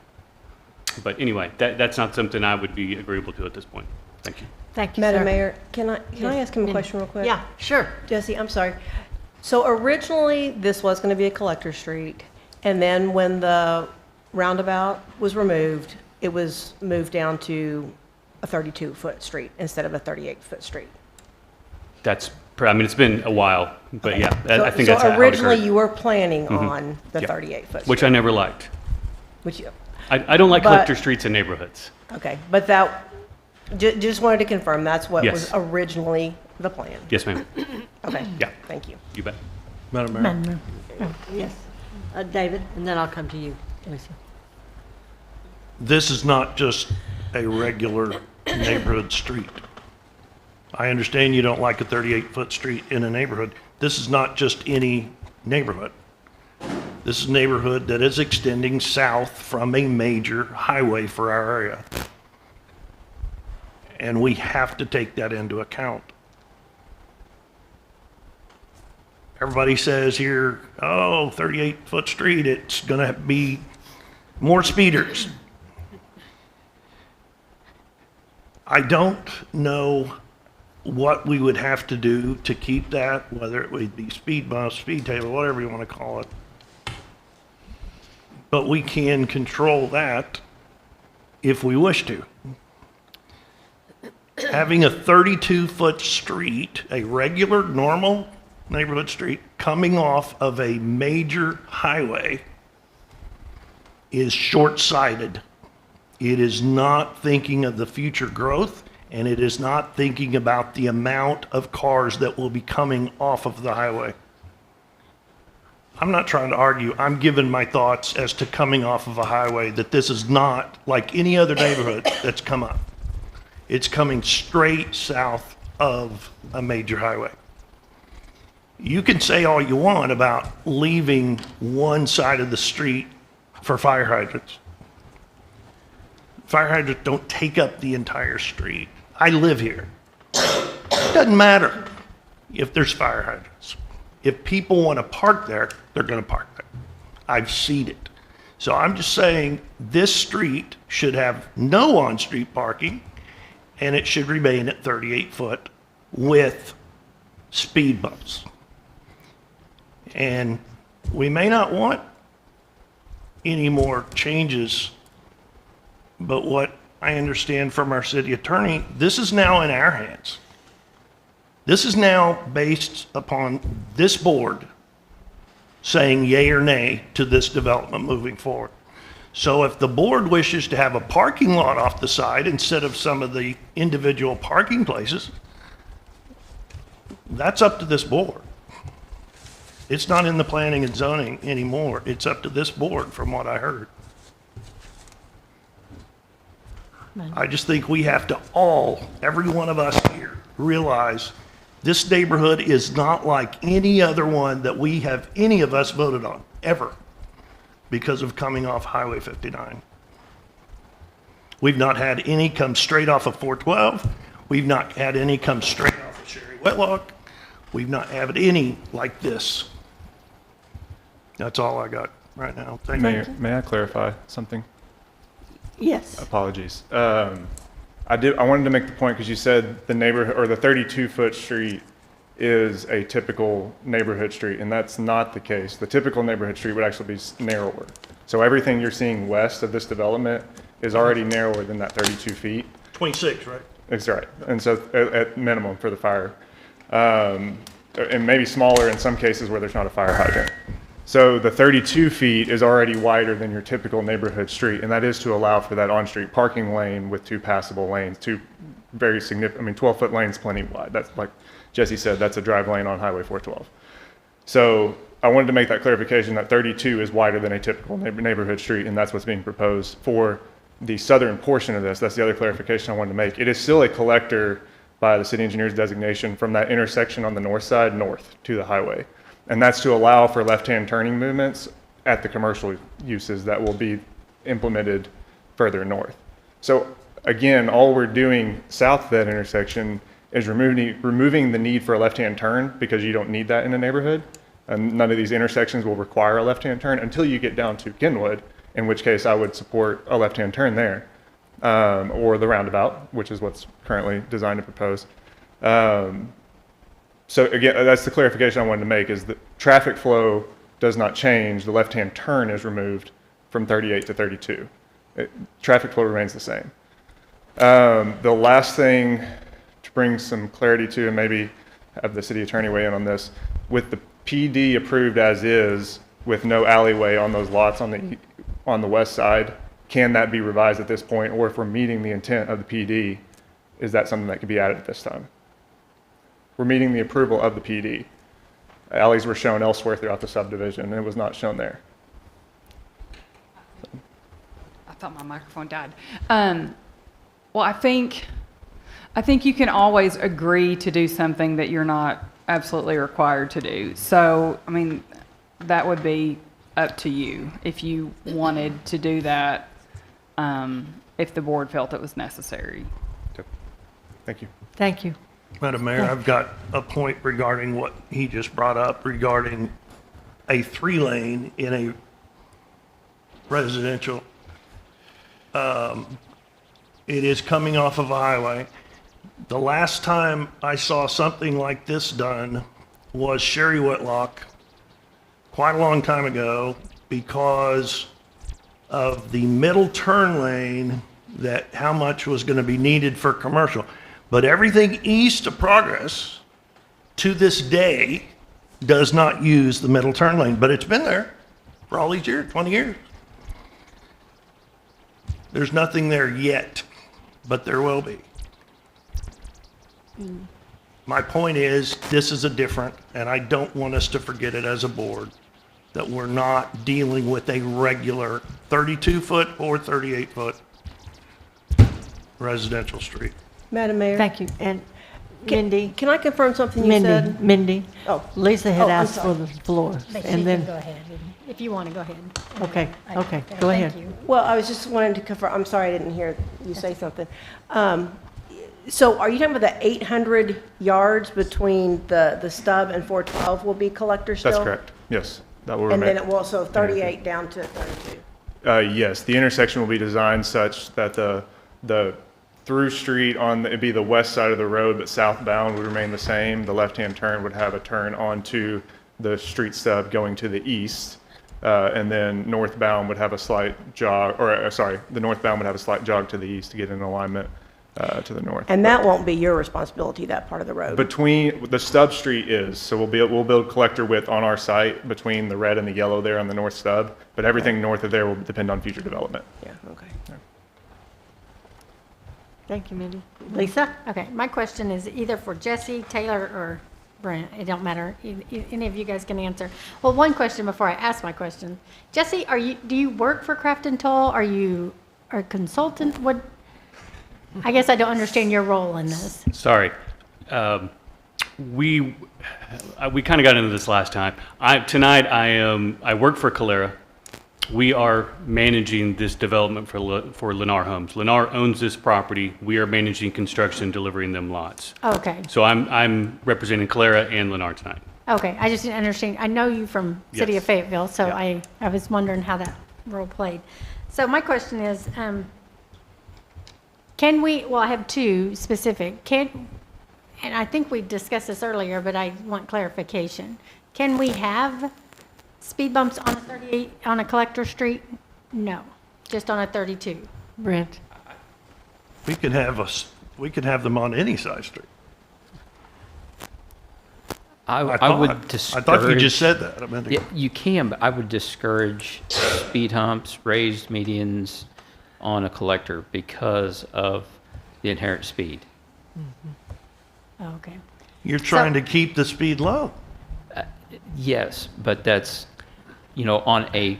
But anyway, that's not something I would be agreeable to at this point. Thank you. Thank you, Madam sir. Mayor, can I ask him a question real quick? Yeah, sure. Jesse, I'm sorry. So originally, this was going to be a collector street, and then when the roundabout was removed, it was moved down to a 32-foot street instead of a 38-foot street. I mean, it's been a while, but Okay. yeah, I think so that's how it originally occurred. you were planning Mhm. on the Yeah. 38-foot street. Which I never liked. Which you, I don't like but- collector streets in neighborhoods. okay, but that, just wanted to confirm, that's what was Yes. originally the plan? Yes, ma'am. Okay. Yeah. Thank you. You bet. Madam Mayor. Madam Mayor. Yes. David, and then I'll come to you, Lucy. This is not just a regular neighborhood street. I understand you don't like a 38-foot street in a neighborhood. This is not just any neighborhood. This is a neighborhood that is extending south from a major highway for our area. And we have to take that into account. Everybody says here, oh, 38-foot street, it's going to be more speeders. I don't know what we would have to do to keep that, whether it would be speed bumps, speed table, whatever you want to call it. But we can control that if we wish to. Having a 32-foot street, a regular, normal neighborhood street, coming off of a major highway is short-sighted. It is not thinking of the future growth, and it is not thinking about the amount of cars that will be coming off of the highway. I'm not trying to argue. I'm giving my thoughts as to coming off of a highway, that this is not like any other neighborhood that's come up. It's coming straight south of a major highway. You can say all you want about leaving one side of the street for fire hydrants. Fire hydrants don't take up the entire street. I live here. It doesn't matter if there's fire hydrants. If people want to park there, they're going to park there. I've seen it. So I'm just saying this street should have no on-street parking, and it should remain at 38 foot with speed bumps. And we may not want any more changes, but what I understand from our city attorney, this is now in our hands. This is now based upon this board saying yay or nay to this development moving forward. So if the board wishes to have a parking lot off the side instead of some of the individual parking places, that's up to this board. It's not in the planning and zoning anymore. It's up to this board from what I heard. I just think we have to all, every one of us here, realize this neighborhood is not like any other one that we have, any of us voted on, ever, because of coming off Highway 59. We've not had any come straight off of 412. We've not had any come straight off of Sherry Wetlock. We've not had any like this. That's all I got right now. Thank you. Mayor, may I clarify something? Yes. Apologies. I wanted to make the point because you said the neighborhood or the 32-foot street is a typical neighborhood street, and that's not the case. The typical neighborhood street would actually be narrower. So everything you're seeing west of this development is already narrower than that 32 feet. 26, right? That's right. And so at minimum for the fire. And maybe smaller in some cases where there's not a fire hydrant. So the 32 feet is already wider than your typical neighborhood street, and that is to allow for that on-street parking lane with two passable lanes, two very significant, 12-foot lanes plenty wide. That's like Jesse said, that's a drive lane on Highway 412. So I wanted to make that clarification that 32 is wider than a typical neighborhood street, and that's what's being proposed for the southern portion of this. That's the other clarification I wanted to make. It is still a collector by the city engineer's designation from that intersection on the north side north to the highway. And that's to allow for left-hand turning movements at the commercial uses that will be implemented further north. So again, all we're doing south of that intersection is removing the need for a left-hand turn because you don't need that in a neighborhood. And none of these intersections will require a left-hand turn until you get down to Kenwood, in which case I would support a left-hand turn there, or the roundabout, which is what's currently designed to propose. So again, that's the clarification I wanted to make, is that traffic flow does not change. The left-hand turn is removed from 38 to 32. Traffic flow remains the same. The last thing to bring some clarity to, and maybe have the city attorney weigh in on this, with the PD approved as is, with no alleyway on those lots on the west side, can that be revised at this point? Or if we're meeting the intent of the PD, is that something that could be added at this time? We're meeting the approval of the PD. Alleys were shown elsewhere throughout the subdivision, and it was not shown there. I thought my microphone died. Well, I think you can always agree to do something that you're not absolutely required to do. So, I mean, that would be up to you if you wanted to do that, if the board felt it was necessary. Okay. Thank you. Thank you. Madam Mayor, I've got a point regarding what he just brought up regarding a 3-lane in a residential. It is coming off of a highway. The last time I saw something like this done was Sherry Whitlock, quite a long time ago, because of the middle turn lane, that how much was going to be needed for commercial. But everything east of Progress to this day does not use the middle turn lane, but it's been there for all these years, 20 years. There's nothing there yet, but there will be. My point is, this is a different, and I don't want us to forget it as a board, that we're not dealing with a regular 32-foot or 38-foot residential street. Madam Mayor? Thank you. And Mindy? Can I confirm something you said? Mindy? Oh. Lisa had Oh, I'm asked for sorry. the floor. But she And can then, go ahead, if you want to go ahead. okay, I- okay, okay, go thank ahead. you. Well, I was just wanting to confirm, I'm sorry I didn't hear you say something. So are you talking about the 800 yards between the stub and 412 will be collector still? That's correct. Yes, that will And remain. then it will, so 38 down to 32? Yes, the intersection will be designed such that the through street it'd be the west side of the road, but southbound would remain the same. The left-hand turn would have a turn onto the street stub going to the east, and then northbound would have a slight jog, the northbound would have a slight jog to the east to get in alignment to the north. And that won't be your responsibility, that part of the road? Between the stub street is, so we'll build collector width on our site between the red and the yellow there on the north stub, but everything north of there will depend on future development. Yeah, okay. Thank you, Mindy. Lisa? Okay, my question is either for Jesse, Taylor, or Brent. It don't matter. Any of you guys can answer. Well, one question before I ask my question. Jesse, do you work for Craft and Toll? Are you a consultant? What? I guess I don't understand your role in this. Sorry. We kind of got into this last time. Tonight I work for Calera. We are managing this development for Lennar Homes. Lennar owns this property. We are managing construction, delivering them lots. Okay. So I'm representing Calera and Lennar tonight. Okay, I just didn't understand. I know you from City Yes. of Fayetteville, so Yeah. I was wondering how that role played. So my question is, can we, well, I have two specific. And I think we discussed this earlier, but I want clarification. Can we have speed bumps on a 38, on a collector street? No, just on a 32. Brent? We could have them on any side street. I thought- would discourage. I thought you just said that a minute ago. Yeah, you can, but I would discourage speed humps, raised medians on a collector because of the inherent speed. Okay. You're trying to keep the speed low. Yes, but that's, on a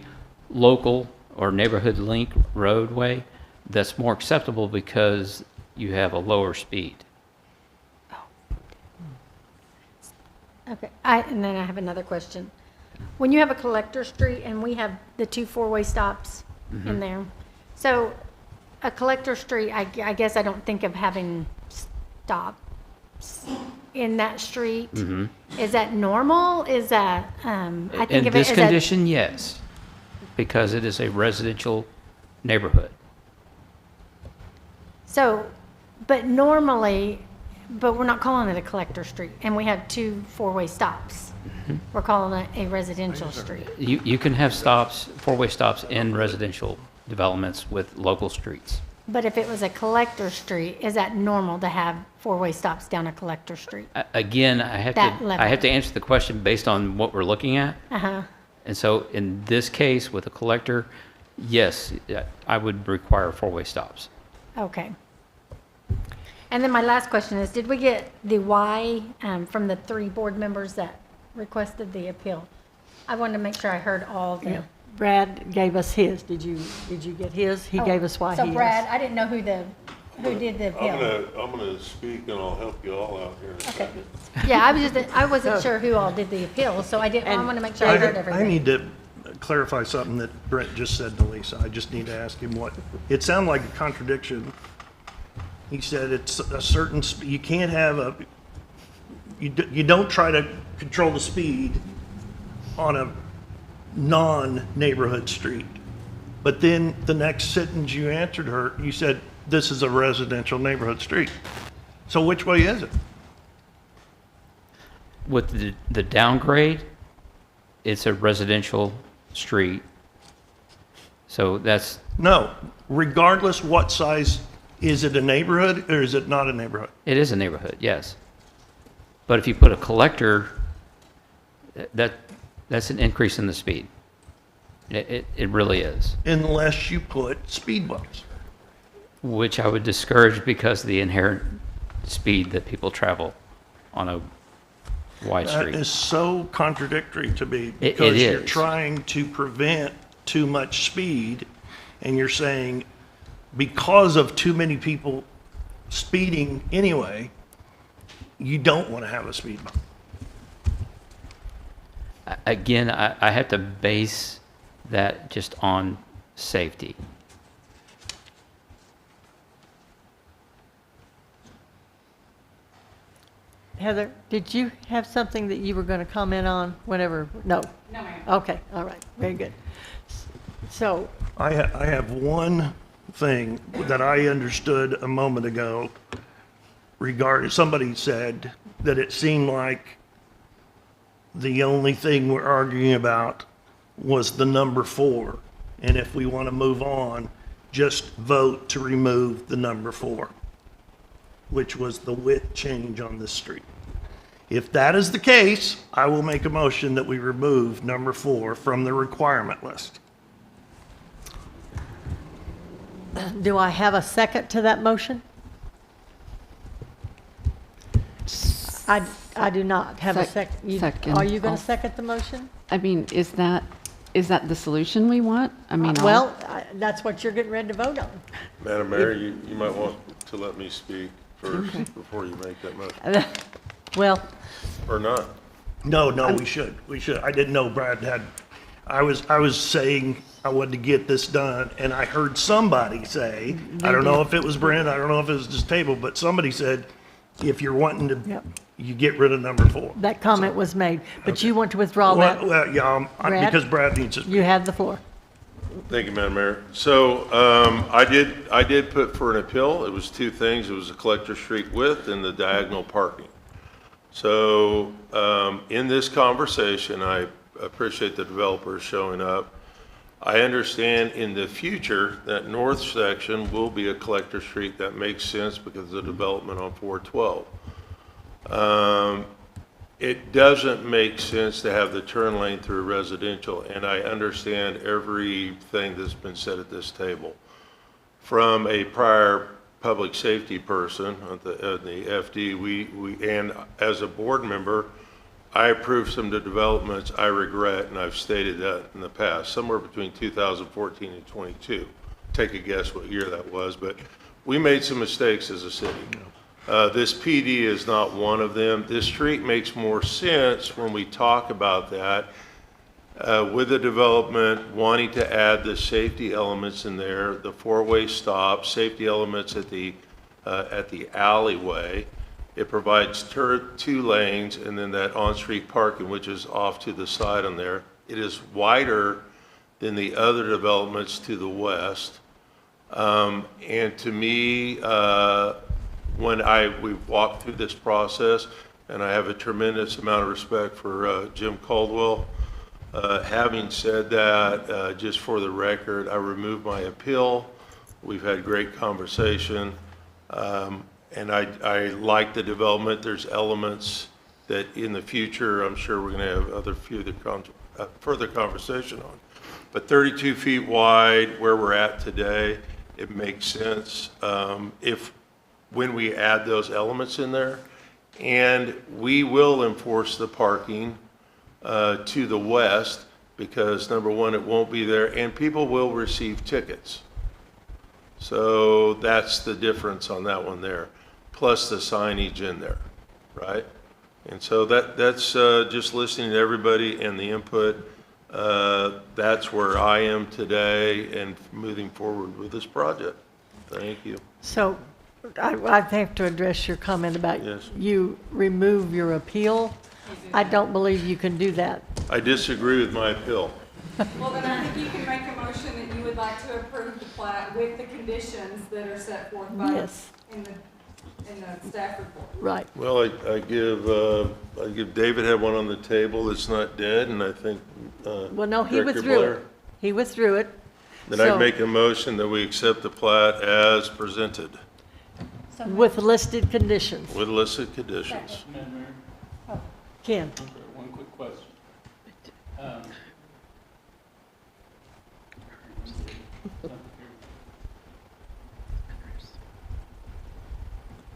local or neighborhood link roadway, that's more acceptable because you have a lower speed. Okay, and then I have another question. When you have a collector street and we have the two four-way stops in there, so a collector street, I guess I don't think of having stops in that street. Is that normal? Is that, I think In of it this as condition, yes, because it is a residential neighborhood. So, but normally, but we're not calling it a collector street, and we have two four-way stops. We're calling it a residential street. You can have stops, four-way stops in residential developments with local streets. But if it was a collector street, is that normal to have four-way stops down a collector street? Again, That level. I have to answer the question based on what we're looking at. Uh-huh. And so in this case, with a collector, yes, I would require four-way stops. Okay. And then my last question is, did we get the why from the 3 board members that requested the appeal? I wanted to make sure I heard all the. Yeah. Brad gave us his. Did you get his? He gave us why he So is. Brad, I didn't know who did the appeal. I'm gonna speak and I'll help you all out here in a second. Yeah, I wasn't sure who all did the appeal, so I want to make sure I heard everything. I need to clarify something that Brett just said to Lisa. I just need to ask him what, it sounded like a contradiction. He said it's a certain, you can't have you don't try to control the speed on a non-neighborhood street. But then the next sentence you answered her, you said, this is a residential neighborhood street. So which way is it? With the downgrade, it's a residential street. So that's, No, regardless what size, is it a neighborhood or is it not a neighborhood? it is a neighborhood, yes. But if you put a collector, that's an increase in the speed. It really is. Unless you put speed bumps. Which I would discourage because of the inherent speed that people travel on a wide That street. is so contradictory to me It because you're is. trying to prevent too much speed and you're saying because of too many people speeding anyway, you don't want to have a speed bump. Again, I have to base that just on safety. Heather, did you have something that you were going to comment on whenever? No? No, ma'am. Okay, all right, very good. So, I have one thing that I understood a moment ago regarding, somebody said that it seemed like the only thing we're arguing about was the number 4. And if we want to move on, just vote to remove the number 4, which was the width change on this street. If that is the case, I will make a motion that we remove number 4 from the requirement list. do I have a second to that motion? I do not have a second. Second. Are you going I'll- to second the motion? I mean, is that the solution we want? I mean, Well, that's what you're getting ready to vote on. Madam Mayor, you might want to let me speak first before you make that motion, Well, or not. No, we should. I didn't know Brad had, I was saying I wanted to get this done, and I heard somebody say, I don't know if it was Brent, I don't know if it was this table, but somebody said, if you're wanting to, Yep. you get rid of number 4. that comment was made, but you want to withdraw that? Well, yeah, Brad? because Brad needs to. You have the floor. Thank you, Madam Mayor. So, I did put for an appeal, it was 2 things, it was the collector street width and the diagonal parking. So, in this conversation, I appreciate the developers showing up. I understand in the future that north section will be a collector street. That makes sense because of the development on 412. It doesn't make sense to have the turn lane through residential, and I understand everything that's been said at this table. From a prior public safety person at the FD, and as a board member, I approved some of the developments I regret, and I've stated that in the past, somewhere between 2014 and 22. Take a guess what year that was, but we made some mistakes as a city. This PD is not one of them. This street makes more sense when we talk about that. With the development wanting to add the safety elements in there, the four-way stop, safety elements at the alleyway. It provides two lanes and then that on-street parking, which is off to the side on there. It is wider than the other developments to the west. And to me, when we've walked through this process, and I have a tremendous amount of respect for Jim Caldwell. Having said that, just for the record, I removed my appeal. We've had great conversation. And I like the development. There's elements that in the future, I'm sure we're going to have further conversation on. But 32 feet wide, where we're at today, it makes sense when we add those elements in there. And we will enforce the parking to the west because, number one, it won't be there, and people will receive tickets. So that's the difference on that one there, plus the signage in there, right? And so that's just listening to everybody and the input. That's where I am today and moving forward with this project. Thank you. So I have to address your comment about you remove your appeal. I don't believe you can do that. I disagree with my appeal. Well, then I think you can make a motion that you would like to approve the plat with the conditions that are set forth by in the staff report. Right. Well, I give David had one on the table that's not dead, and I think Well, no, he Director withdrew Blair. it. He withdrew it. Then I'd make a motion that we accept the plat as presented With listed conditions. with listed conditions. Ken? One quick question.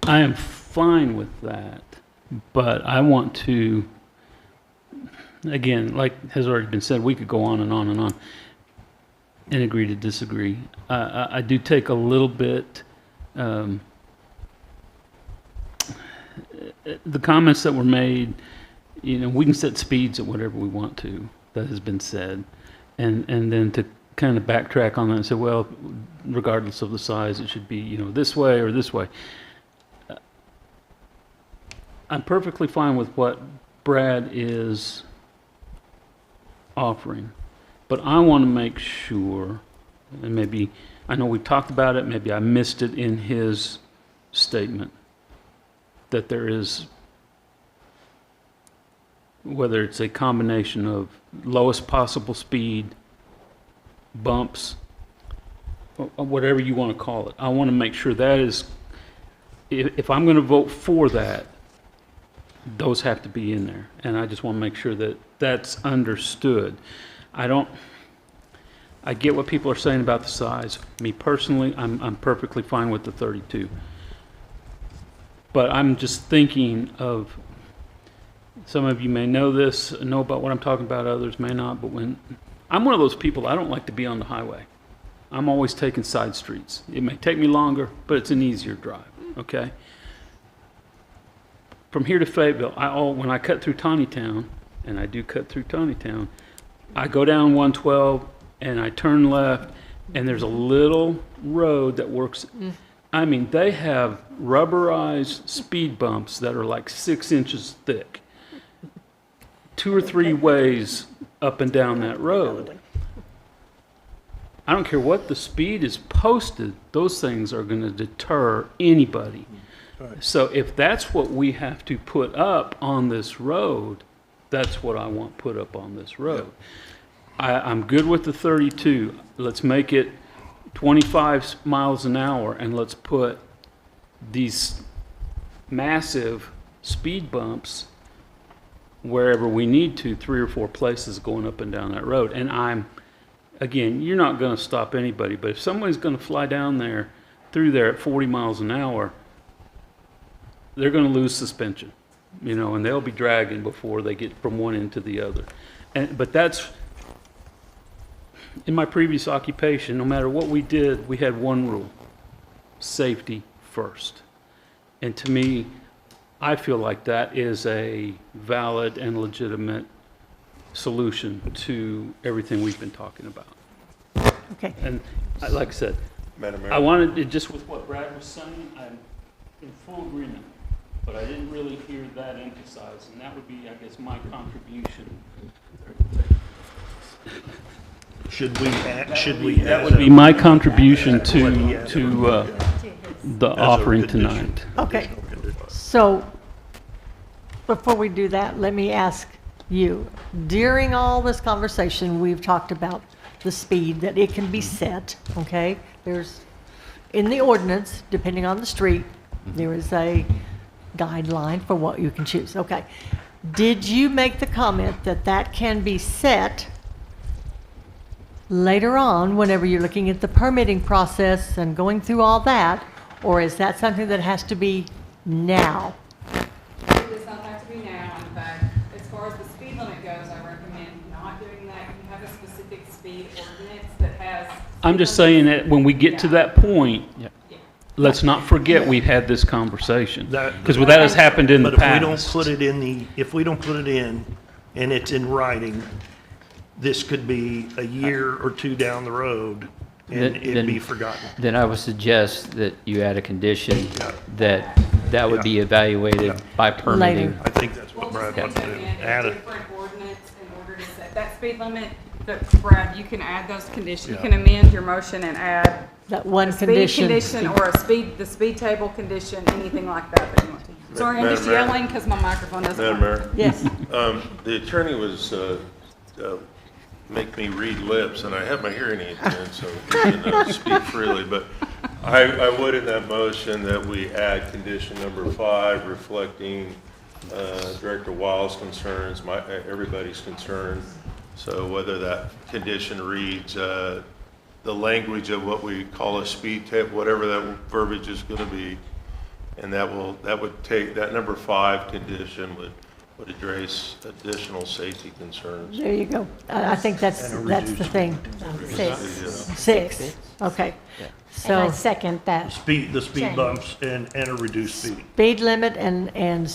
I am fine with that, but I want to, again, like has already been said, we could go on and on and on and agree to disagree. I do take a little bit, the comments that were made, we can set speeds at whatever we want to, that has been said. And then to kind of backtrack on that and say, well, regardless of the size, it should be, this way or this way. I'm perfectly fine with what Brad is offering, but I want to make sure, and maybe, I know we talked about it, maybe I missed it in his statement, that there is, whether it's a combination of lowest possible speed, bumps, or whatever you want to call it. I want to make sure that is, if I'm going to vote for that, those have to be in there. And I just want to make sure that that's understood. I get what people are saying about the size. Me personally, I'm perfectly fine with the 32. But I'm just thinking of, some of you may know this, know about what I'm talking about, others may not, but when, I'm one of those people, I don't like to be on the highway. I'm always taking side streets. It may take me longer, but it's an easier drive, okay? From here to Fayetteville, when I cut through Tawnytown, and I do cut through Tawnytown, I go down 112 and I turn left, and there's a little road that works. I mean, they have rubberized speed bumps that are like 6 inches thick. 2 or 3 ways up and down that road. I don't care what the speed is posted, those things are going to deter anybody. So if that's what we have to put up on this road, that's what I want put up on this road. I'm good with the 32. Let's make it 25 miles an hour, and let's put these massive speed bumps wherever we need to, 3 or 4 places going up and down that road. And again, you're not going to stop anybody, but if somebody's going to fly down there, through there at 40 miles an hour, they're going to lose suspension, and they'll be dragging before they get from one end to the other. But that's, in my previous occupation, no matter what we did, we had one rule: safety first. And to me, I feel like that is a valid and legitimate solution to everything we've been talking about. Okay. And like I said, Madam Mayor. I wanted to, just with what Brad was saying, I'm in full agreement, but I didn't really hear that emphasized, and that would be, I guess, my contribution. Should we That would be my contribution to the offering tonight. Okay. So, before we do that, let me ask you, during all this conversation, we've talked about the speed, that it can be set, okay? There's, in the ordinance, depending on the street, there is a guideline for what you can choose, okay? Did you make the comment that that can be set later on, whenever you're looking at the permitting process and going through all that, or is that something that has to be now? It does not have to be now. In fact, as far as the speed limit goes, I recommend not doing that. You have a specific speed ordinance that has. I'm just saying that when we get to that point, let's not forget we've had this conversation. Because that has happened in the But if we past. don't put it in if we don't put it in and it's in writing, this could be a year or two down the road and it'd be forgotten. Then I would suggest that you add a condition that would be evaluated by permitting. I think that's what Brad wants to do. Add it. Different ordinance in order to set that speed limit. But Brad, you can add those conditions. You can amend your motion and add that one a condition. speed condition or the speed table condition, anything like that that you want to. Sorry, I'm just Madam Mayor. yelling because my microphone doesn't Madam work. Mayor? Yes. The attorney was, make me read lips, and I have my hearing aids in, so I can speak freely, but I would in that motion that we add condition number 5, reflecting Director Wild's concerns, everybody's concern. So whether that condition reads the language of what we call a speed tip, whatever that verbiage is going to be, and that would take, that number 5 condition would address additional safety concerns. There you go. I think that's the thing. 6. Okay. And I So second that. The speed Change. bumps and a reduced speed. speed limit and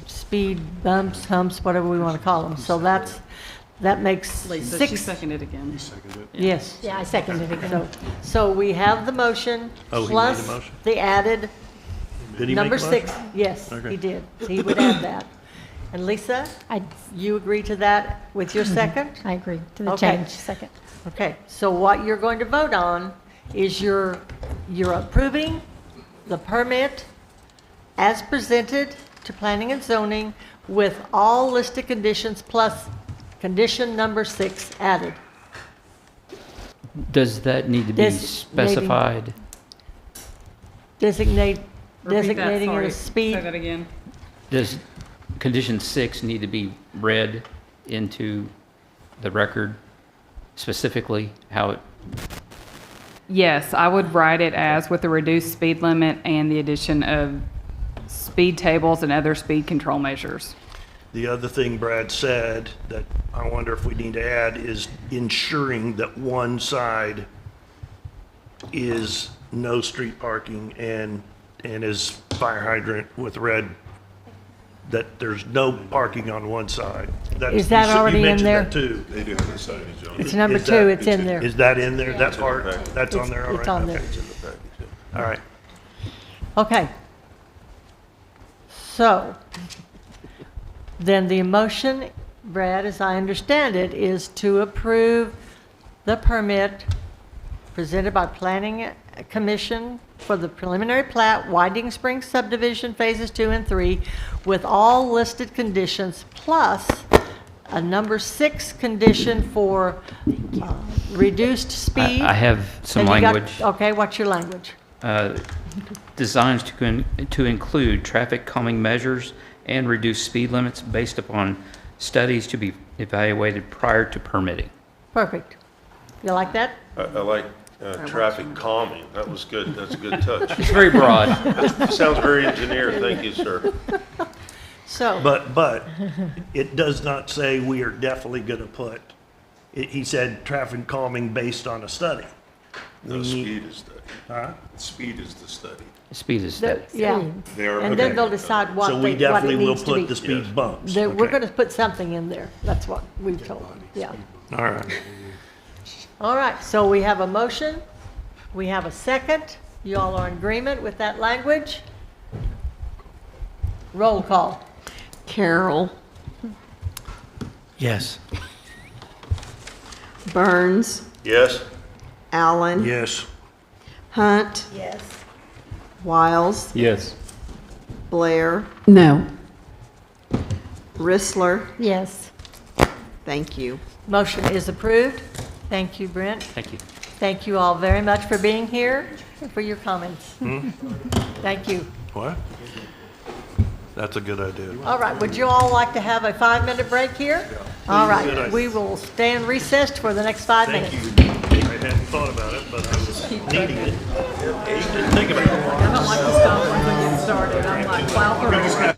speed bumps, humps, whatever we want to call them. So that makes Lisa, she 6. seconded again. Yes. Yeah, I seconded it again. So we have the motion Oh, he made a plus motion? the added Did he number make a motion? 6. Yes, Okay. he did. He would add that. And Lisa, you agree to that with your second? I agree to the Okay. change, second. Okay, so what you're going to vote on is you're approving the permit as presented to planning and zoning with all listed conditions plus condition number 6 added. Does that need to be Designating- specified? Designating Repeat that, it sorry. as speed. Say that again. Does condition 6 need to be read into the record, specifically how it? Yes, I would write it as with a reduced speed limit and the addition of speed tables and other speed control measures. The other thing Brad said that I wonder if we need to add is ensuring that one side is no street parking and is fire hydrant with red, that there's no parking on one side. Is that already in there? You mentioned that too. They do have a signage on it. It's number Is 2, that- it's in there. Is that in there? That It's in the part, package. that's on there, all right? It's on there. Okay. It's in the package, yeah. All right. Okay. So, then the motion, Brad, as I understand it, is to approve the permit presented by Planning Commission for the preliminary plat, Whiting Springs subdivision, phases 2 and 3, with all listed conditions, plus a number 6 condition for reduced speed. I have some And you got- language. Okay, what's your language? Designs to include traffic calming measures and reduce speed limits based upon studies to be evaluated prior to permitting. Perfect. You like that? I like traffic calming. That was good. That's a good touch. It's very broad. That sounds very engineer. Thank you, sir. So. But it does not say we are definitely going to put, he said traffic calming based on a study. No, speed is study. Huh? Speed is the study. Speed is steady. Yeah. There, And then okay. they'll decide what So we they, what it definitely will needs to be. put the speed bumps. We're Okay. going to put something in there. That's what we've told them, yeah. All right. All right, so we have a motion, we have a second. You all are in agreement with that language? Roll call. Carroll, Yes. Burns, Yes? Allen, Yes. Hunt, Yes. Wiles, Yes. Blair, No. Rissler. Yes. Thank you. Motion is approved. Thank you, Brent. Thank you. Thank you all very much for being here and for your comments. Thank you. What? That's a good idea. All right, would you all like to have a 5-minute break here? All Good right, idea. we will stand recessed for the next 5 Thank minutes. you. I hadn't thought about it, but I was needing it. Didn't think about it. I don't like to stop once we get started. I'm like, wow.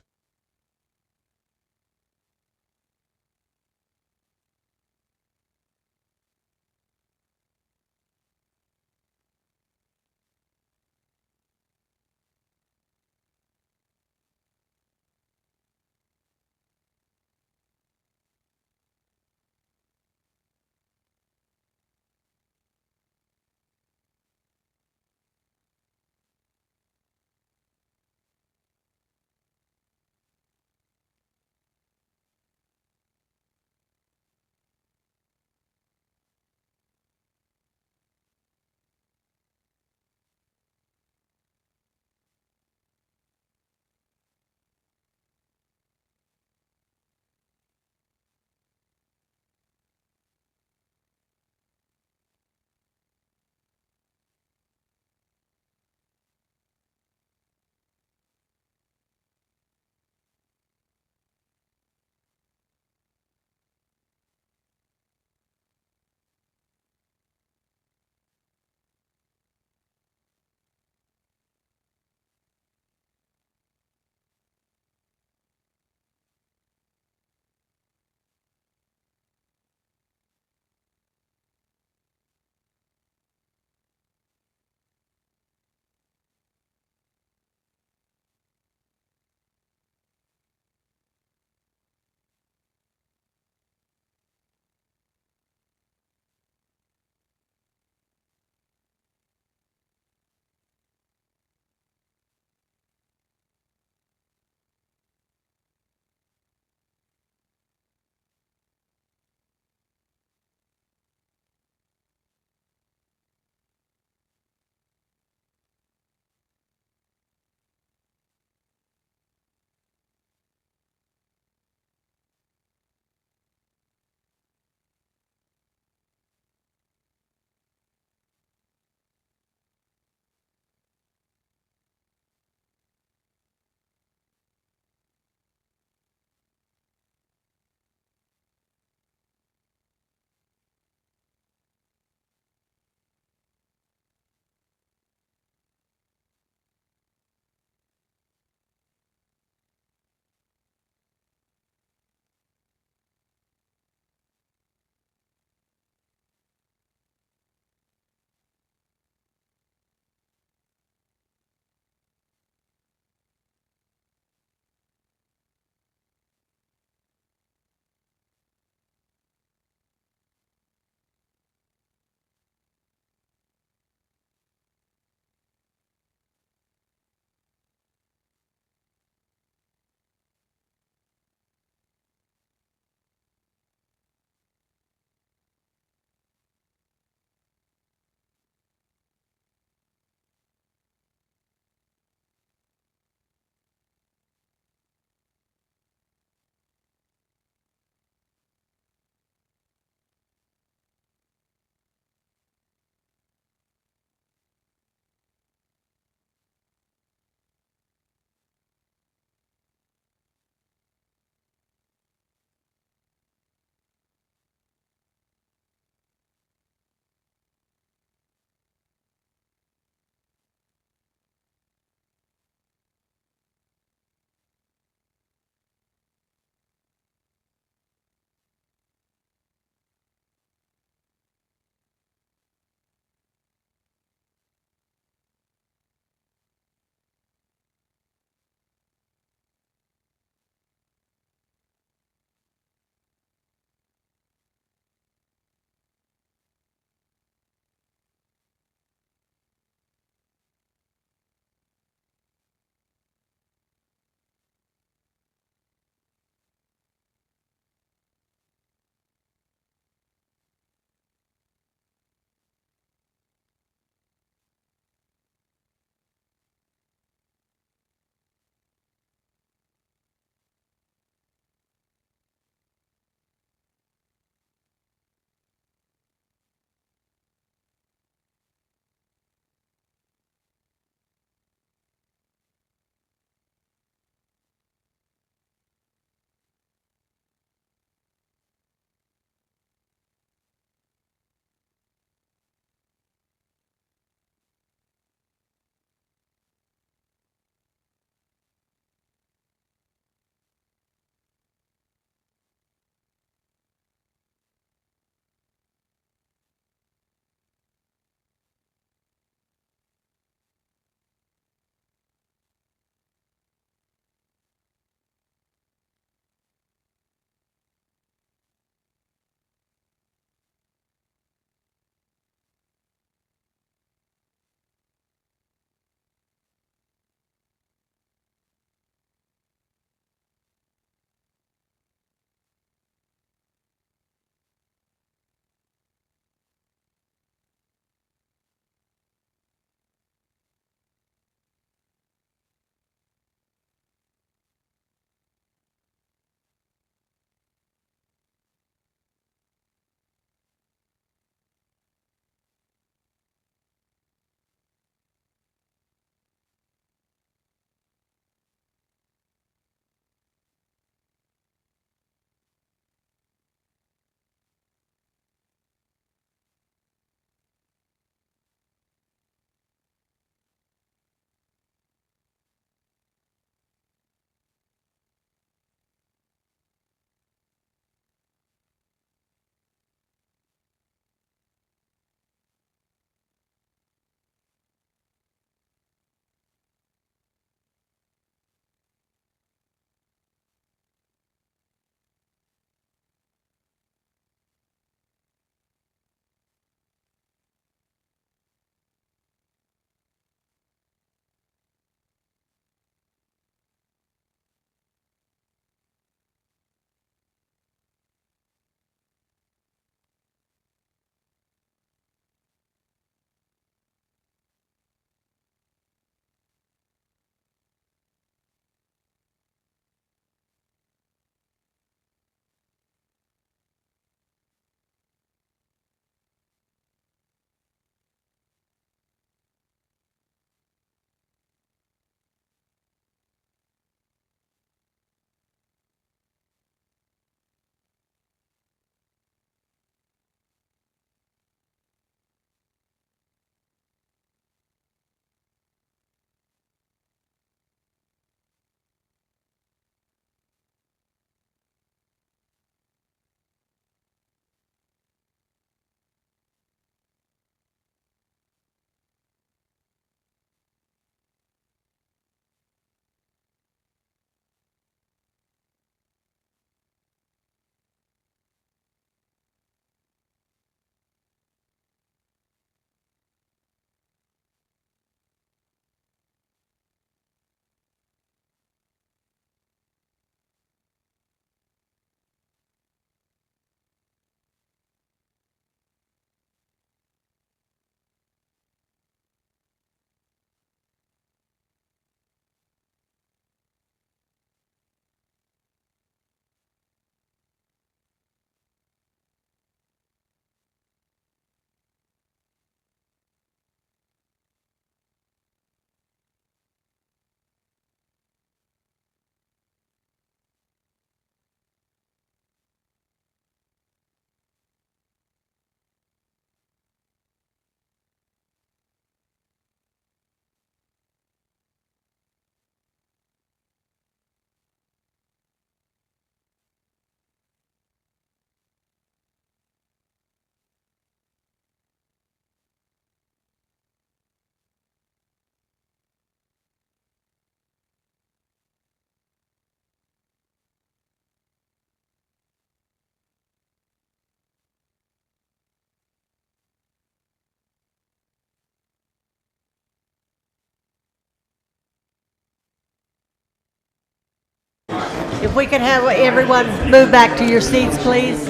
If we could have everyone move back to your seats, please.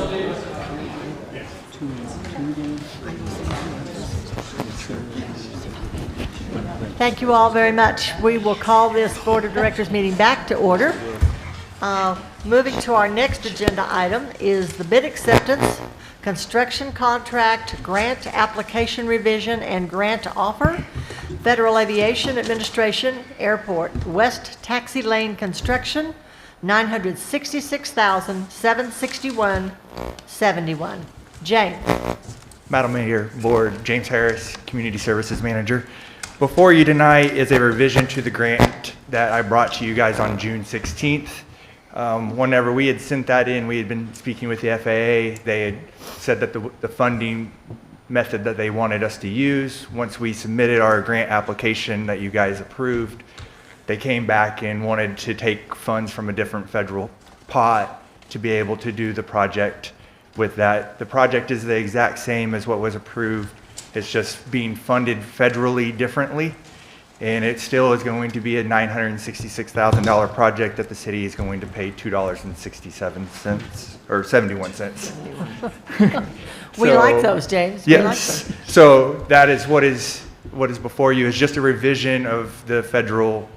Thank you all very much. We will call this Board of Directors meeting back to order. Moving to our next agenda item is the bid acceptance, construction contract, grant application revision, and grant offer. Federal Aviation Administration, Airport, West Taxi Lane Construction, $966,761.71. James. Madam Mayor, Board, James Harris, Community Services Manager. Before you tonight is a revision to the grant that I brought to you guys on June 16th. Whenever we had sent that in, we had been speaking with the FAA. They had said that the funding method that they wanted us to use, once we submitted our grant application that you guys approved, they came back and wanted to take funds from a different federal pot to be able to do the project with that. The project is the exact same as what was approved. It's just being funded federally differently. And it still is going to be a $966,000 project that the city is going to pay $2.67 or 71 cents. We like those, James. We Yes. like those. So that is what is before you is just a revision of the federal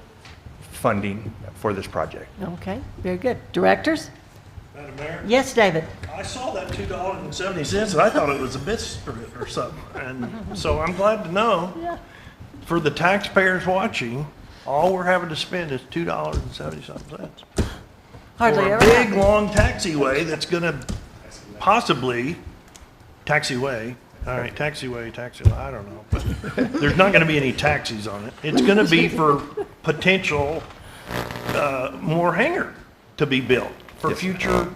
funding for this project. Okay, very good. Directors? Madam Mayor? Yes, David. I saw that $2.70 and I thought it was a bit or something. And so I'm glad to know, for the taxpayers watching, all we're having to spend is $2.70. Hardly for a ever big, happens. long taxiway that's gonna possibly, taxiway, all right, taxiway, I don't know. But there's not gonna be any taxis on it. It's gonna be for potential, more hangar to be built for future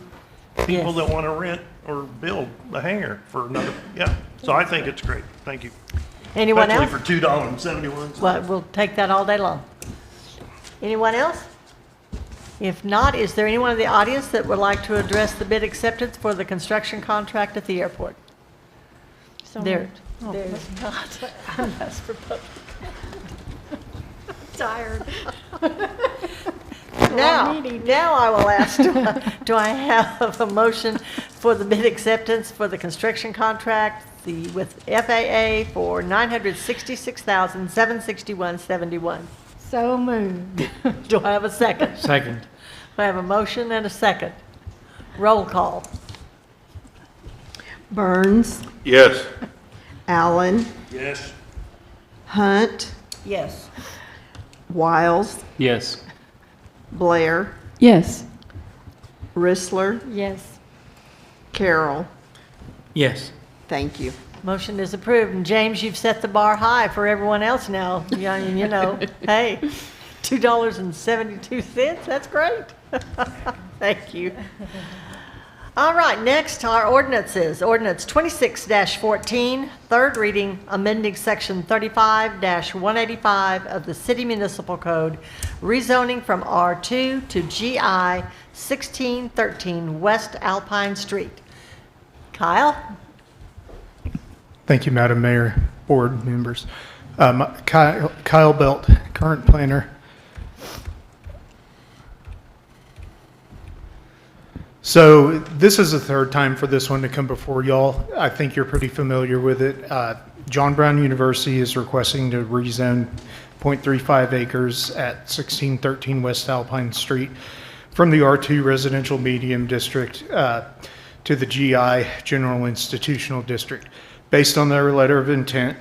people that wanna rent or build a hangar for another, So I think it's great. Thank you. Anyone else? Especially for $2.71. Well, we'll take that all day long. Anyone else? If not, is there anyone in the audience that would like to address the bid acceptance for the construction contract at the airport? There's not. Unless for public. Tired. Now I will ask, do I have a motion for the bid acceptance for the construction contract with FAA for $966,761.71? So moved. Do I have a second? Second. I have a motion and a second. Roll call. Burns, Yes. Allen, Yes. Hunt, Yes. Wiles, Yes. Blair, Yes. Rissler, Yes. Carroll. Yes. Thank you. Motion is approved. And James, you've set the bar high for everyone else now. You know, hey, $2.72, that's great. Thank you. All right, next are ordinances. Ordinance 26-14, third reading, amending section 35-185 of the City Municipal Code, rezoning from R2 to GI 1613 West Alpine Street. Kyle? Thank you, Madam Mayor, board members. Kyle Belt, current planner. So this is the third time for this one to come before y'all. I think you're pretty familiar with it. John Brown University is requesting to rezone 0.35 acres at 1613 West Alpine Street from the R2 Residential Medium District to the GI General Institutional District. Based on their letter of intent,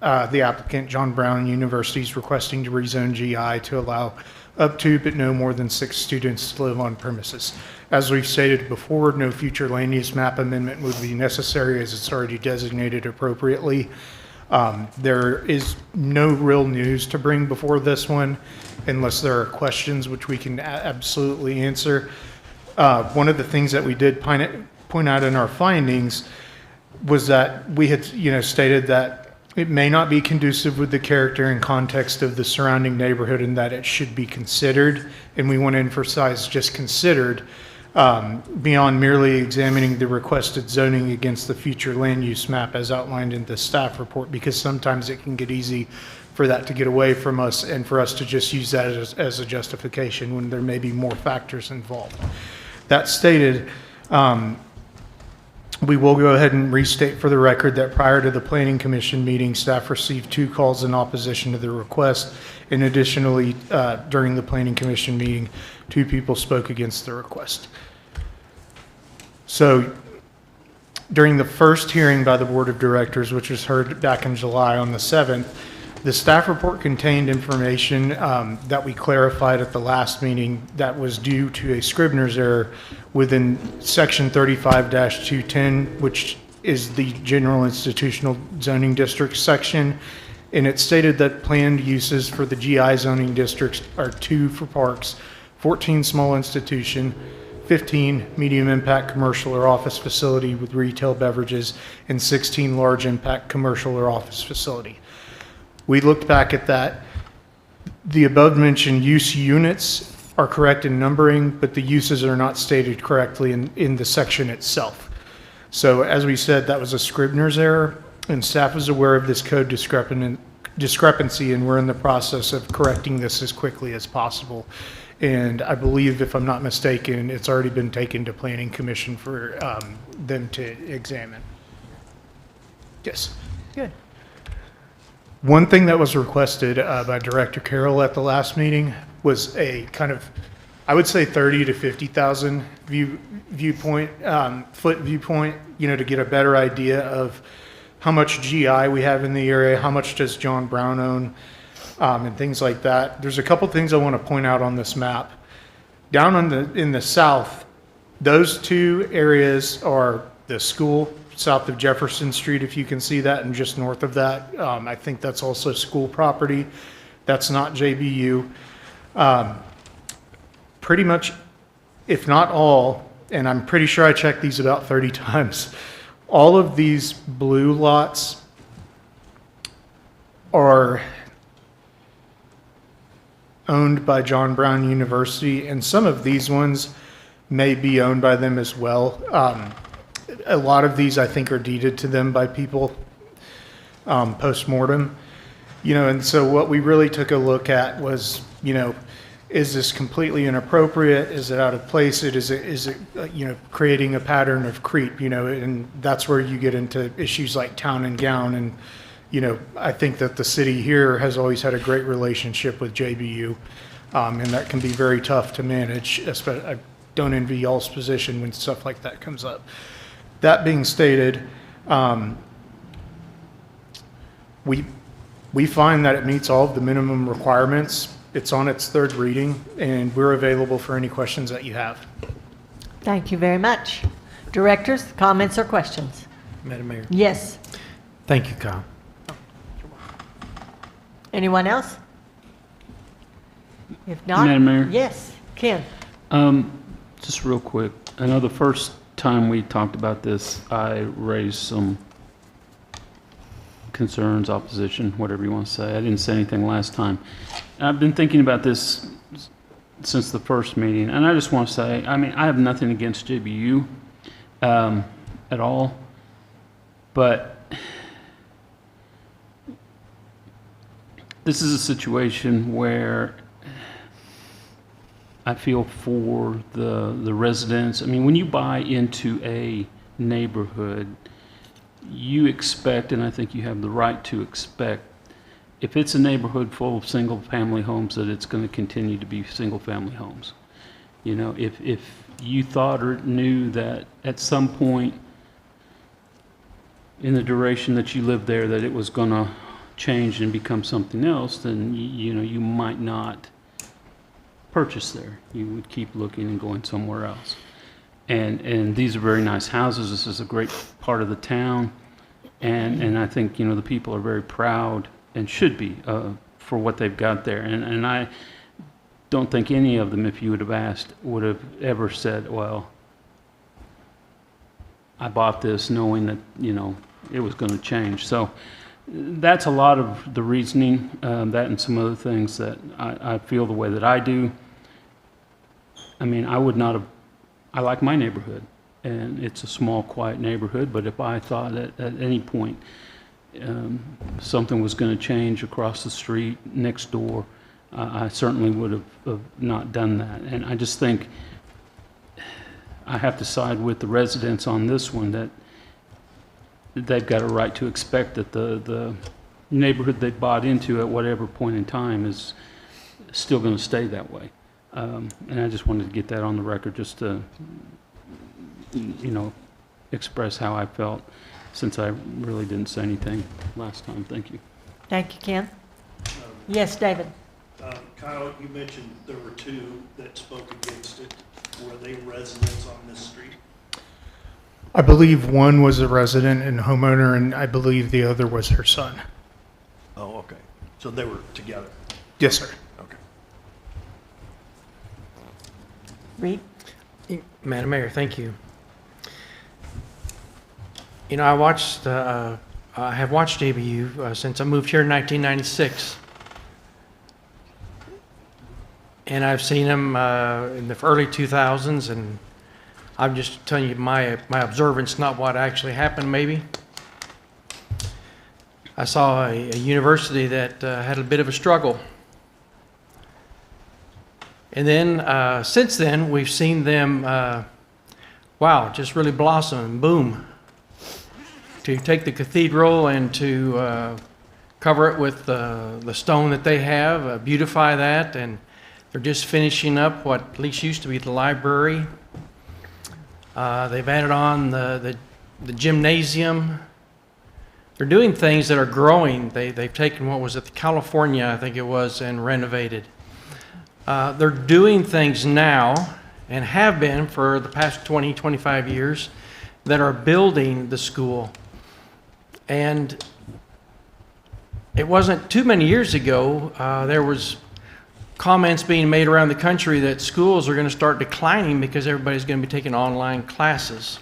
the applicant, John Brown University, is requesting to rezone GI to allow up to but no more than 6 students to live on premises. As we've stated before, no future land use map amendment would be necessary as it's already designated appropriately. There is no real news to bring before this one unless there are questions which we can absolutely answer. One of the things that we did point out in our findings was that we had stated that it may not be conducive with the character and context of the surrounding neighborhood and that it should be considered, and we want to emphasize just considered, beyond merely examining the requested zoning against the future land use map as outlined in the staff report, because sometimes it can get easy for that to get away from us and for us to just use that as a justification when there may be more factors involved. That stated, we will go ahead and restate for the record that prior to the Planning Commission meeting, staff received 2 calls in opposition to the request. And additionally, during the Planning Commission meeting, 2 people spoke against the request. So during the first hearing by the Board of Directors, which was heard back in July on the 7th, the staff report contained information that we clarified at the last meeting that was due to a Scribner's error within Section 35-210, which is the General Institutional Zoning District section. And it stated that planned uses for the GI zoning districts are 2 for parks, 14 small institution, 15 medium impact commercial or office facility with retail beverages, and 16 large impact commercial or office facility. We looked back at that. The above mentioned use units are correct in numbering, but the uses are not stated correctly in the section itself. So as we said, that was a Scribner's error, and staff is aware of this code discrepancy, and we're in the process of correcting this as quickly as possible. And I believe, if I'm not mistaken, it's already been taken to Planning Commission for them to examine. Yes. Good. One thing that was requested by Director Carroll at the last meeting was a kind of, I would say 30 to 50,000 viewpoint, foot viewpoint, to get a better idea of how much GI we have in the area, how much does John Brown own, and things like that. There's a couple things I want to point out on this map. Down in the south, those 2 areas are the school, south of Jefferson Street, if you can see that, and just north of that. I think that's also school property. That's not JBU. Pretty much, if not all, and I'm pretty sure I checked these about 30 times, all of these blue lots are owned by John Brown University, and some of these ones may be owned by them as well. A lot of these, I think, are deeded to them by people post-mortem. And so what we really took a look at was, is this completely inappropriate? Is it out of place? Is it creating a pattern of creep? And that's where you get into issues like town and gown. And I think that the city here has always had a great relationship with JBU, and that can be very tough to manage. I don't envy y'all's position when stuff like that comes up. That being stated, we find that it meets all of the minimum requirements. It's on its 3rd reading, and we're available for any questions that you have. Thank you very much. Directors, comments or questions? Madam Mayor. Yes. Thank you, Kyle. Anyone else? If not, Madam Mayor? Yes, Ken. Just real quick, I know the first time we talked about this, I raised some concerns, opposition, whatever you want to say. I didn't say anything last time. I've been thinking about this since the first meeting, and I just want to say, I have nothing against JBU at all, but this is a situation where I feel for the residents. When you buy into a neighborhood, you expect, and I think you have the right to expect, if it's a neighborhood full of single-family homes, that it's going to continue to be single-family homes. If you thought or knew that at some point in the duration that you lived there that it was going to change and become something else, then you might not purchase there. You would keep looking and going somewhere else. And these are very nice houses. This is a great part of the town, and I think the people are very proud and should be for what they've got there. And I don't think any of them, if you would have asked, would have ever said, "Well, I bought this knowing that it was going to change." So that's a lot of the reasoning, that and some other things that I feel the way that I do. I would not have. I like my neighborhood, and it's a small, quiet neighborhood, but if I thought at any point something was going to change across the street next door, I certainly would have not done that. And I just think I have to side with the residents on this one, that they've got a right to expect that the neighborhood they bought into at whatever point in time is still going to stay that way. And I just wanted to get that on the record, just to, express how I felt, since I really didn't say anything last time. Thank you. Thank you, Ken. Yes, David. Kyle, you mentioned there were two that spoke against it. Were they residents on this street? I believe one was a resident and homeowner, and I believe the other was her son. Oh, okay. So they were together? Yes, sir. Okay. Reed? Madam Mayor, thank you. I have watched JBU since I moved here in 1996. And I've seen them in the early 2000s, and I'm just telling you my observance, not what actually happened maybe. I saw a university that had a bit of a struggle. And then since then, we've seen them, just really blossom and boom. To take the cathedral and to cover it with the stone that they have, beautify that, and they're just finishing up what at least used to be the library. They've added on the gymnasium. They're doing things that are growing. They've taken what was at the California, I think it was, and renovated. They're doing things now, and have been for the past 20, 25 years, that are building the school. And it wasn't too many years ago, there was comments being made around the country that schools are going to start declining because everybody's going to be taking online classes,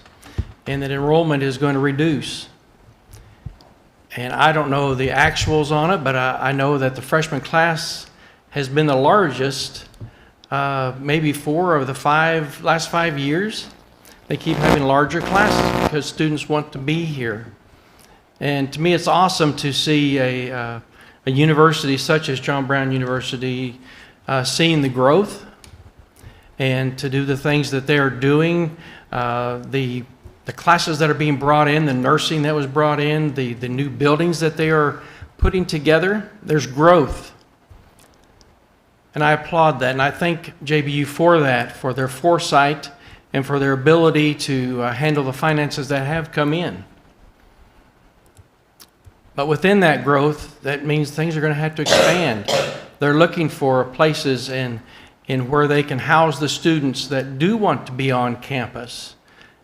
and that enrollment is going to reduce. And I don't know the actuals on it, but I know that the freshman class has been the largest, maybe 4 of the last 5 years. They keep having larger classes because students want to be here. And to me, it's awesome to see a university such as John Brown University seeing the growth and to do the things that they're doing. The classes that are being brought in, the nursing that was brought in, the new buildings that they are putting together, there's growth. And I applaud that, and I thank JBU for that, for their foresight and for their ability to handle the finances that have come in. But within that growth, that means things are going to have to expand. They're looking for places in where they can house the students that do want to be on campus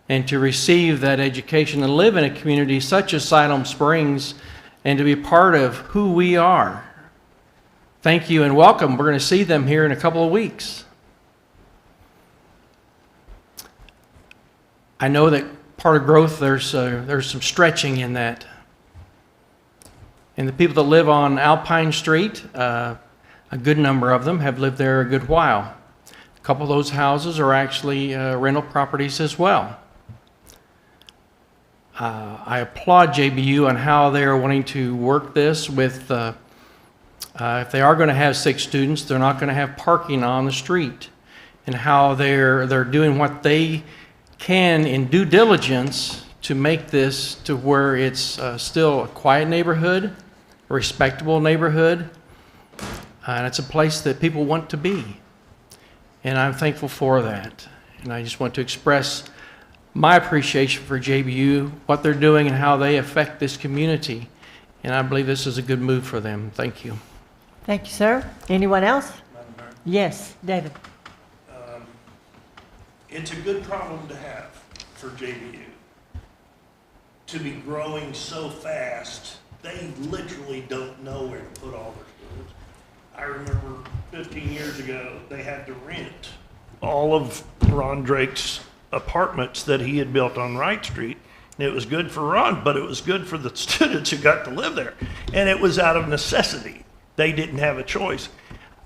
and to receive that education and live in a community such as Siloam Springs and to be part of who we are. Thank you and welcome. We're going to see them here in a couple of weeks. I know that part of growth, there's some stretching in that. And the people that live on Alpine Street, a good number of them have lived there a good while. A couple of those houses are actually rental properties as well. I applaud JBU on how they're wanting to work this with, if they are going to have 6 students, they're not going to have parking on the street, and how they're doing what they can in due diligence to make this to where it's still a quiet neighborhood, a respectable neighborhood, and it's a place that people want to be. And I'm thankful for that. And I just want to express my appreciation for JBU, what they're doing and how they affect this community. And I believe this is a good move for them. Thank you. Thank you, sir. Anyone else? Yes, David. It's a good problem to have for JBU. To be growing so fast, they literally don't know where to put all their schools. I remember 15 years ago, they had to rent all of Ron Drake's apartments that he had built on Wright Street. And it was good for Ron, but it was good for the students who got to live there. And it was out of necessity. They didn't have a choice.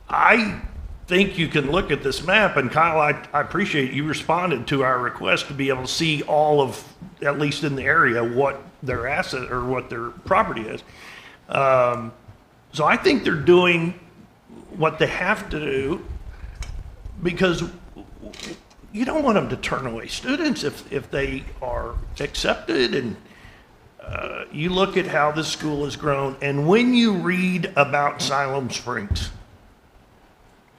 I think you can look at this map, and Kyle, I appreciate you responded to our request to be able to see all of, at least in the area, what their asset or what their property is. So I think they're doing what they have to do, because you don't want them to turn away students if they are accepted. And you look at how this school has grown, and when you read about Siloam Springs,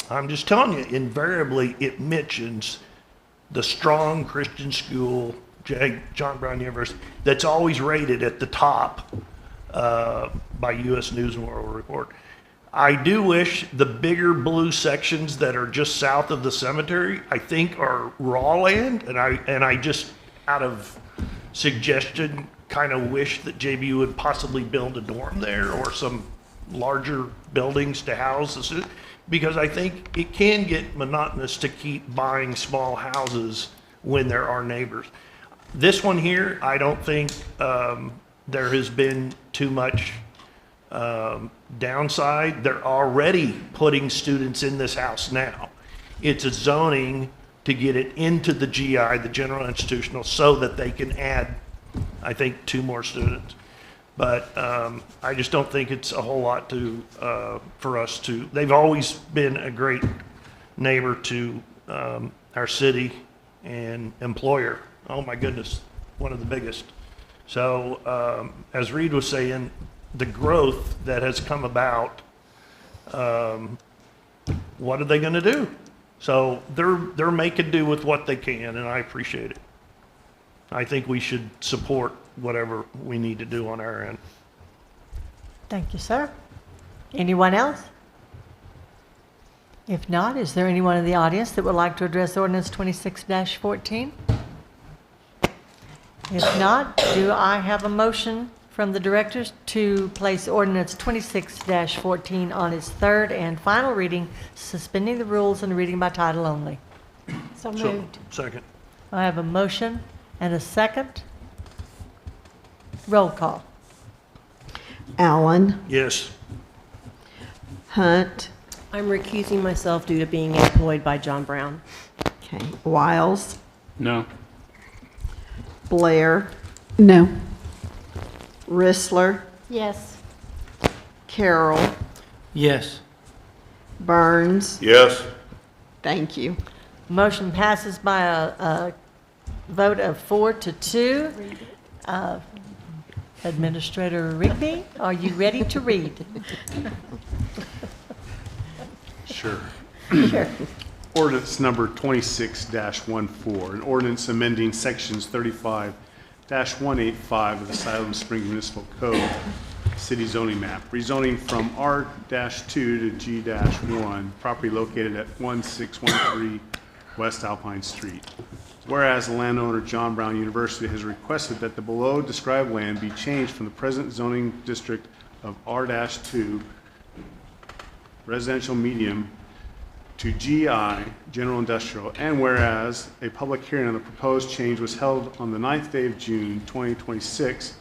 I'm just telling you, invariably it mentions the strong Christian school, John Brown University, that's always rated at the top by U.S. News and World Report. I do wish the bigger blue sections that are just south of the cemetery, I think, are raw land, and I just, out of suggestion, kind of wish that JBU would possibly build a dorm there or some larger buildings to house the students, because I think it can get monotonous to keep buying small houses when there are neighbors. This one here, I don't think there has been too much downside. They're already putting students in this house now. It's a zoning to get it into the GI, the general institutional, so that they can add, I think, 2 more students. But I just don't think it's a whole lot to for us to. They've always been a great neighbor to our city and employer. Oh my goodness, one of the biggest. So as Reed was saying, the growth that has come about, what are they going to do? So they're making do with what they can, and I appreciate it. I think we should support whatever we need to do on our end. Thank you, sir. Anyone else? If not, is there anyone in the audience that would like to address ordinance 26-14? If not, do I have a motion from the directors to place ordinance 26-14 on its third and final reading, suspending the rules and reading by title only? So moved. Second. I have a motion and a second. Roll call. Allen, Yes. Hunt, I'm recusing myself due to being employed by John Brown. okay, Wiles, No. Blair, No. Rissler, Yes. Carroll, Yes. Burns. Yes. Thank you. Motion passes by a vote of 4-2. Administrator Rigby, are you ready to read? Sure. Sure. Ordinance number 26-14, an ordinance amending sections 35-185 of the Siloam Springs Municipal Code, city zoning map, rezoning from R-2 to G-1, property located at 1613 West Alpine Street. Whereas the landowner, John Brown University, has requested that the below described land be changed from the present zoning district of R-2 residential medium to GI, general industrial, and whereas a public hearing on the proposed change was held on the 9th day of June 2026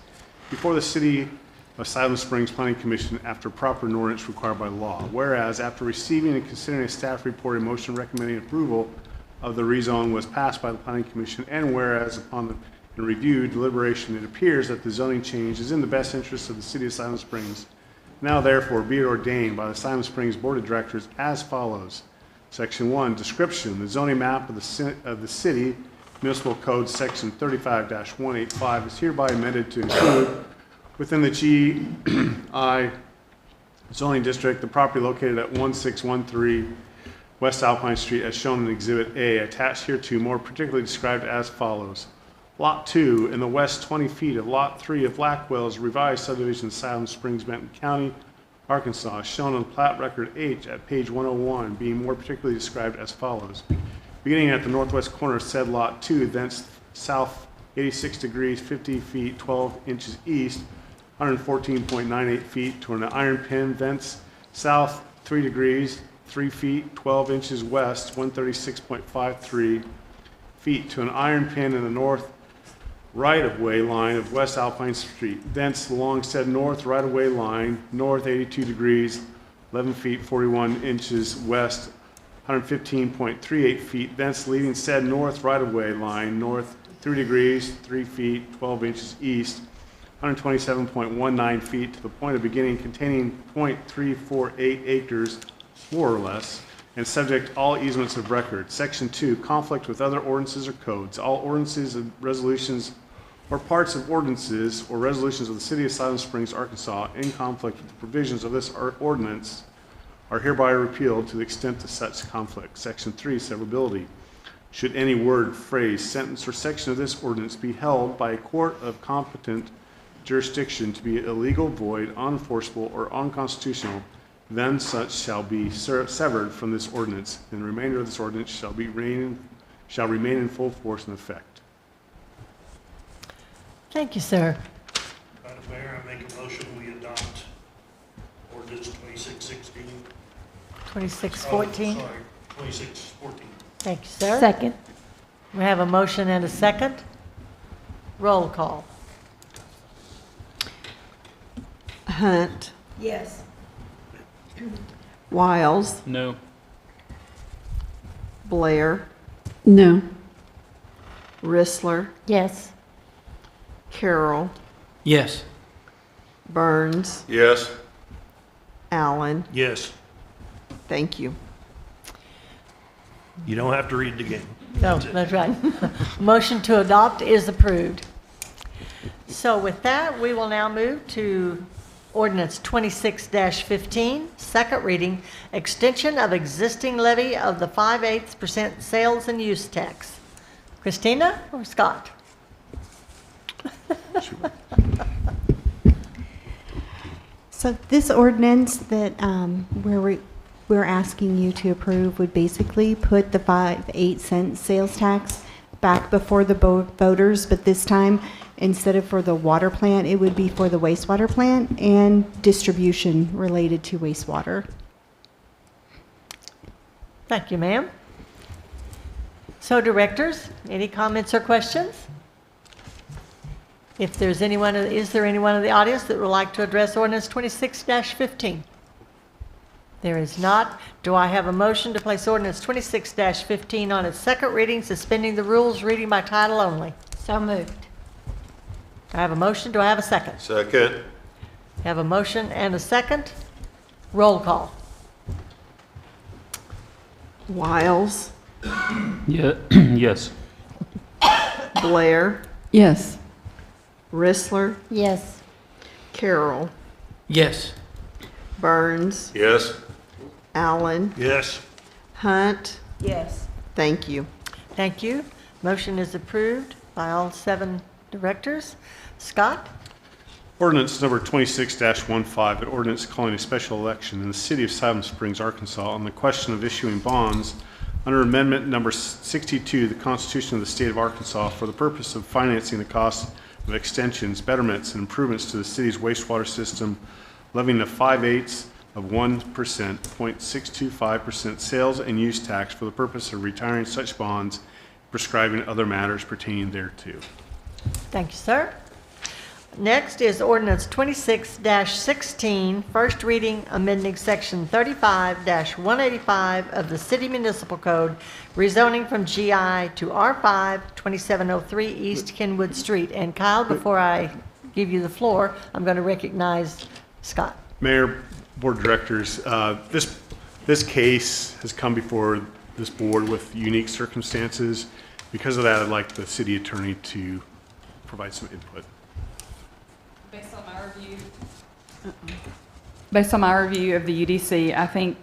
before the City of Siloam Springs Planning Commission after proper ordinance required by law. Whereas after receiving and considering a staff report, a motion recommending approval of the rezone was passed by the Planning Commission, and whereas upon the review deliberation, it appears that the zoning change is in the best interest of the City of Siloam Springs. Now therefore be it ordained by the Siloam Springs Board of Directors as follows. Section 1, description. The zoning map of the city municipal code section 35-185 is hereby amended to include within the GI zoning district the property located at 1613 West Alpine Street as shown in Exhibit A, attached hereto, more particularly described as follows. Lot 2 in the west 20 feet of Lot 3 of Blackwell's revised subdivision, Siloam Springs, Benton County, Arkansas, shown on plat record H at page 101, being more particularly described as follows. Beginning at the northwest corner of said Lot 2, thence south 86 degrees, 50 feet, 12 inches east, 114.98 feet toward an iron pin, thence south 3 degrees, 3 feet, 12 inches west, 136.53 feet to an iron pin in the north right-of-way line of West Alpine Street. Thence along said north right-of-way line, north 82 degrees, 11 feet, 41 inches west 115.38 feet, thence leaving said north right-of-way line north 3 degrees, 3 feet, 12 inches east, 127.19 feet to the point of beginning containing .348 acres, more or less, and subject to all easements of record. Section 2, conflict with other ordinances or codes. All ordinances and resolutions or parts of ordinances or resolutions of the City of Siloam Springs, Arkansas, in conflict with the provisions of this ordinance are hereby repealed to the extent of such conflict. Section 3, severability. Should any word, phrase, sentence, or section of this ordinance be held by a court of competent jurisdiction to be illegal, void, unenforceable, or unconstitutional, then such shall be severed from this ordinance, and the remainder of this ordinance shall remain in full force and effect. Thank you, sir. Madam Mayor, I make a motion we adopt ordinance 2616. 2614. Sorry, 2614. Thank you, sir. Second. We have a motion and a second. Roll call. Hunt, Yes. Wiles, No. Blair, No. Rissler, Yes. Carroll, Yes. Burns, Yes. Allen. Yes. Thank you. You don't have to read it again. No, that's right. Motion to adopt is approved. So with that, we will now move to ordinance 26-15, second reading, extension of existing levy of the 5/8% sales and use tax. Christina or Scott? So this ordinance that we're asking you to approve would basically put the 5/8 sales tax back before the voters, but this time, instead of for the water plant, it would be for the wastewater plant and distribution related to wastewater. Thank you, ma'am. So directors, any comments or questions? If there's anyone, is there anyone in the audience that would like to address ordinance 26-15? There is not. Do I have a motion to place ordinance 26-15 on its second reading, suspending the rules, reading by title only? So moved. I have a motion. Do I have a second? Second. Have a motion and a second. Roll call. Wiles, Yeah. Yes. Blair, Yes. Rissler, Yes. Carroll, Yes. Burns, Yes. Allen. Yes. Hunt. Yes. Thank you. Thank you. Motion is approved by all 7 directors. Scott? Ordinance number 26-15, an ordinance calling a special election in the city of Siloam Springs, Arkansas on the question of issuing bonds under amendment number 62 of the Constitution of the state of Arkansas for the purpose of financing the cost of extensions, betterments, and improvements to the city's wastewater system, levying a 5/8 of 1%, 0.625% sales and use tax for the purpose of retiring such bonds, prescribing other matters pertaining thereto. Thank you, sir. Next is ordinance 26-16, first reading, amending section 35-185 of the City Municipal Code, rezoning from GI to R5, 2703 East Kenwood Street. And Kyle, before I give you the floor, I'm going to recognize Scott. Mayor, Board of Directors, this case has come before this board with unique circumstances. Because of that, I'd like the city attorney to provide some input. Based on my review of the UDC, I think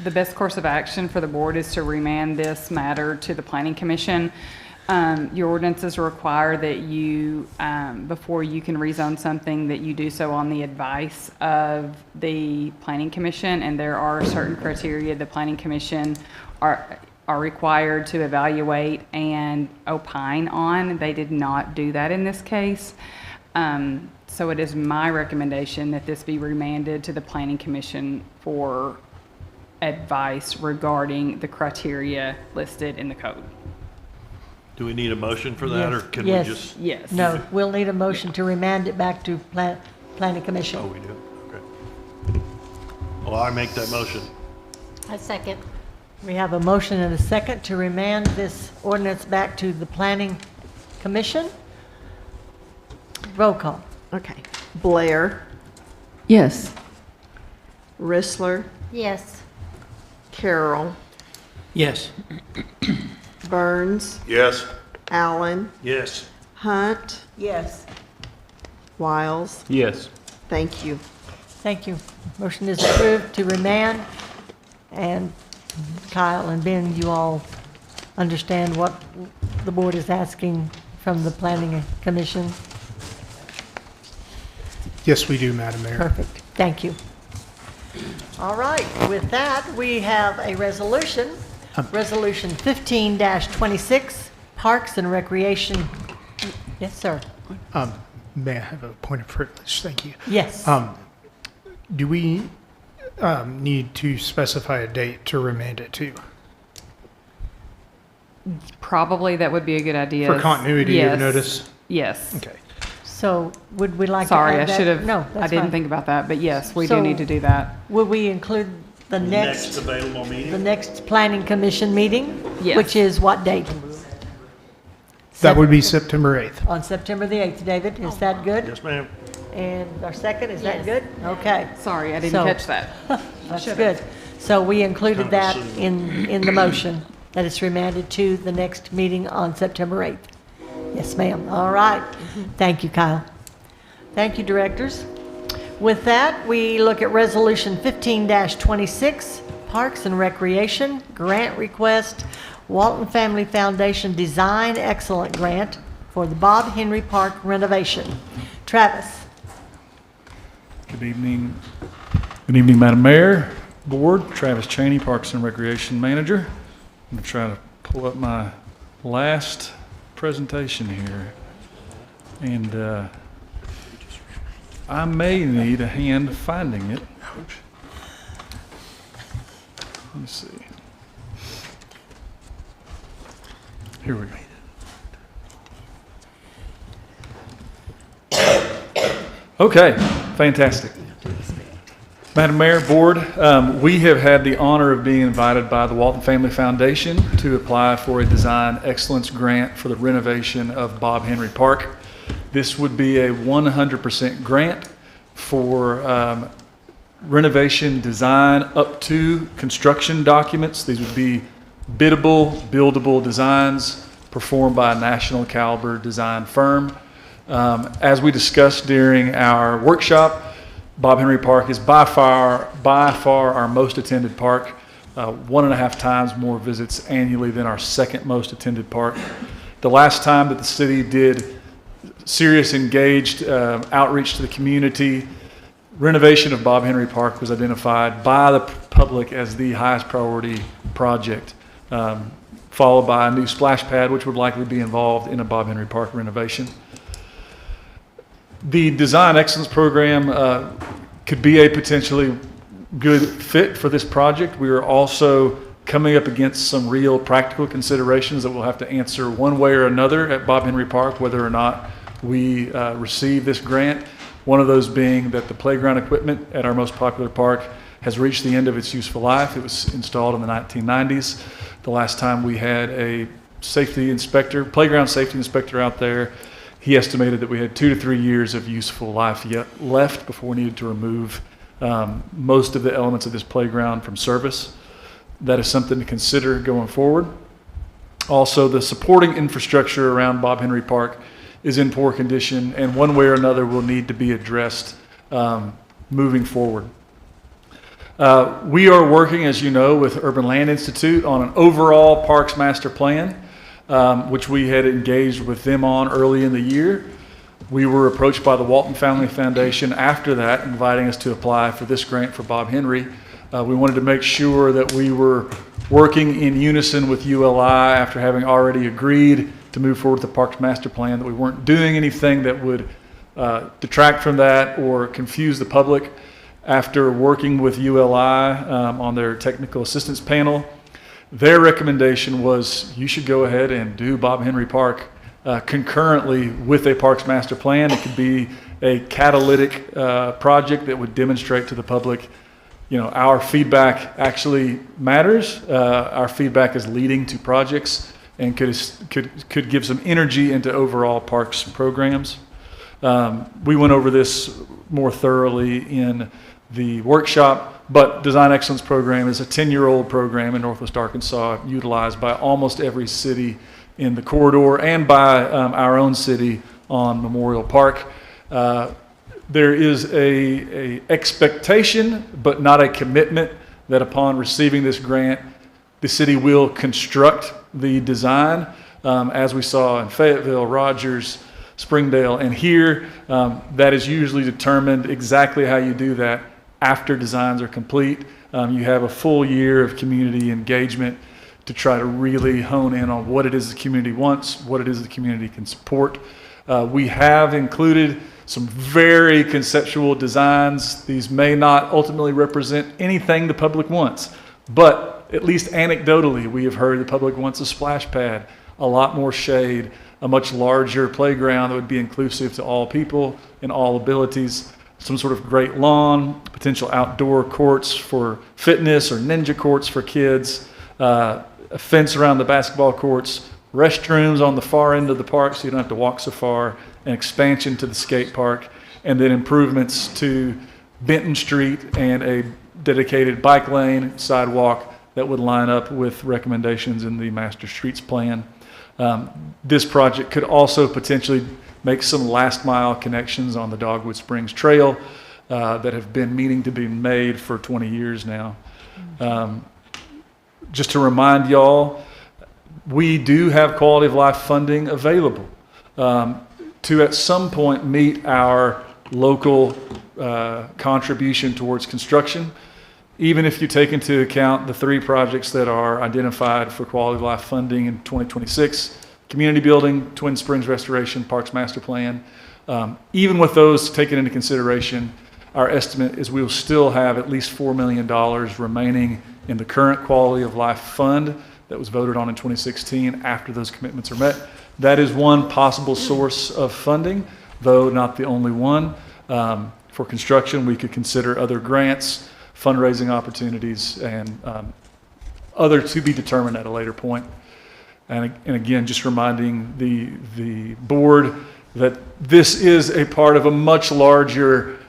the best course of action for the board is to remand this matter to the Planning Commission. Your ordinances require that you, before you can rezone something, that you do so on the advice of the Planning Commission, and there are certain criteria the Planning Commission are required to evaluate and opine on. They did not do that in this case. So it is my recommendation that this be remanded to the Planning Commission for advice regarding the criteria listed in the code. Do we need a motion for that, or can we Yes. just? Yes. No, we'll need a motion to remand it back to Planning Commission. Oh, we do? Okay. Well, I make that motion. I second. We have a motion and a second to remand this ordinance back to the Planning Commission. Roll call. Okay. Blair, Yes. Rissler, Yes. Carroll, Yes. Burns, Yes. Allen, Yes. Hunt, Yes. Wiles. Yes. Thank you. Thank you. Motion is approved to remand. And Kyle and Ben, you all understand what the board is asking from the Planning Commission? Yes, we do, Madam Mayor. Perfect. Thank you. All right, with that, we have a resolution, Resolution 15-26, Parks and Recreation. Yes, sir. May I have a point of privilege? Thank you. Yes. Do we need to specify a date to remand it to? Probably that would be a good idea. For continuity of notice? Yes. Okay. So would we like to Sorry, I add that? should have, No, I that's didn't fine. think about that, but yes, we So- do need to do that. Would we include the Next next, available meeting? the next Planning Commission meeting? Yes. Which is what date? That would be September 8th. On September the 8th, David, is that good? Yes, ma'am. And our second, is that good? Okay. Sorry, I didn't So- catch that. That's good. So we included Kinda that assumed. in the motion, that it's remanded to the next meeting on September 8th. Yes, ma'am. All right. Thank you, Kyle. Thank you, directors. With that, we look at Resolution 15-26, Parks and Recreation, Grant Request, Walton Family Foundation Design Excellent Grant for the Bob Henry Park renovation. Travis. Good evening. Good evening, Madam Mayor, Board. Travis Cheney, Parks and Recreation Manager. I'm going to try to pull up my last presentation here. And I may need a hand finding it. Let me see. Here we go. Okay, fantastic. Madam Mayor, Board, we have had the honor of being invited by the Walton Family Foundation to apply for a Design Excellence Grant for the renovation of Bob Henry Park. This would be a 100% grant for renovation design up to construction documents. These would be biddable, buildable designs performed by a national caliber design firm. As we discussed during our workshop, Bob Henry Park is by far our most attended park, 1.5 times more visits annually than our second most attended park. The last time that the city did serious engaged outreach to the community, renovation of Bob Henry Park was identified by the public as the highest priority project, followed by a new splash pad, which would likely be involved in a Bob Henry Park renovation. The Design Excellence Program could be a potentially good fit for this project. We are also coming up against some real practical considerations that we'll have to answer one way or another at Bob Henry Park, whether or not we receive this grant. One of those being that the playground equipment at our most popular park has reached the end of its useful life. It was installed in the 1990s. The last time we had a safety inspector, playground safety inspector out there, he estimated that we had 2 to 3 years of useful life yet left before we needed to remove most of the elements of this playground from service. That is something to consider going forward. Also, the supporting infrastructure around Bob Henry Park is in poor condition, and one way or another will need to be addressed moving forward. We are working, as you know, with Urban Land Institute on an overall parks master plan, which we had engaged with them on early in the year. We were approached by the Walton Family Foundation after that, inviting us to apply for this grant for Bob Henry. We wanted to make sure that we were working in unison with ULI after having already agreed to move forward with the Parks Master Plan, that we weren't doing anything that would detract from that or confuse the public. After working with ULI on their technical assistance panel, their recommendation was you should go ahead and do Bob Henry Park concurrently with a Parks Master Plan. It could be a catalytic project that would demonstrate to the public, our feedback actually matters. Our feedback is leading to projects and could give some energy into overall parks programs. We went over this more thoroughly in the workshop, but Design Excellence Program is a 10-year-old program in Northwest Arkansas, utilized by almost every city in the corridor and by our own city on Memorial Park. There is a expectation, but not a commitment, that upon receiving this grant, the city will construct the design, as we saw in Fayetteville, Rogers, Springdale, and here. That is usually determined exactly how you do that after designs are complete. You have a full year of community engagement to try to really hone in on what it is the community wants, what it is the community can support. We have included some very conceptual designs. These may not ultimately represent anything the public wants, but at least anecdotally, we have heard the public wants a splash pad, a lot more shade, a much larger playground that would be inclusive to all people and all abilities, some sort of great lawn, potential outdoor courts for fitness or ninja courts for kids, a fence around the basketball courts, restrooms on the far end of the park so you don't have to walk so far, an expansion to the skate park, and then improvements to Benton Street and a dedicated bike lane, sidewalk that would line up with recommendations in the Master Streets Plan. This project could also potentially make some last mile connections on the Dogwood Springs Trail that have been meaning to be made for 20 years now. Just to remind y'all, we do have quality of life funding available to at some point meet our local contribution towards construction. Even if you take into account the 3 projects that are identified for quality of life funding in 2026, community building, Twin Springs restoration, Parks Master Plan, even with those taken into consideration, our estimate is we will still have at least $4 million remaining in the current quality of life fund that was voted on in 2016 after those commitments are met. That is one possible source of funding, though not the only one. For construction, we could consider other grants, fundraising opportunities, and other to be determined at a later point. And again, just reminding the board that this is a part of a much larger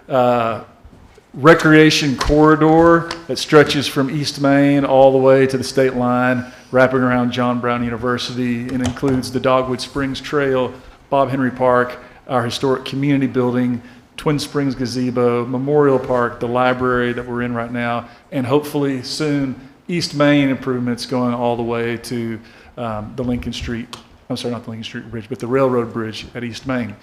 recreation corridor that stretches from East Main all the way to the state line, wrapping around John Brown University, and includes the Dogwood Springs Trail, Bob Henry Park, our historic community building, Twin Springs Gazebo, Memorial Park, the library that we're in right now, and hopefully soon East Main improvements going all the way to the Lincoln Street, I'm sorry, not the Lincoln Street Bridge, but the railroad bridge at East Main.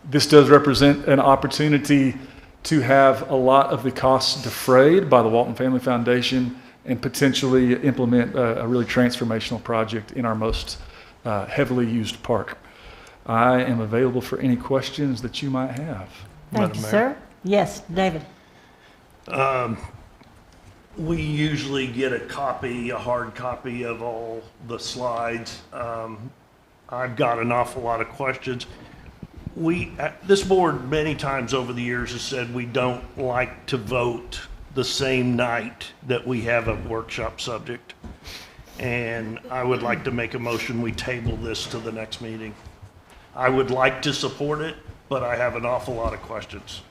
This does represent an opportunity to have a lot of the costs defrayed by the Walton Family Foundation and potentially implement a really transformational project in our most heavily used park. I am available for any questions that you might have. Thank you, sir. Yes, David. We usually get a hard copy of all the slides. I've got an awful lot of questions. This board many times over the years has said we don't like to vote the same night that we have a workshop subject. And I would like to make a motion, we table this to the next meeting. I would like to support it, but I have an awful lot of questions.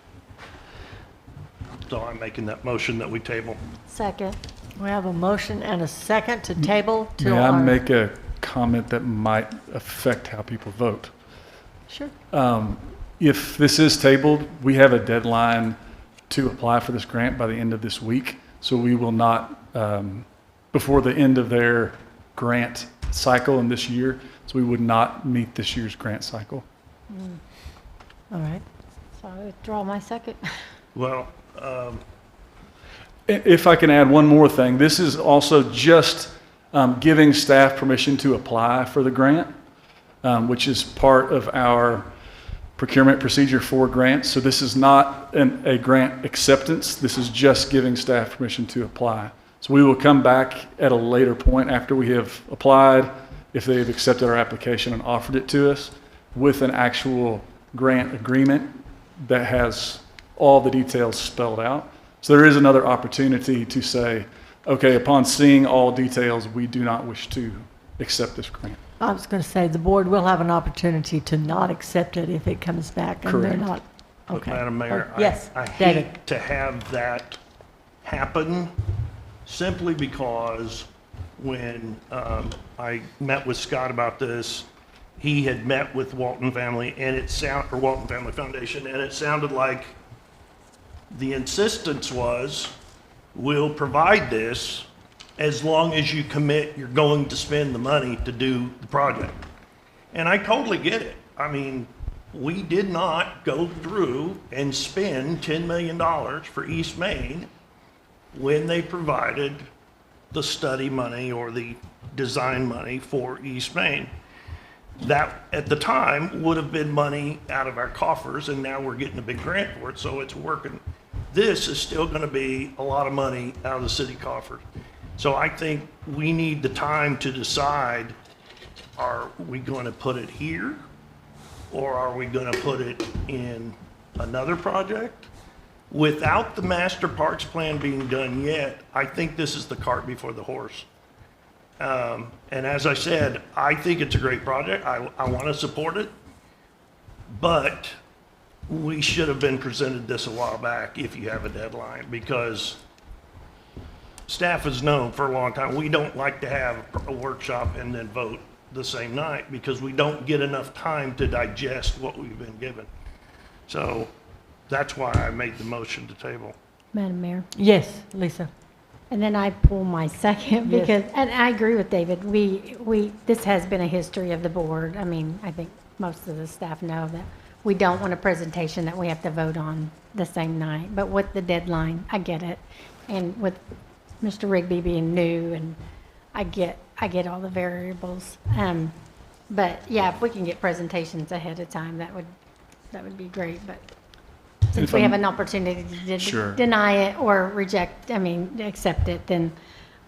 So I'm making that motion that we table. Second. We have a motion and a second to table to May I our... make a comment that might affect how people vote? Sure. If this is tabled, we have a deadline to apply for this grant by the end of this week. So we will not, before the end of their grant cycle in this year, so we would not meet this year's grant cycle. All right. So I withdraw my second. Well, if I can add one more thing, this is also just giving staff permission to apply for the grant, which is part of our procurement procedure for grants. So this is not a grant acceptance. This is just giving staff permission to apply. So we will come back at a later point after we have applied, if they have accepted our application and offered it to us, with an actual grant agreement that has all the details spelled out. So there is another opportunity to say, okay, upon seeing all details, we do not wish to accept this grant. I was going to say, the board will have an opportunity to not accept it if it comes back and they're Correct. not. But Okay. Madam Mayor, Yes, I David. hate to have that happen simply because when I met with Scott about this, he had met with Walton Family or Walton Family Foundation, and it sounded like the insistence was, we'll provide this as long as you commit you're going to spend the money to do the project. And I totally get it. I mean, we did not go through and spend $10 million for East Main when they provided the study money or the design money for East Main. That, at the time, would have been money out of our coffers, and now we're getting a big grant for it, so it's working. This is still gonna be a lot of money out of the city coffers. So I think we need the time to decide, are we gonna put it here? Or are we gonna put it in another project? Without the master parks plan being done yet, I think this is the cart before the horse. And as I said, I think it's a great project. I wanna support it. But we should have been presented this a while back if you have a deadline, because staff has known for a long time, we don't like to have a workshop and then vote the same night because we don't get enough time to digest what we've been given. So that's why I made the motion to table. Madam Mayor. Yes, Lisa. And then I pull my second Yes. because, and I agree with David, this has been a history of the board. I mean, I think most of the staff know that we don't want a presentation that we have to vote on the same night. But with the deadline, I get it. And with Mr. Rigby being new, and I get all the variables. But yeah, if we can get presentations ahead of time, that would be great. But since we have an opportunity to Sure. deny it or accept it, then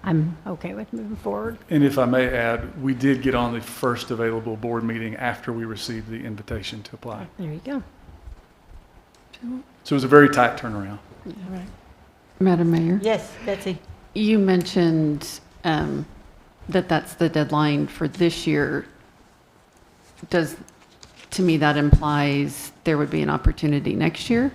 I'm okay with moving forward. And if I may add, we did get on the first available board meeting after we received the invitation to apply. There you go. So it was a very tight turnaround. All right. Madam Mayor? Yes, Betsy. You mentioned that that's the deadline for this year. To me, that implies there would be an opportunity next year?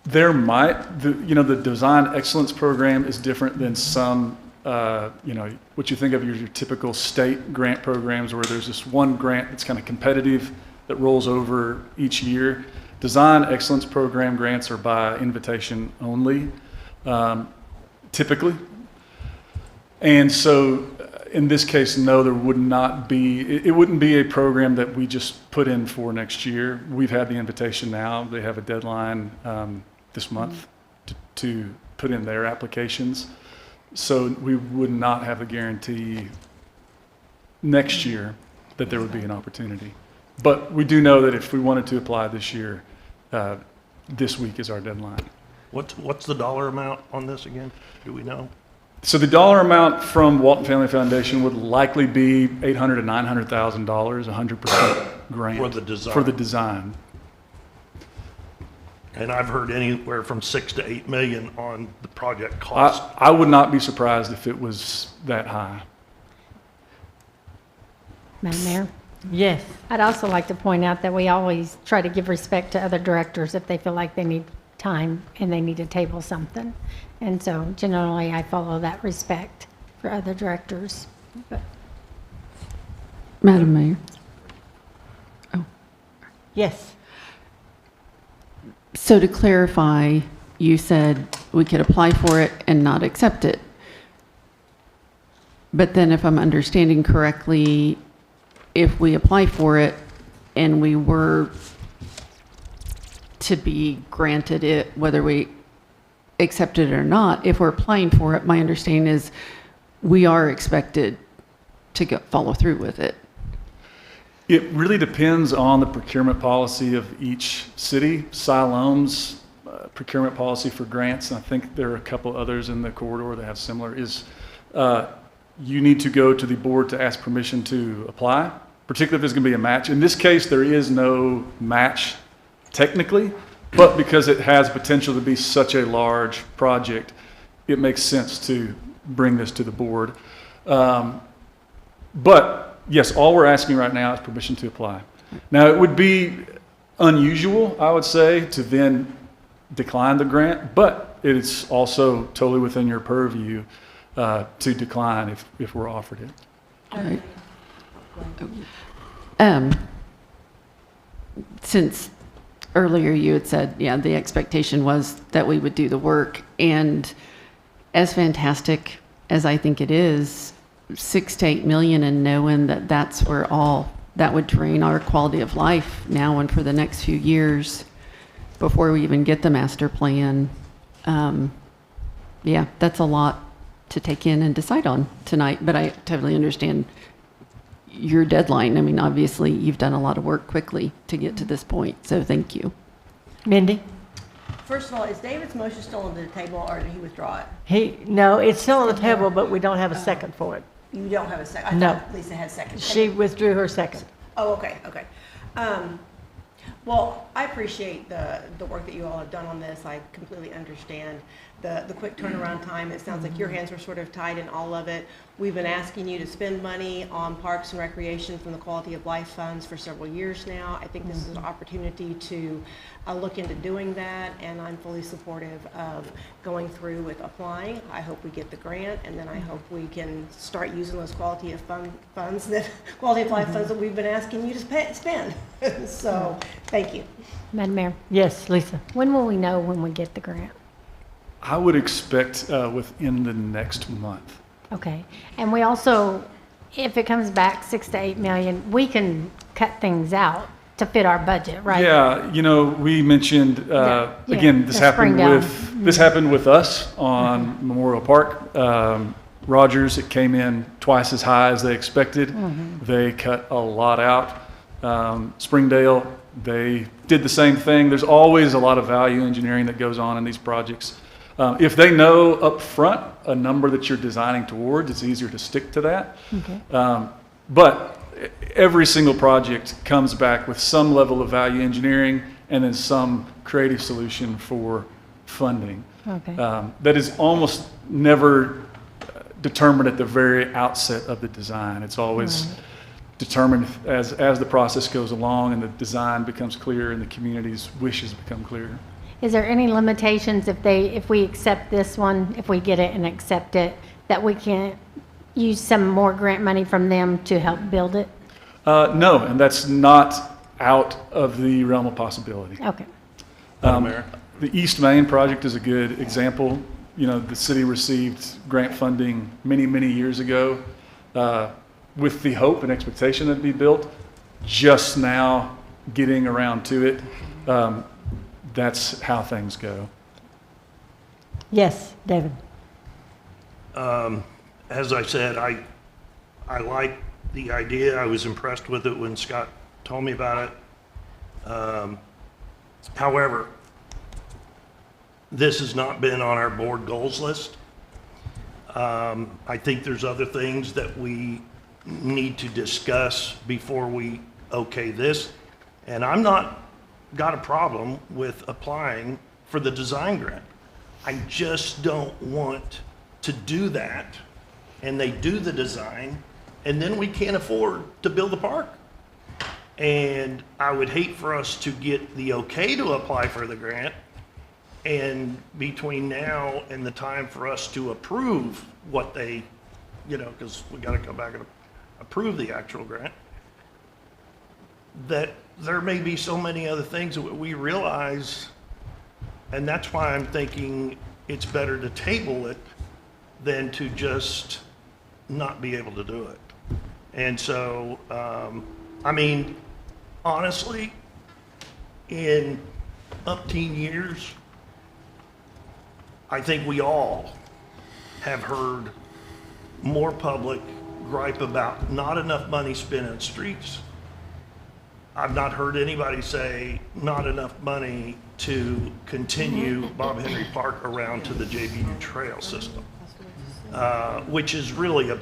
There might, the Design Excellence Program is different than some, what you think of your typical state grant programs where there's this one grant that's kind of competitive that rolls over each year. Design Excellence Program grants are by invitation only, typically. And so in this case, no, there would not be, it wouldn't be a program that we just put in for next year. We've had the invitation now. They have a deadline this month to put in their applications. So we would not have a guarantee next year that there would be an opportunity. But we do know that if we wanted to apply this year, this week is our deadline. What's the dollar amount on this again? Do we know? So the dollar amount from Walton Family Foundation would likely be $800,000 to $900,000, 100% grant. For the design. For the design. And I've heard anywhere from 6 to 8 million on the project cost. I would not be surprised if it was that high. Madam Mayor? Yes. I'd also like to point out that we always try to give respect to other directors if they feel like they need time and they need to table something. And so generally I follow that respect for other directors. But Madam Mayor? Yes. So to clarify, you said we could apply for it and not accept it. But then if I'm understanding correctly, if we apply for it and we were to be granted it, whether we accept it or not, if we're applying for it, my understanding is we are expected to follow through with it. It really depends on the procurement policy of each city. Siloam's procurement policy for grants, and I think there are a couple others in the corridor that have similar, is you need to go to the board to ask permission to apply, particularly if there's going to be a match. In this case, there is no match technically, But because it has potential to be such a large project, it makes sense to bring this to the board. But yes, all we're asking right now is permission to apply. Now, it would be unusual, I would say, to then decline the grant, but it is also totally within your purview to decline if we're offered it. All right. Since earlier you had said, yeah, the expectation was that we would do the work, and as fantastic as I think it is, 6 to 8 million, and knowing that that's where all that would drain our quality of life now and for the next few years before we even get the master plan. Yeah, that's a lot to take in and decide on tonight, but I totally understand your deadline. I mean, obviously, you've done a lot of work quickly to get to this point, so thank you. Mindy? First of all, is David's motion still on the table, or did he withdraw it? No, it's still on the table, but we don't have a second for it. You don't have a second? No. I thought Lisa had a second. She withdrew her second. Oh, okay. Well, I appreciate the work that you all have done on this. I completely understand the quick turnaround time. It sounds like your hands were sort of tied in all of it. We've been asking you to spend money on parks and recreation from the quality of life funds for several years now. I think this is an opportunity to look into doing that, and I'm fully supportive of going through with applying. I hope we get the grant, and then I hope we can start using those quality of life funds that we've been asking you to spend. So, thank you. Madam Mayor, Yes, Lisa. when will we know when we get the grant? I would expect within the next month. Okay. And we also, if it comes back 6 to 8 million, we can cut things out to fit our budget, right? Yeah, we mentioned again. This happened with us on Memorial Park. Rogers, it came in twice as high as they expected. They cut a lot out. Springdale, they did the same thing. There's always a lot of value engineering that goes on in these projects. If they know up front a number that you're designing towards, it's easier to stick to that. Okay. But every single project comes back with some level of value engineering and then some creative solution for funding. Okay. That is almost never determined at the very outset of the design. It's always determined as the process goes along and the design becomes clear and the community's wishes become clear. Is there any limitations if we accept this one, if we get it and accept it, that we can use some more grant money from them to help build it? No, and that's not out of the realm of possibility. Okay. The East Main project is a good example. The city received grant funding many, many years ago with the hope and expectation that it'd be built. Just now getting around to it. That's how things go. Yes, David. As I said, I like the idea. I was impressed with it when Scott told me about it. However, this has not been on our board goals list. I think there's other things that we need to discuss before we okay this. And I'm not got a problem with applying for the design grant. I just don't want to do that and they do the design and then we can't afford to build the park. And I would hate for us to get the okay to apply for the grant, and between now and the time for us to approve what they, because we got to come back and approve the actual grant, that there may be so many other things that we realize, and that's why I'm thinking it's better to table it than to just not be able to do it. And so, honestly, in umpteen years, I think we all have heard more public gripe about not enough money spent on streets. I've not heard anybody say not enough money to continue Bob Henry Park around to the JBU trail system, which is really a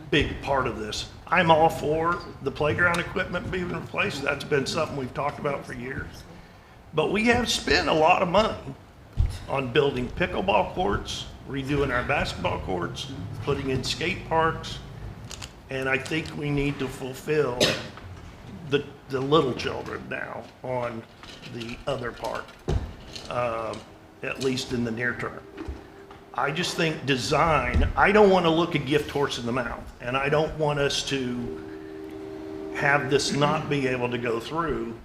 big part of this. I'm all for the playground equipment being replaced. That's been something we've talked about for years. But we have spent a lot of money on building pickleball courts, redoing our basketball courts, putting in skate parks. And I think we need to fulfill the little children now on the other part, at least in the near term. I just think design, I don't want to look a gift horse in the mouth, and I don't want us to have this not be able to go through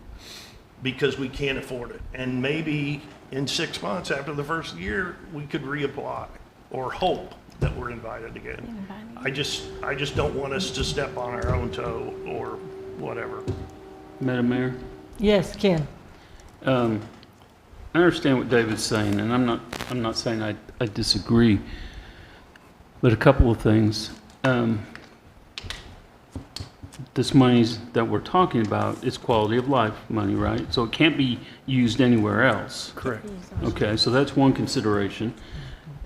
because we can't afford it. And maybe in 6 months after the first year, we could reapply or hope that we're invited again. I just don't want us to step on our own toe or whatever. Madam Mayor? Yes, Ken. I understand what David's saying, and I'm not saying I disagree, but a couple of things. This money that we're talking about is quality of life money, right? So it can't be used anywhere else. Correct. Okay, so that's one consideration.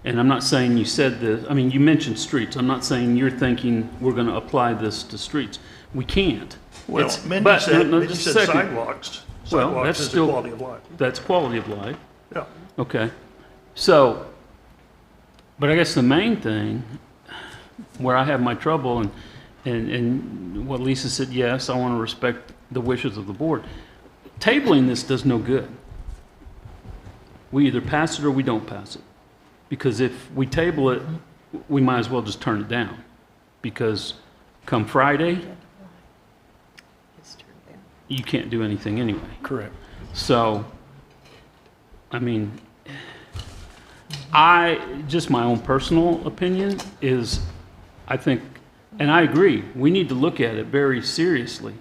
And I'm not saying you said this, I mean, you mentioned streets. I'm not saying you're thinking we're going to apply this to streets. We can't. Well, It's- Mindy but- said, no, Mindy just a said second. sidewalks. Well, Sidewalks that's is still quality of life. That's quality of life. Yeah. Okay. So, but I guess the main thing where I have my trouble and what Lisa said, yes, I want to respect the wishes of the board. Tabling this does no good. We either pass it or we don't pass it. Because if we table it, we might as well just turn it down. Because come Friday, you can't do anything anyway. Correct. So, I mean, just my own personal opinion is, I think, and I agree, we need to look at it very seriously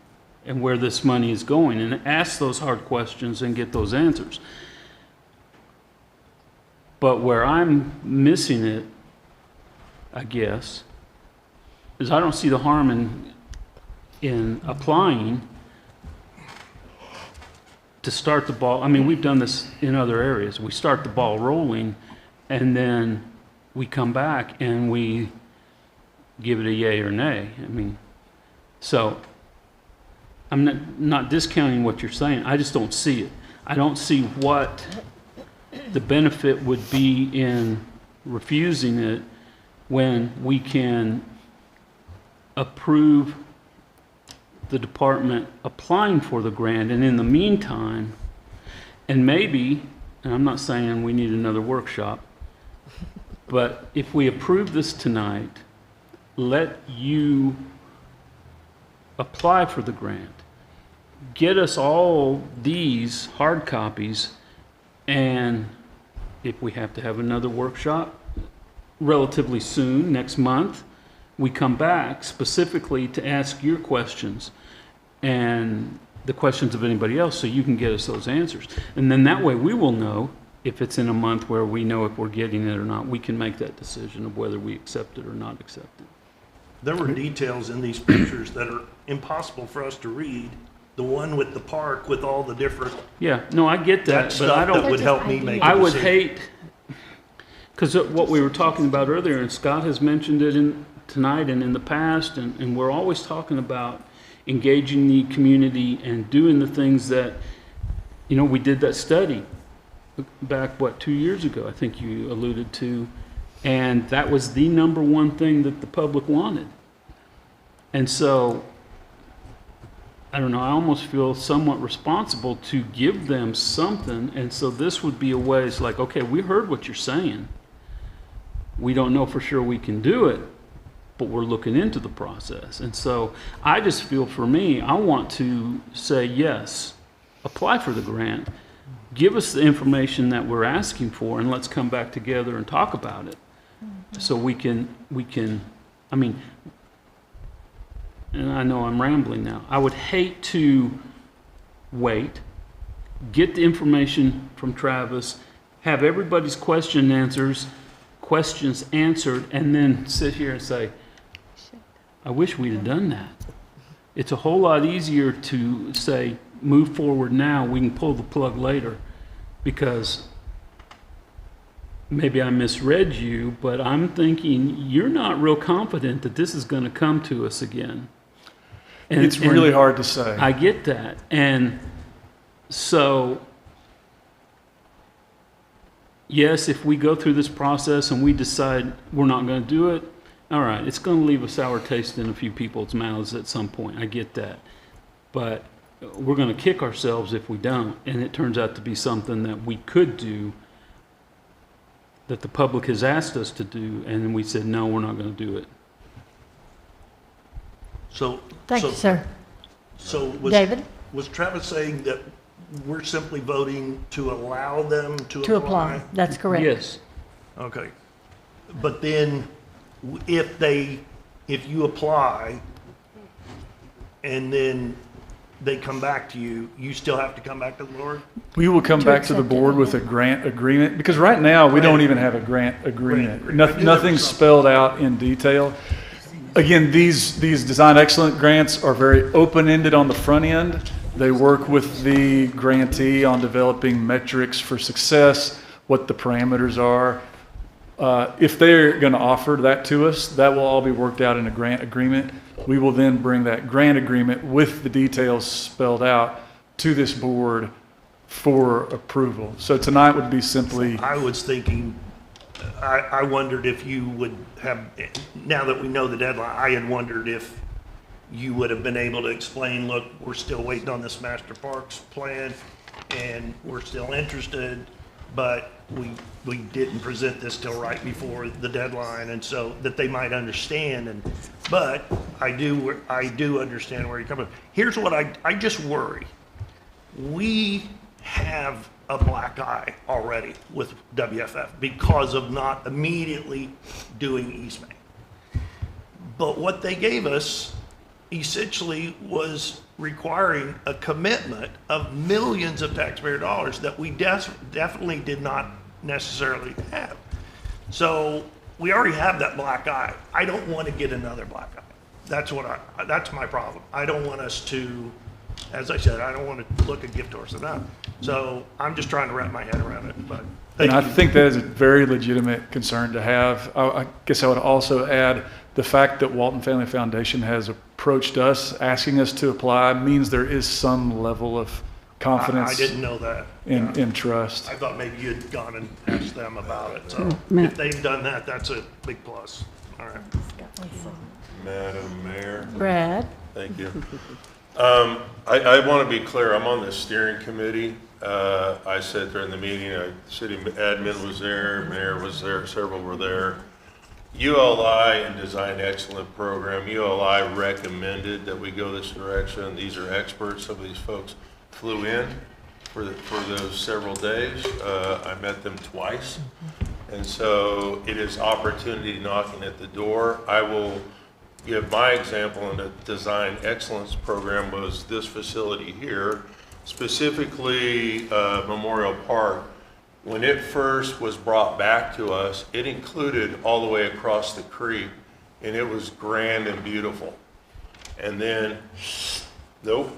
and where this money is going and ask those hard questions and get those answers. But where I'm missing it, I guess, is I don't see the harm in applying to start the ball. I mean, we've done this in other areas. We start the ball rolling, and then we come back and we give it a yay or nay. I mean, so I'm not discounting what you're saying. I just don't see it. I don't see what the benefit would be in refusing it when we can approve the department applying for the grant, and in the meantime, and maybe, and I'm not saying we need another workshop, but if we approve this tonight, let you apply for the grant, get us all these hard copies, and if we have to have another workshop relatively soon, next month, we come back specifically to ask your questions and the questions of anybody else so you can get us those answers. And then that way we will know if it's in a month where we know if we're getting it or not. We can make that decision of whether we accept it or not accept it. There were details in these pictures that are impossible for us to read. The one with the park with all the different. Yeah, no, I get that, but I don't. That would help me make a I would decision. hate, because what we were talking about earlier, and Scott has mentioned it tonight and in the past, and we're always talking about engaging the community and doing the things that, we did that study back, 2 years ago, I think you alluded to, and that was the number one thing that the public wanted. And so, I don't know, I almost feel somewhat responsible to give them something, and so this would be a way, it's like, okay, we heard what you're saying. We don't know for sure we can do it, but we're looking into the process. And so I just feel, for me, I want to say yes, apply for the grant, give us the information that we're asking for, and let's come back together and talk about it. So we can, I mean, and I know I'm rambling now, I would hate to wait, get the information from Travis, have everybody's questions answered, and then sit here and say, I wish we'd have done that. It's a whole lot easier to say, move forward now, we can pull the plug later, because maybe I misread you, but I'm thinking you're not real confident that this is going to come to us again. It's really hard to say. I get that. And so yes, if we go through this process and we decide we're not going to do it, all right, it's going to leave a sour taste in a few people's mouths at some point. I get that. But we're going to kick ourselves if we don't, and it turns out to be something that we could do that the public has asked us to do, and then we said, no, we're not going to do it. So. Thank you, sir. So David? Was Travis saying that we're simply voting to allow them to apply? To apply, that's correct. Yes. Okay. But then if you apply and then they come back to you, you still have to come back to the board? We will come back to the board with a grant agreement, because right now, we don't even have a grant agreement. Nothing's spelled out in detail. Again, these design excellent grants are very open-ended on the front end. They work with the grantee on developing metrics for success, what the parameters are. If they're going to offer that to us, that will all be worked out in a grant agreement. We will then bring that grant agreement with the details spelled out to this board for approval. So tonight would be simply... I was thinking, I wondered if you would have, now that we know the deadline, I had wondered if you would have been able to explain, look, we're still waiting on this master parks plan and we're still interested, but we didn't present this till right before the deadline, and so that they might understand. But I do understand where you're coming from. Here's what I just worry. We have a black eye already with WFF because of not immediately doing East Main. But what they gave us essentially was requiring a commitment of millions of taxpayer dollars that we definitely did not necessarily have. So we already have that black eye. I don't want to get another black eye. That's my problem. I don't want us to, as I said, I don't want to look a gift horse enough. So I'm just trying to wrap my head around it. But I think that is a very legitimate concern to have. I guess I would also add the fact that Walton Family Foundation has approached us, asking us to apply, means there is some level of confidence. I didn't know that. In trust. I thought maybe you'd gone and asked them about it. So if they've done that, that's a big plus. All right. Madam Mayor. Brad? Thank you. I want to be clear, I'm on the steering committee. I sat there in the meeting, city admin was there, mayor was there, several were there. ULI and Design Excellent Program, ULI recommended that we go this direction. These are experts. Some of these folks flew in for those several days. I met them twice. And so it is opportunity knocking at the door. I will give my example in the Design Excellence Program was this facility here, specifically Memorial Park. When it first was brought back to us, it included all the way across the creek, and it was grand and beautiful. And then, nope,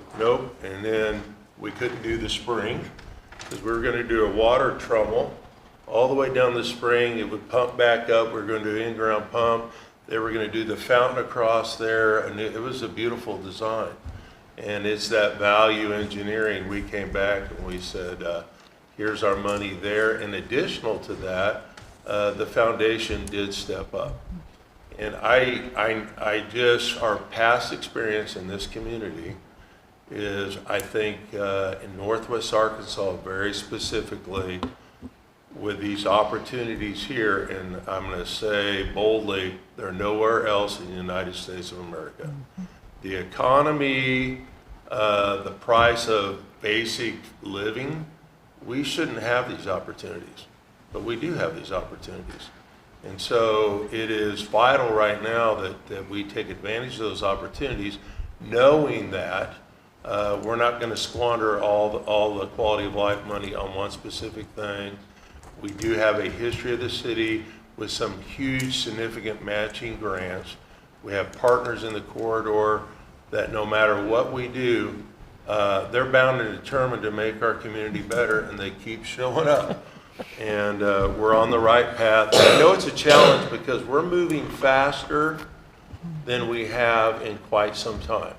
and then we couldn't do the spring because we were going to do a water trommel all the way down the spring. It would pump back up. We were going to do an in-ground pump. They were going to do the fountain across there, and it was a beautiful design. And it's that value engineering. We came back and we said, here's our money there. And additional to that, the foundation did step up. And our past experience in this community is, I think, in Northwest Arkansas, very specifically, with these opportunities here, and I'm going to say boldly, they're nowhere else in the United States of America. The economy, the price of basic living, we shouldn't have these opportunities, but we do have these opportunities. And so it is vital right now that we take advantage of those opportunities, knowing that we're not going to squander all the quality of life money on one specific thing. We do have a history of the city with some huge significant matching grants. We have partners in the corridor that no matter what we do, they're bound and determined to make our community better, and they keep showing up. And we're on the right path. I know it's a challenge because we're moving faster than we have in quite some time.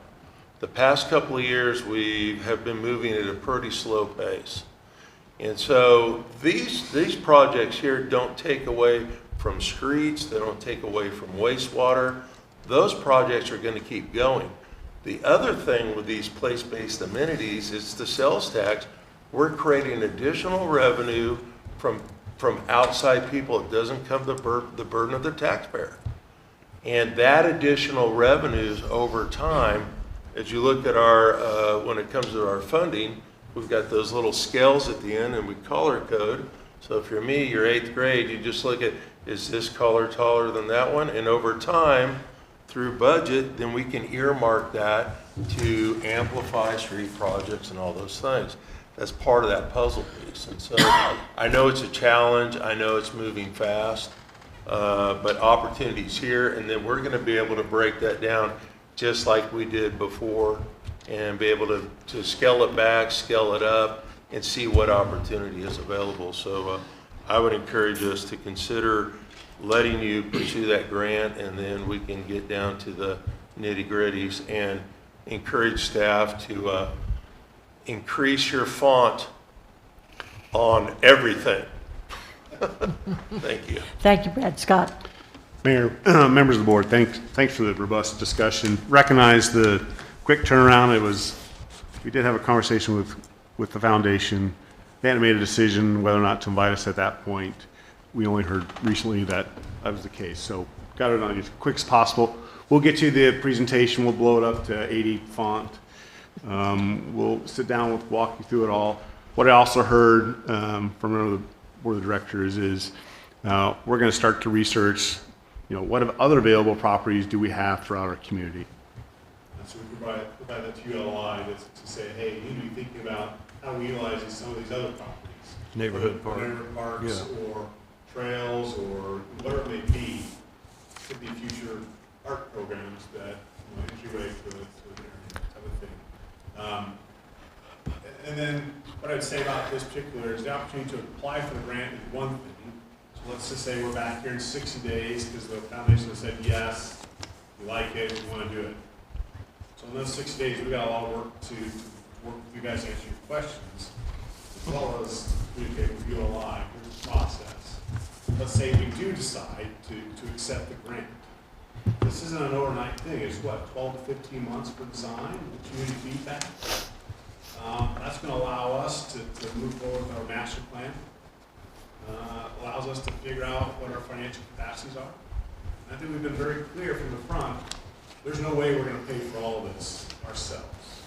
The past couple of years, we have been moving at a pretty slow pace. And so these projects here don't take away from streets, they don't take away from wastewater. Those projects are gonna keep going. The other thing with these place-based amenities is the sales tax. We're creating additional revenue from outside people. It doesn't come the burden of the taxpayer. And that additional revenues over time, as you look at our, when it comes to our funding, we've got those little scales at the end and we color code. So if you're me, you're 8th grade, you just look at, is this color taller than that one? And over time, through budget, then we can earmark that to amplify street projects and all those things. That's part of that puzzle piece. And so I know it's a challenge, I know it's moving fast, but opportunities here, and then we're gonna be able to break that down just like we did before and be able to scale it back, scale it up, and see what opportunity is available. So I would encourage us to consider letting you pursue that grant, and then we can get down to the nitty-gritties and encourage staff to increase your font on everything. Thank you. Thank you, Brad. Scott? Mayor, members of the board, thanks for the robust discussion. Recognize the quick turnaround. We did have a conversation with the foundation. They hadn't made a decision whether or not to invite us at that point. We only heard recently that was the case. So got it on as quick as possible. We'll get you the presentation. We'll blow it up to 80 font. We'll sit down, walk you through it all. What I also heard from another board of directors is we're going to start to research, what other available properties do we have throughout our community? So we provide that to ULI to say, hey, you need to be thinking about how we utilize some of these other properties. Neighborhood park. Neighborhood parks, or trails, or whatever it may be. Could be future art programs that entryway to the type of thing. And then what I'd say about this particular is the opportunity to apply for the grant is one thing. So let's just say we're back here in 60 days because the foundation has said yes, we like it, we want to do it. So in those 60 days, we got a lot of work to work with you guys to answer your questions, as well as communicate with ULI through the process. Let's say we do decide to accept the grant. This isn't an overnight thing. It's what, 12 to 15 months for design, community feedback. That's going to allow us to move forward with our master plan. Allows us to figure out what our financial capacities are. And I think we've been very clear from the front, there's no way we're going to pay for all of this ourselves.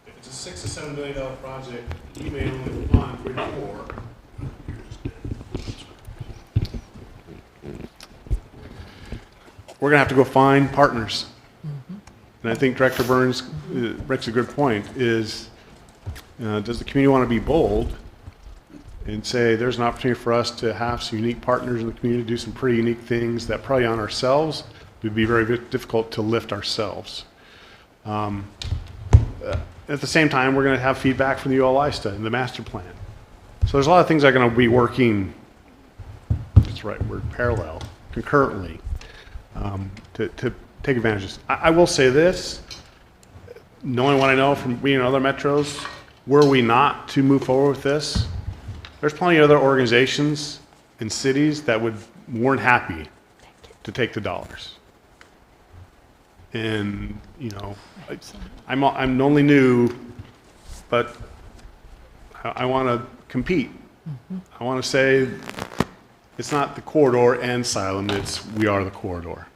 If it's a $6 to $7 million project, you may only fund 3 or 4. We're going to have to go find partners. And I think Director Burns makes a good point, is does the community want to be bold and say there's an opportunity for us to have some unique partners in the community, do some pretty unique things that probably on ourselves would be very difficult to lift ourselves. At the same time, we're going to have feedback from the ULI study and the master plan. So there's a lot of things that are going to be working, that's the right word, parallel, concurrently, to take advantage of this. I will say this, knowing what I know from being in other metros, were we not to move forward with this, there's plenty of other organizations and cities that weren't happy to take the dollars. And, I'm only new, but I want to compete. I want to say it's not the corridor and Siloam, we are the corridor.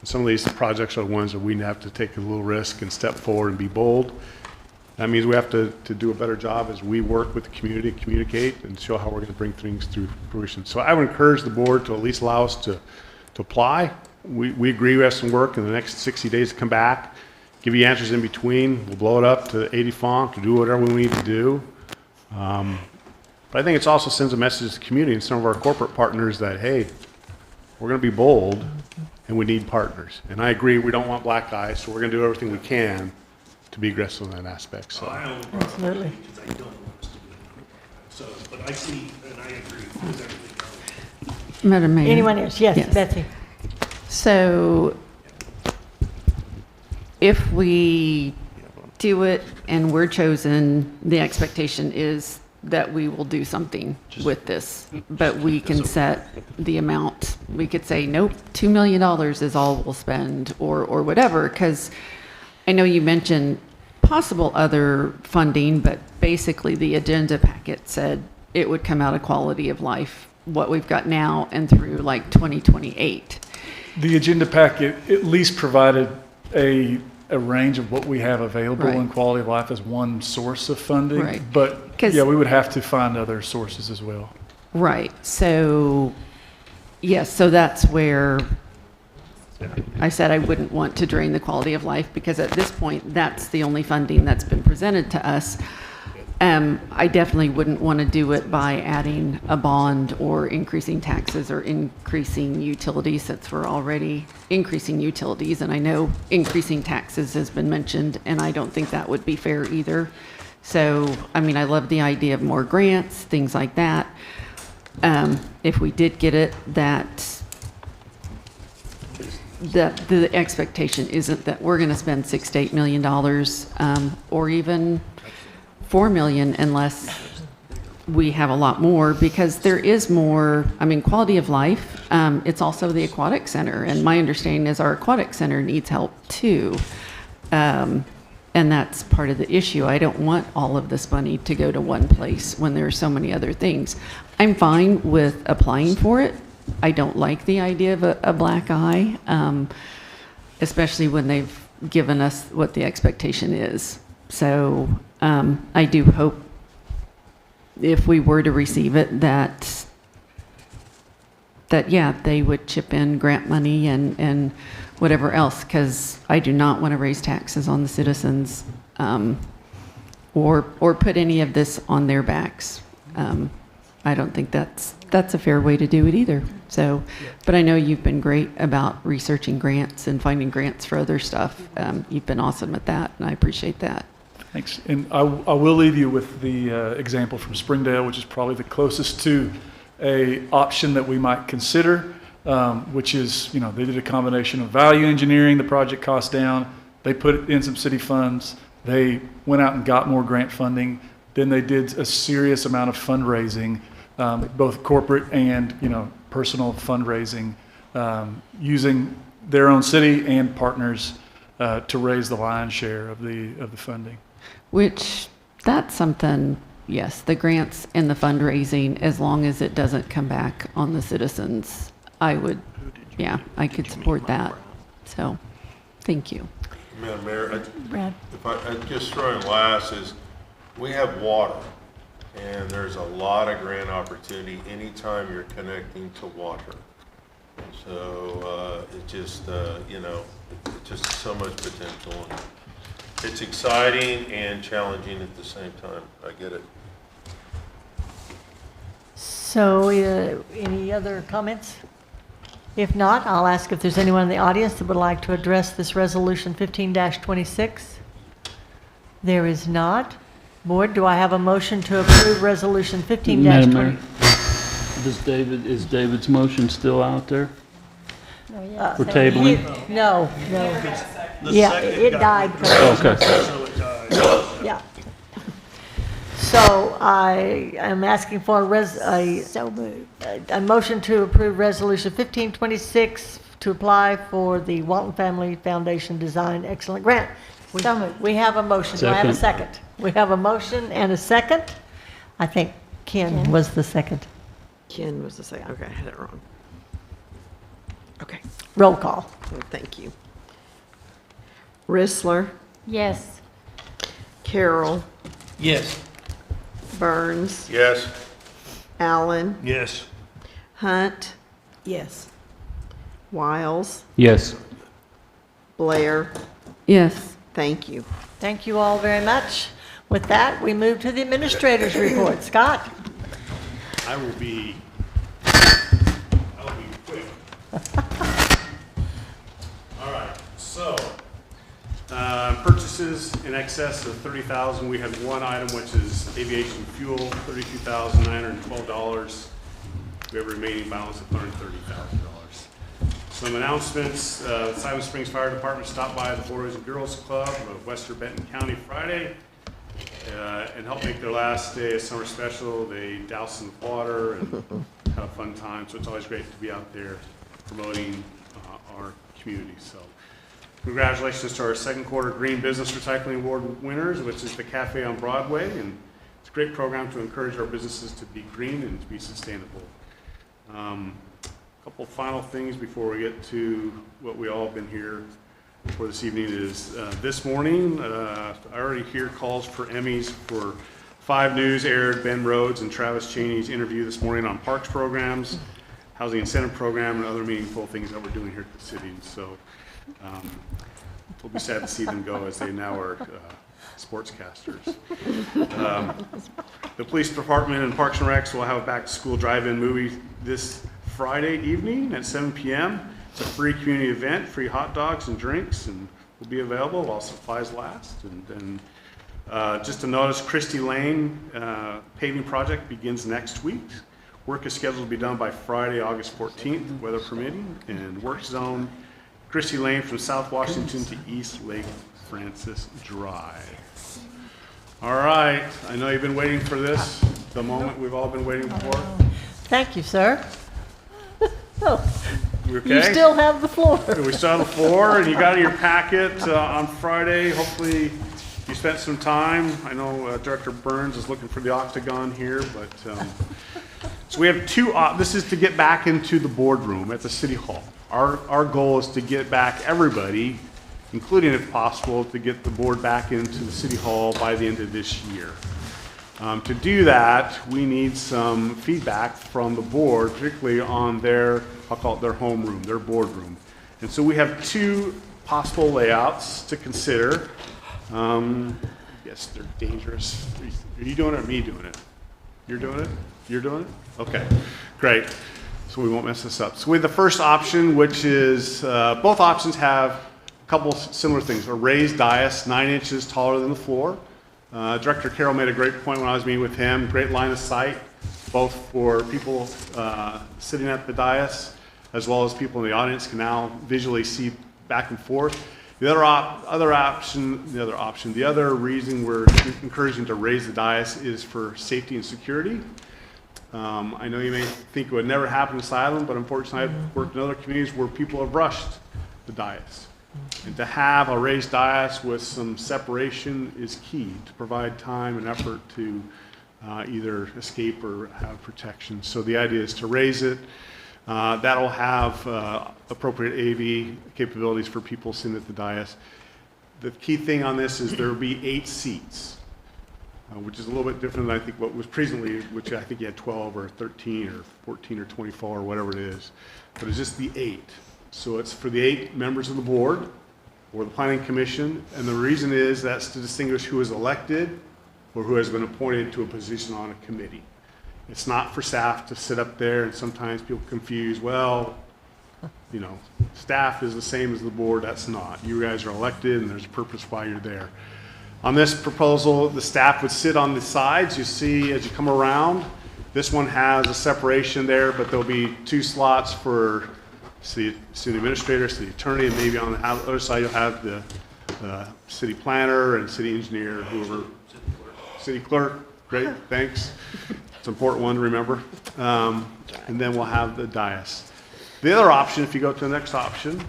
Some of these projects are the ones that we have to take a little risk and step forward and be bold. That means we have to do a better job as we work with the community, communicate, and show how we're going to bring things to fruition. So I would encourage the board to at least allow us to apply. We agree we have some work in the next 60 days to come back, give you answers in between. We'll blow it up to 80 font to do whatever we need to do. But I think it also sends a message to the community and some of our corporate partners that, hey, we're going to be bold and we need partners. And I agree, we don't want black eyes, so we're going to do everything we can to be aggressive in that aspect. So. Absolutely. Because I don't want us to do it. So, but I see and I agree with everything else. Madam Mayor. Anyone else? Yes, Betsy. So if we do it and we're chosen, the expectation is that we will do something with this, but we can set the amount. We could say, nope, $2 million is all we'll spend, or whatever, because I know you mentioned possible other funding, but basically the agenda packet said it would come out of quality of life, what we've got now and through like 2028. The agenda packet at least provided a range of what we have available Right. in quality of life as one source of funding. Right. But 'Cause- yeah, we would have to find other sources as well. Right. So, yes, so that's where I said I wouldn't want to drain the quality of life, because at this point, that's the only funding that's been presented to us. I definitely wouldn't want to do it by adding a bond or increasing taxes or increasing utilities, since we're already increasing utilities. And I know increasing taxes has been mentioned, and I don't think that would be fair either. So, I mean, I love the idea of more grants, things like that. If we did get it, that the expectation isn't that we're going to spend $6 to $8 million, or even $4 million, unless we have a lot more, because there is more. I mean, quality of life. It's also the aquatic center, and my understanding is our aquatic center needs help too. And that's part of the issue. I don't want all of this money to go to one place when there are so many other things. I'm fine with applying for it. I don't like the idea of a black eye, especially when they've given us what the expectation is. So I do hope, if we were to receive it, that yeah, they would chip in grant money and whatever else, because I do not want to raise taxes on the citizens, or put any of this on their backs. I don't think that's a fair way to do it either. So, but I know you've been great about researching grants and finding grants for other stuff. You've been awesome at that, and I appreciate that. Thanks. And I will leave you with the example from Springdale, which is probably the closest to a option that we might consider, which is, they did a combination of value engineering the project cost down. They put in some city funds. They went out and got more grant funding. Then they did a serious amount of fundraising, both corporate and, personal fundraising, using their own city and partners to raise the lion's share of the funding. Which, that's something, yes, the grants and the fundraising, as long as it doesn't come back on the citizens, I could support that. So, thank you. Madam Mayor, Brad. if I just throw in last is, we have water, and there's a lot of grant opportunity anytime you're connecting to water. So it just, it's just so much potential. It's exciting and challenging at the same time. I get it. So, any other comments? If not, I'll ask if there's anyone in the audience that would like to address this resolution 15-26. There is not. Board, do I have a motion to approve resolution 15-20? Madam Mayor, is David's motion still out there? For tabling? No. Yeah, it died. Okay. Yeah. So I am asking for a motion to approve resolution 1526 to apply for the Walton Family Foundation Design Excellent Grant. We have a motion. Do I have a second? We have a motion and a second. I think Ken was the second. Ken was the second. Okay, I had it wrong. Okay. Roll call. Thank you. Rissler, Yes. Carroll, Yes. Burns, Yes. Allen, Yes. Hunt, Yes. Wiles, Yes. Blair. Yes. Thank you. Thank you all very much. With that, we move to the administrator's report. Scott? I will be quick. All right, so purchases in excess of $30,000. We had one item, which is aviation fuel, $32,912. We have a remaining balance of $130,000. Some announcements. Siloam Springs Fire Department stopped by the Boys and Girls Club of Western Benton County Friday. and help make their last day of summer special. They douse in the water and have a fun time. So it's always great to be out there promoting our community. So congratulations to our second quarter Green Business Recycling Award winners, which is the Cafe on Broadway. And it's a great program to encourage our businesses to be green and to be sustainable. A couple final things before we get to what we all have been here for this evening is this morning, I already hear calls for Emmys for 5 News aired Ben Rhodes and Travis Cheney's interview this morning on parks programs, housing incentive program, and other meaningful things that we're doing here at the city. And so we'll be sad to see them go as they now are sportscasters. The police department and Parks and Recs will have a back-to-school drive-in movie this Friday evening at 7 p.m. It's a free community event, free hot dogs and drinks, and will be available while supplies last. And then just to notice, Christie Lane paving project begins next week. Work is scheduled to be done by Friday, August 14th, weather permitting. And work zone, Christie Lane from South Washington to East Lake Francis Drive. All right, I know you've been waiting for this, the moment we've all been waiting for. Thank you, sir. You okay? You still have the floor. We still have the floor, and you got in your packet on Friday. Hopefully you spent some time. I know Director Burns is looking for the octagon here, but so we have this is to get back into the boardroom at the City Hall. Our goal is to get back everybody, including if possible, to get the board back into the City Hall by the end of this year. To do that, we need some feedback from the board, particularly on their, I'll call it their homeroom, their boardroom. And so we have 2 possible layouts to consider. Yes, they're dangerous. Are you doing it or me doing it? You're doing it? You're doing it? Okay, great. So we won't mess this up. So we have the first option, which is, both options have a couple similar things. A raised dais, 9 inches taller than the floor. Director Carroll made a great point when I was meeting with him. Great line of sight, both for people sitting at the dais, as well as people in the audience can now visually see back and forth. The other reason we're encouraging to raise the dais is for safety and security. I know you may think it would never happen in Siloam, but unfortunately I've worked in other communities where people have rushed the dais. And to have a raised dais with some separation is key to provide time and effort to either escape or have protection. So the idea is to raise it. That'll have appropriate AV capabilities for people sitting at the dais. The key thing on this is there will be 8 seats, which is a little bit different than I think what was presently, which I think you had 12 or 13 or 14 or 24 or whatever it is. But it's just the 8. So it's for the 8 members of the board or the planning commission, and the reason is that's to distinguish who is elected or who has been appointed to a position on a committee. It's not for staff to sit up there, and sometimes people confuse, well, you know, staff is the same as the board. That's not. You guys are elected, and there's a purpose why you're there. On this proposal, the staff would sit on the sides. You see as you come around, this one has a separation there, but there'll be 2 slots for city administrator, city attorney, and maybe on the other side you'll have the city planner and city engineer, whoever. City clerk. Great, thanks. It's an important one to remember. And then we'll have the dais. The other option, if you go to the next option,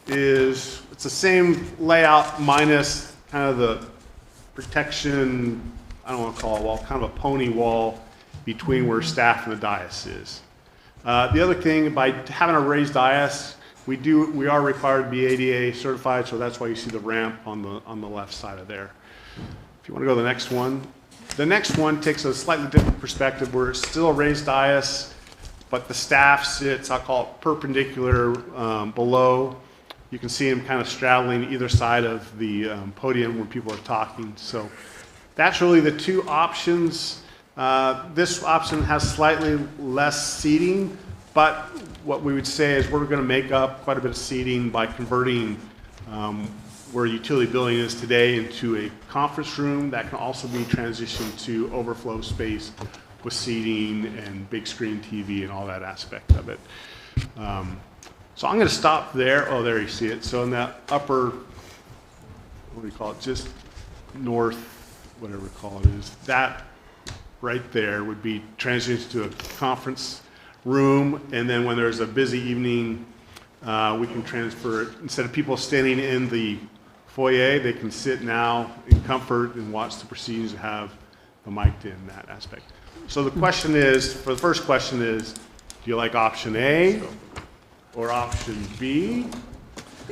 is it's the same layout minus kind of the protection, I don't want to call it a wall, kind of a pony wall between where staff and the dais is. The other thing, by having a raised dais, we are required to be ADA certified, so that's why you see the ramp on the left side of there. If you want to go to the next one. The next one takes a slightly different perspective where it's still a raised dais, but the staff sits, I'll call it perpendicular below. You can see them kind of straddling either side of the podium when people are talking. So that's really the 2 options. This option has slightly less seating, but what we would say is we're going to make up quite a bit of seating by converting where utility building is today into a conference room that can also be transitioned to overflow space with seating and big screen TV and all that aspect of it. So I'm going to stop there. Oh, there you see it. So in that upper, what do you call it, just whatever call it is, that right there would be transitioned to a conference room, and then when there's a busy evening, we can transfer it. Instead of people standing in the foyer, they can sit now in comfort and watch the proceedings and have the mic in that aspect. So the question is, for the first question is, do you like option A or option B?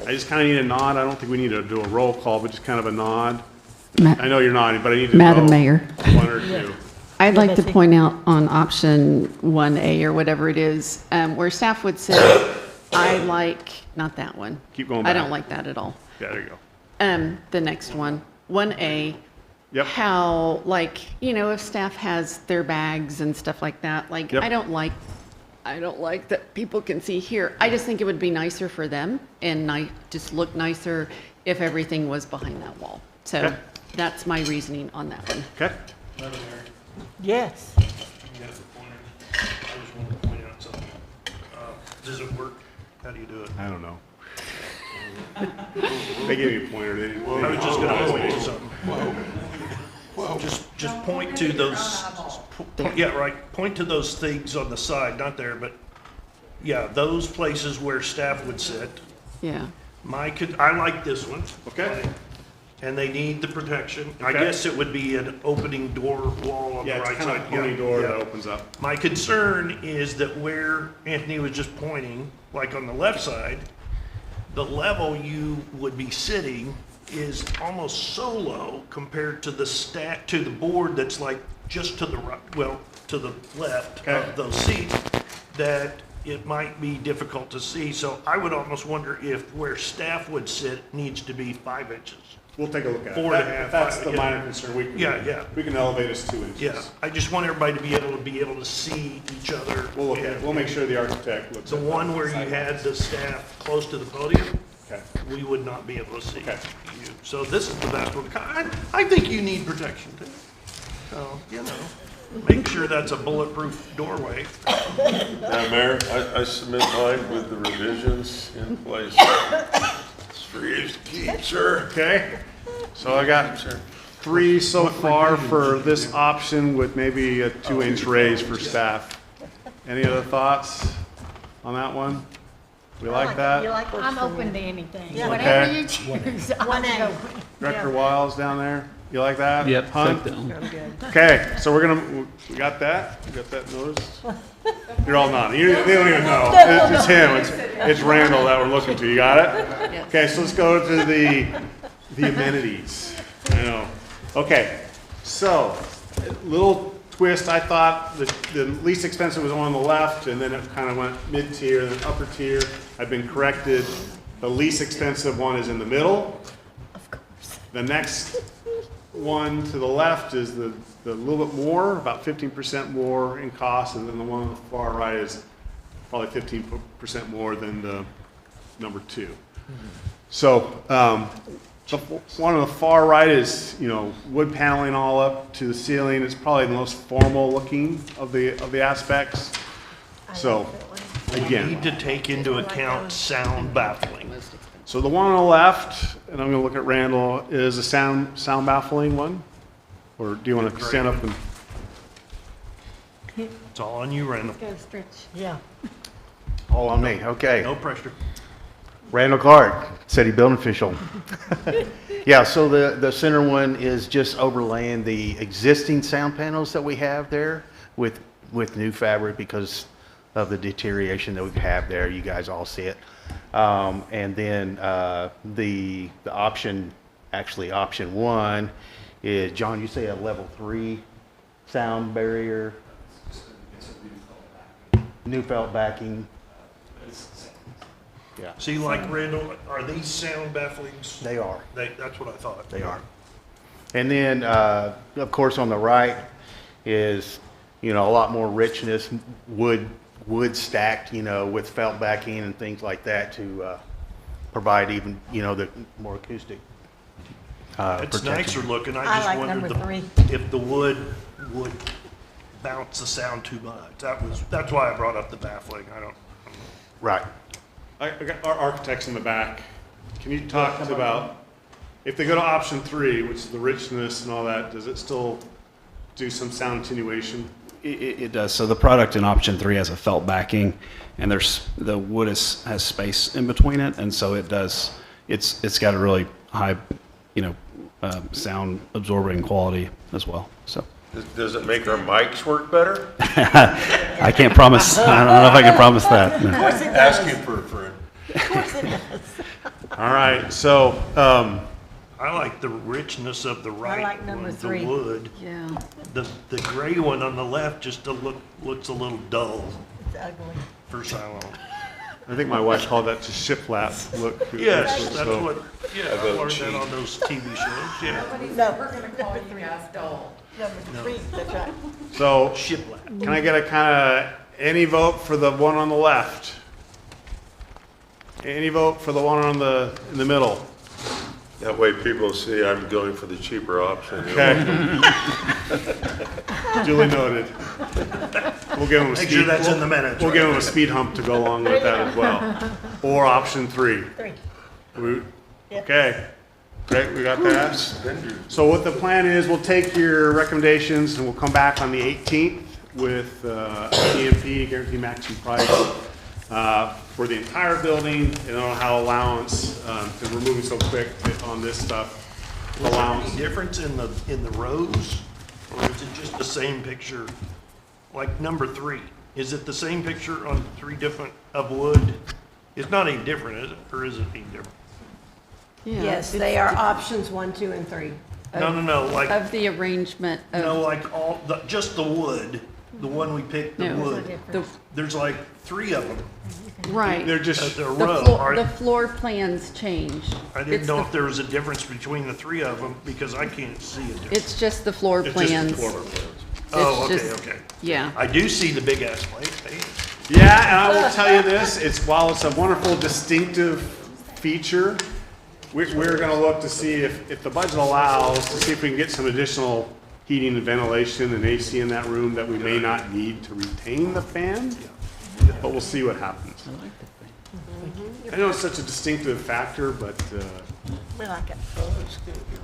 I just kind of need a nod. I don't think we need to do a roll call, but just kind of a nod. I know you're nodding, but I need to Madam know Mayor. one or two. I'd like to point out on option 1A or whatever it is, where staff would say, I like, not that one. Keep going I back. don't like that at all. Yeah, there you go. The next one, 1A. Yep. How, like, you know, if staff has their bags and stuff like that, like, Yep. I don't like that people can see here. I just think it would be nicer for them and just look nicer if everything was behind that wall. So Okay. that's my reasoning on that one. Okay. Yes. You guys are pointing. I just wanted to point out something. Does it work? How do you do it? I don't know. They gave me a pointer. They didn't. I was just going to point to something. Just point to those. Yeah, right. Point to those things on the side, not there, but yeah, those places where staff would sit. Yeah. I like this one. Okay. And they need the protection. I Okay. guess it would be an opening door wall on the Yeah, right it's kind side. of a pointing door that opens up. My concern is that where Anthony was just pointing, like on the left side, the level you would be sitting is almost so low compared to to the board that's like just to the right, well, to the left of those seats, that it might be difficult to see. So I would almost wonder if where staff would sit needs to be 5 inches. We'll take a look at it. 4.5. That's the yeah. minor concern. We can elevate us 2 inches. Yeah, I just want everybody to be able to see each other. We'll look at it. We'll make sure the architect looks The at one where you had the staff close to the podium, Okay. we would not be able to see Okay. you. So this is the best one. I think you need protection too. So, you know, make sure that's a bulletproof doorway. Madam Mayor, I submit mine with the revisions in place. It's for you to keep, sir. Okay. So I got 3 so far for this option with maybe a 2-inch raise for staff. Any other thoughts on that one? We like that? I'm open to anything. Yeah. Whatever Okay. you choose, I'll 1A. go. Director Wiles down there, you like that? Yep, Hunt? take that one. Okay, so we got that? We got that noticed? You're all nodding. They don't even know. It's him. It's Randall that we're looking to. You got it? Okay, so let's go to the amenities. I know. Okay, so little twist. I thought the least expensive was on the left, and then it kind of went mid-tier, then upper tier. I've been corrected. The least expensive one is in the middle. Of course. The next one to the left is the little bit more, about 15% more in cost, and then the one on the far right is probably 15% more than the number 2. So the one on the far right is, you know, wood paneling all up to the ceiling. It's probably the most formal looking of the aspects. So We again, need to take into account sound baffling. so the one on the left, and I'm going to look at Randall, is a sound baffling one? Or do you want to stand up and? It's all on you, Randall. Go stretch. Yeah. All on me, okay. No pressure. Randall Clark, city building official. Yeah, so the center one is just overlaying the existing sound panels that we have there with new fabric because of the deterioration that we have there. You guys all see it. And then the option, actually option 1 is, John, you say a level 3 sound barrier? New felt backing. Yeah. See, like Randall, are these sound bafflings? They are. That's what I thought. They are. And then, of course, on the right is, you know, a lot more richness, wood stacked, you know, with felt backing and things like that to provide even, you know, the more acoustic It's protection. nicer looking. I I just like wondered number 3. if the wood would bounce the sound too much. That's why I brought up the baffling. I don't. Right. I got our architects in the back. Can you talk about if they go to option 3, which is the richness and all that, does it still do some sound attenuation? It does. So the product in option 3 has a felt backing, and the wood has space in between it, and so it does. It's got a really high, sound absorbing quality as well. So. Does it make our mics work better? I can't promise. I don't know if I can promise that. No. Ask you for a friend. Of course it does. All right, so I like the richness of the right like number one, 3. the wood. Yeah. The gray one on the left just looks a little dull It's ugly. for Siloam. I think my wife called that just shiplap look. Yes, that's So- what, yeah, I learned that on those TV shows, yeah. No, we're gonna call you guys dull. Number 3, that's right. So, Shiplap. can I get a kind of any vote for the one on the left? Any vote for the one in the middle? That way people see I'm going for the cheaper option. Okay. Duly noted. We'll give them a Make speed. sure that's in the minutes, We'll give right? them a speed hump to go along with that as well. Or option 3. 3. Okay. Great, we got that. So what the plan is, we'll take your recommendations and we'll come back on the 18th with EMP, guarantee maximum price, for the entire building, and on how allowance, because we're moving so quick on this stuff. Was there Allowance. any difference in the rows, or is it just the same picture? Like number 3, is it the same picture on 3 different of wood? It's not any different, is it, or is it any different? Yeah, Yes, it's they are options 1, 2, and 3. No, like, Of the arrangement of. no, like just the wood, the one we picked, the No. wood. The- There's like 3 of them. Right. They're just, They're The row. floor, the floor plans change. I It's didn't know the- if there was a difference between the 3 of them, because I can't see a difference. It's just the floor It's just the plans. floor plans. Oh, It's okay, just- okay. Yeah. I do see the big ass plate. Hey. yeah, and I will tell you this, while it's a wonderful distinctive feature, we're gonna look to see if the budget allows, to see if we can get some additional heating and ventilation and AC in that room that we may not need to retain the fan, but we'll see what happens. I know it's such a distinctive factor, but We like it.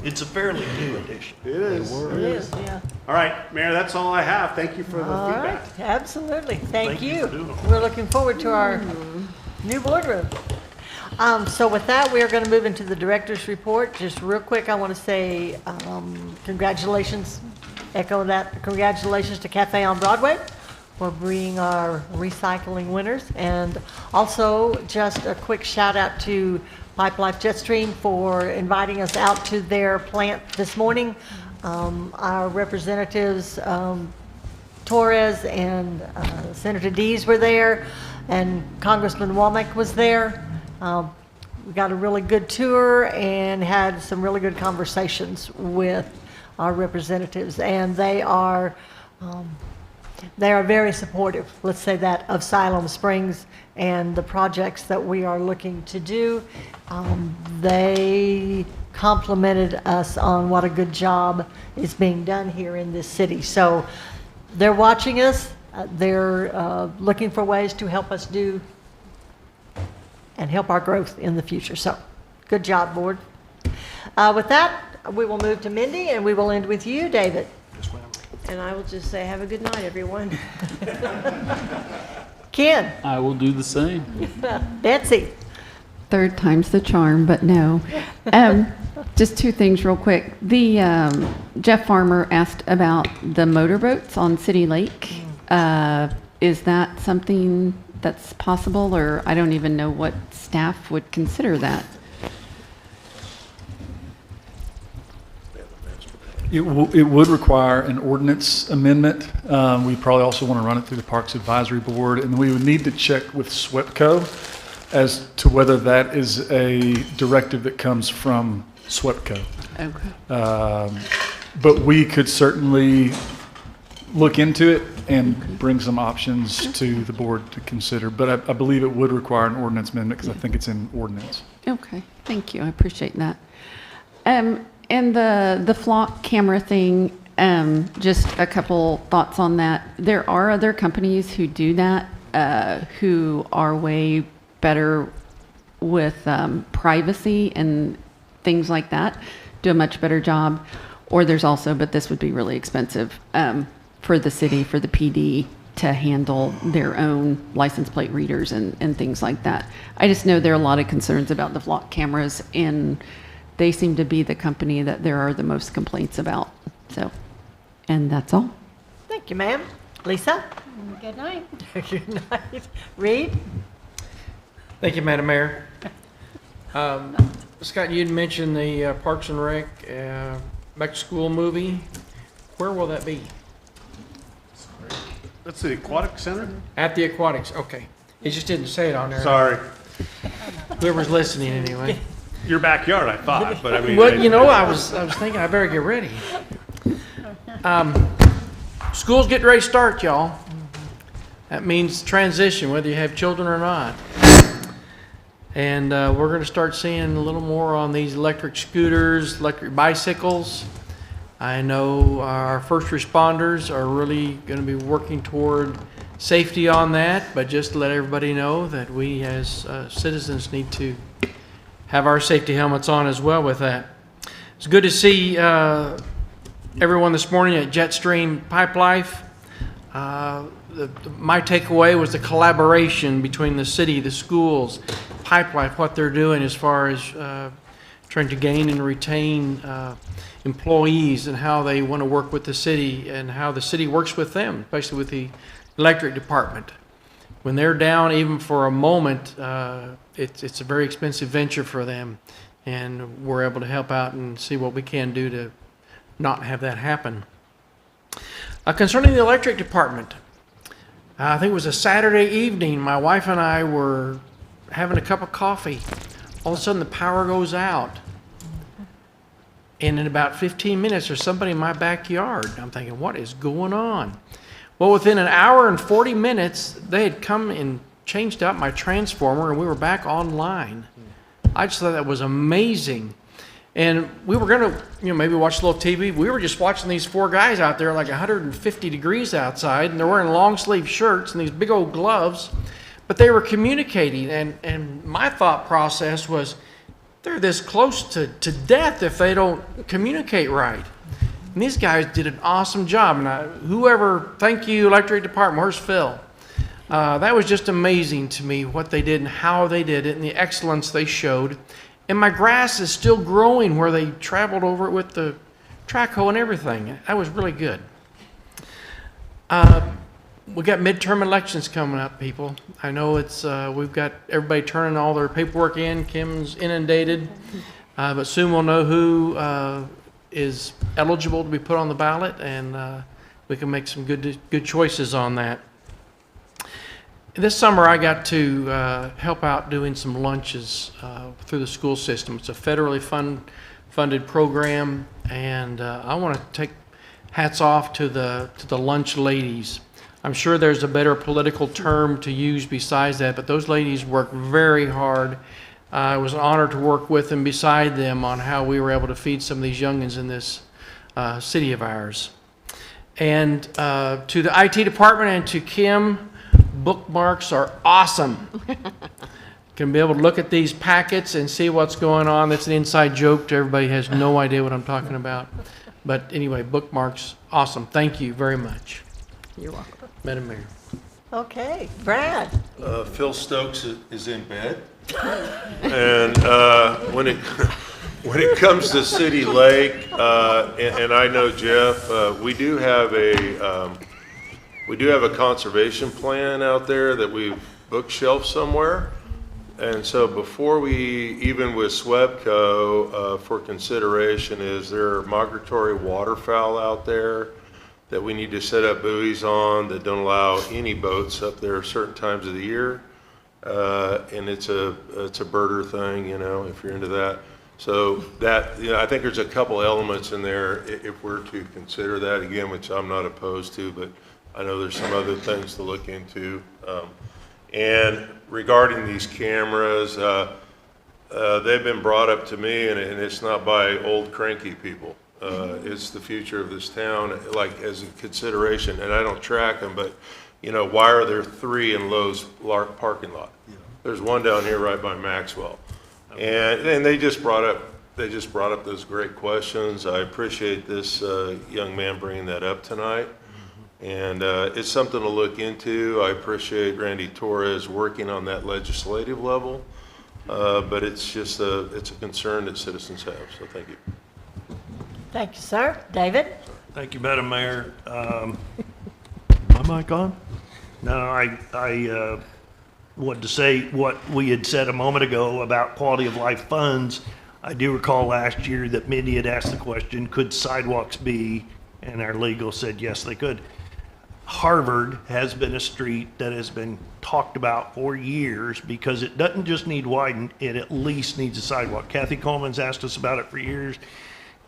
It's a fairly new addition. it is. It is, yeah. All right, Mayor, that's all I have. Thank you for the All right, feedback. absolutely. Thank Thank you you. for doing it. We're looking forward to our new boardroom. So with that, we are going to move into the director's report. Just real quick, I want to say congratulations, echo that, congratulations to Cafe on Broadway for being our recycling winners. And also, just a quick shout out to Pipe Life Jetstream for inviting us out to their plant this morning. Our representatives, Torres and Senator Dees were there, and Congressman Womack was there. We got a really good tour and had some really good conversations with our representatives, and they are very supportive, let's say that, of Siloam Springs and the projects that we are looking to do. They complimented us on what a good job is being done here in this city. So they're watching us. They're looking for ways to help us do and help our growth in the future. So good job, board. With that, we will move to Mindy, and we will end with you, David. And I will just say, have a good night, everyone. Ken. I will do the same. Betsy. Third time's the charm, but no. Just 2 things real quick. The Jeff Farmer asked about the motorboats on City Lake. Is that something that's possible, or I don't even know what staff would consider that? It would require an ordinance amendment. We probably also want to run it through the Parks Advisory Board, and we would need to check with SWEPCO as to whether that is a directive that comes from SWEPCO. Okay. But we could certainly look into it and bring some options to the board to consider. But I believe it would require an ordinance amendment because I think it's in ordinance. Okay, thank you. I appreciate that. And the flock camera thing, just a couple thoughts on that. There are other companies who do that, who are way better with privacy and things like that, do a much better job. Or there's also, but this would be really expensive for the city, for the PD to handle their own license plate readers and things like that. I just know there are a lot of concerns about the flock cameras, and they seem to be the company that there are the most complaints about. So, and that's all. Thank you, ma'am. Lisa? Good night. Good night. Reed? Thank you, Madam Mayor. Scott, you'd mentioned the Parks and Rec back to school movie. Where will that be? That's the Aquatic Center? At the Aquatics, okay. It just didn't say it on there. Sorry. Whoever's listening anyway. Your backyard, I thought, but I mean. Well, you know, I was thinking I better get ready. School's getting ready to start, y'all. That means transition, whether you have children or not. And we're going to start seeing a little more on these electric scooters, electric bicycles. I know our first responders are really going to be working toward safety on that, but just to let everybody know that we as citizens need to have our safety helmets on as well with that. It's good to see everyone this morning at Jetstream Pipe Life. My takeaway was the collaboration between the city, the schools, Pipe Life, what they're doing as far as trying to gain and retain employees and how they want to work with the city and how the city works with them, especially with the electric department. When they're down even for a moment, it's a very expensive venture for them, and we're able to help out and see what we can do to not have that happen. Concerning the electric department, I think it was a Saturday evening, my wife and I were having a cup of coffee. All of a sudden the power goes out. And in about 15 minutes there's somebody in my backyard. I'm thinking, what is going on? Well, within an hour and 40 minutes, they had come and changed out my transformer and we were back online. I just thought that was amazing. And we were going to, maybe watch a little TV. We were just watching these four guys out there like 150 degrees outside, and they're wearing long sleeve shirts and these big old gloves, but they were communicating. And my thought process was, they're this close to death if they don't communicate right. And these guys did an awesome job. And thank you, electric department. Where's Phil? That was just amazing to me what they did and how they did it and the excellence they showed. And my grass is still growing where they traveled over it with the track hoe and everything. That was really good. We got midterm elections coming up, people. I know we've got everybody turning all their paperwork in. Kim's inundated. But soon we'll know who is eligible to be put on the ballot, and we can make some good choices on that. This summer I got to help out doing some lunches through the school system. It's a federally funded program, and I want to take hats off to the lunch ladies. I'm sure there's a better political term to use besides that, but those ladies work very hard. It was an honor to work with them beside them on how we were able to feed some of these youngins in this city of ours. And to the IT department and to Kim, bookmarks are awesome. Can be able to look at these packets and see what's going on. That's an inside joke to everybody who has no idea what I'm talking about. But anyway, bookmarks, awesome. Thank you very much. You're welcome. Madam Mayor. Okay, Brad. Phil Stokes is in bed. And when it comes to City Lake, and I know Jeff, we do have a conservation plan out there that we've bookshelfed somewhere. And so before we, even with SWEPCO, for consideration, is there migratory waterfowl out there that we need to set up buoys on that don't allow any boats up there certain times of the year? And it's a birder thing, if you're into that. So that, I think there's a couple elements in there if we're to consider that, again, which I'm not opposed to, but I know there's some other things to look into. And regarding these cameras, they've been brought up to me, and it's not by old cranky people. It's the future of this town, like as a consideration, and I don't track them, but why are there 3 in Lowe's parking lot? There's one down here right by Maxwell. And they just brought up they just brought up those great questions. I appreciate this young man bringing that up tonight. And it's something to look into. I appreciate Randy Torres working on that legislative level. But it's just it's a concern that citizens have, so thank you. Thank you, sir. David? Thank you, Madam Mayor. My mic on? No, I wanted to say what we had said a moment ago about quality of life funds. I do recall last year that Mindy had asked the question, could sidewalks be? And our legal said, yes, they could. Harvard has been a street that has been talked about for years because it doesn't just need widened, it at least needs a sidewalk. Kathy Coleman's asked us about it for years.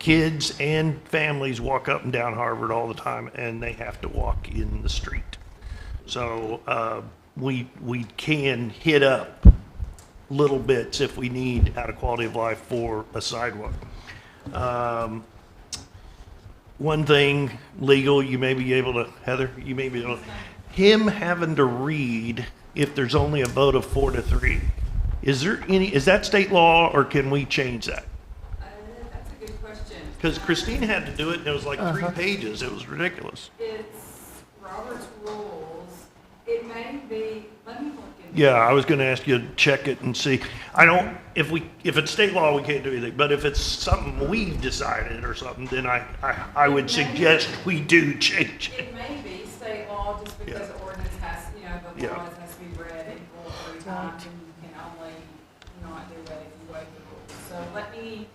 Kids and families walk up and down Harvard all the time and they have to walk in the street. So we can hit up little bits if we need out of quality of life for a sidewalk. One thing, legal, you may be able to, Heather, you may be able to, him having to read if there's only a vote of 4-3. Is that state law or can we change that? That's a good question. Because Christine had to do it and it was like 3 pages. It was ridiculous. It's Robert's rules. It may be, let me look into Yeah, I was going to ask you to check it and see. If it's state law, we can't do anything. But if it's something we've decided or something, then I would suggest we do change it. It may be state law just because the ordinance has, the laws has to be read in full 3 times and you can only not do that if you waive the rules. So let me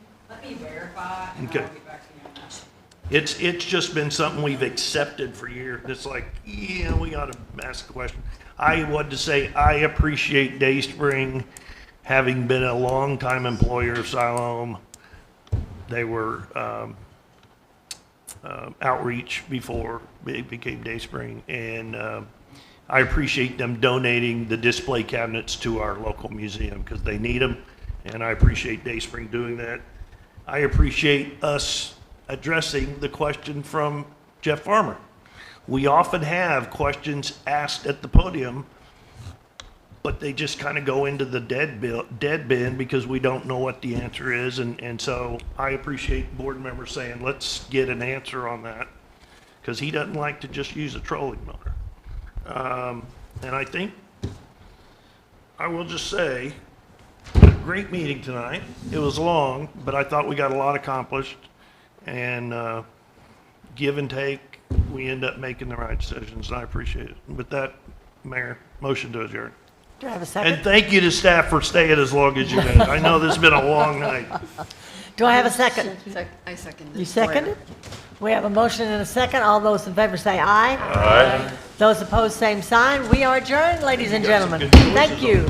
verify and I'll get back to you on that. It's just been something we've accepted for years. It's like, yeah, we ought to ask a question. I wanted to say I appreciate Dayspring having been a longtime employer of Siloam. They were outreach before it became Dayspring, and I appreciate them donating the display cabinets to our local museum because they need them, and I appreciate Dayspring doing that. I appreciate us addressing the question from Jeff Farmer. We often have questions asked at the podium, but they just kind of go into the dead bin because we don't know what the answer is. And so I appreciate board members saying, let's get an answer on that because he doesn't like to just use a trolling motor. And I think I will just say, great meeting tonight. It was long, but I thought we got a lot accomplished. And give and take, we end up making the right decisions, and I appreciate it. With that, Mayor, motion to adjourn. Do I have a second? And thank you to staff for staying as long as you did. I know this has been a long night. Do I have a second? I second. You seconded? We have a motion and a second. All those in favor say aye. Aye. Those opposed, same sign. We are adjourned, ladies and gentlemen. Thank you.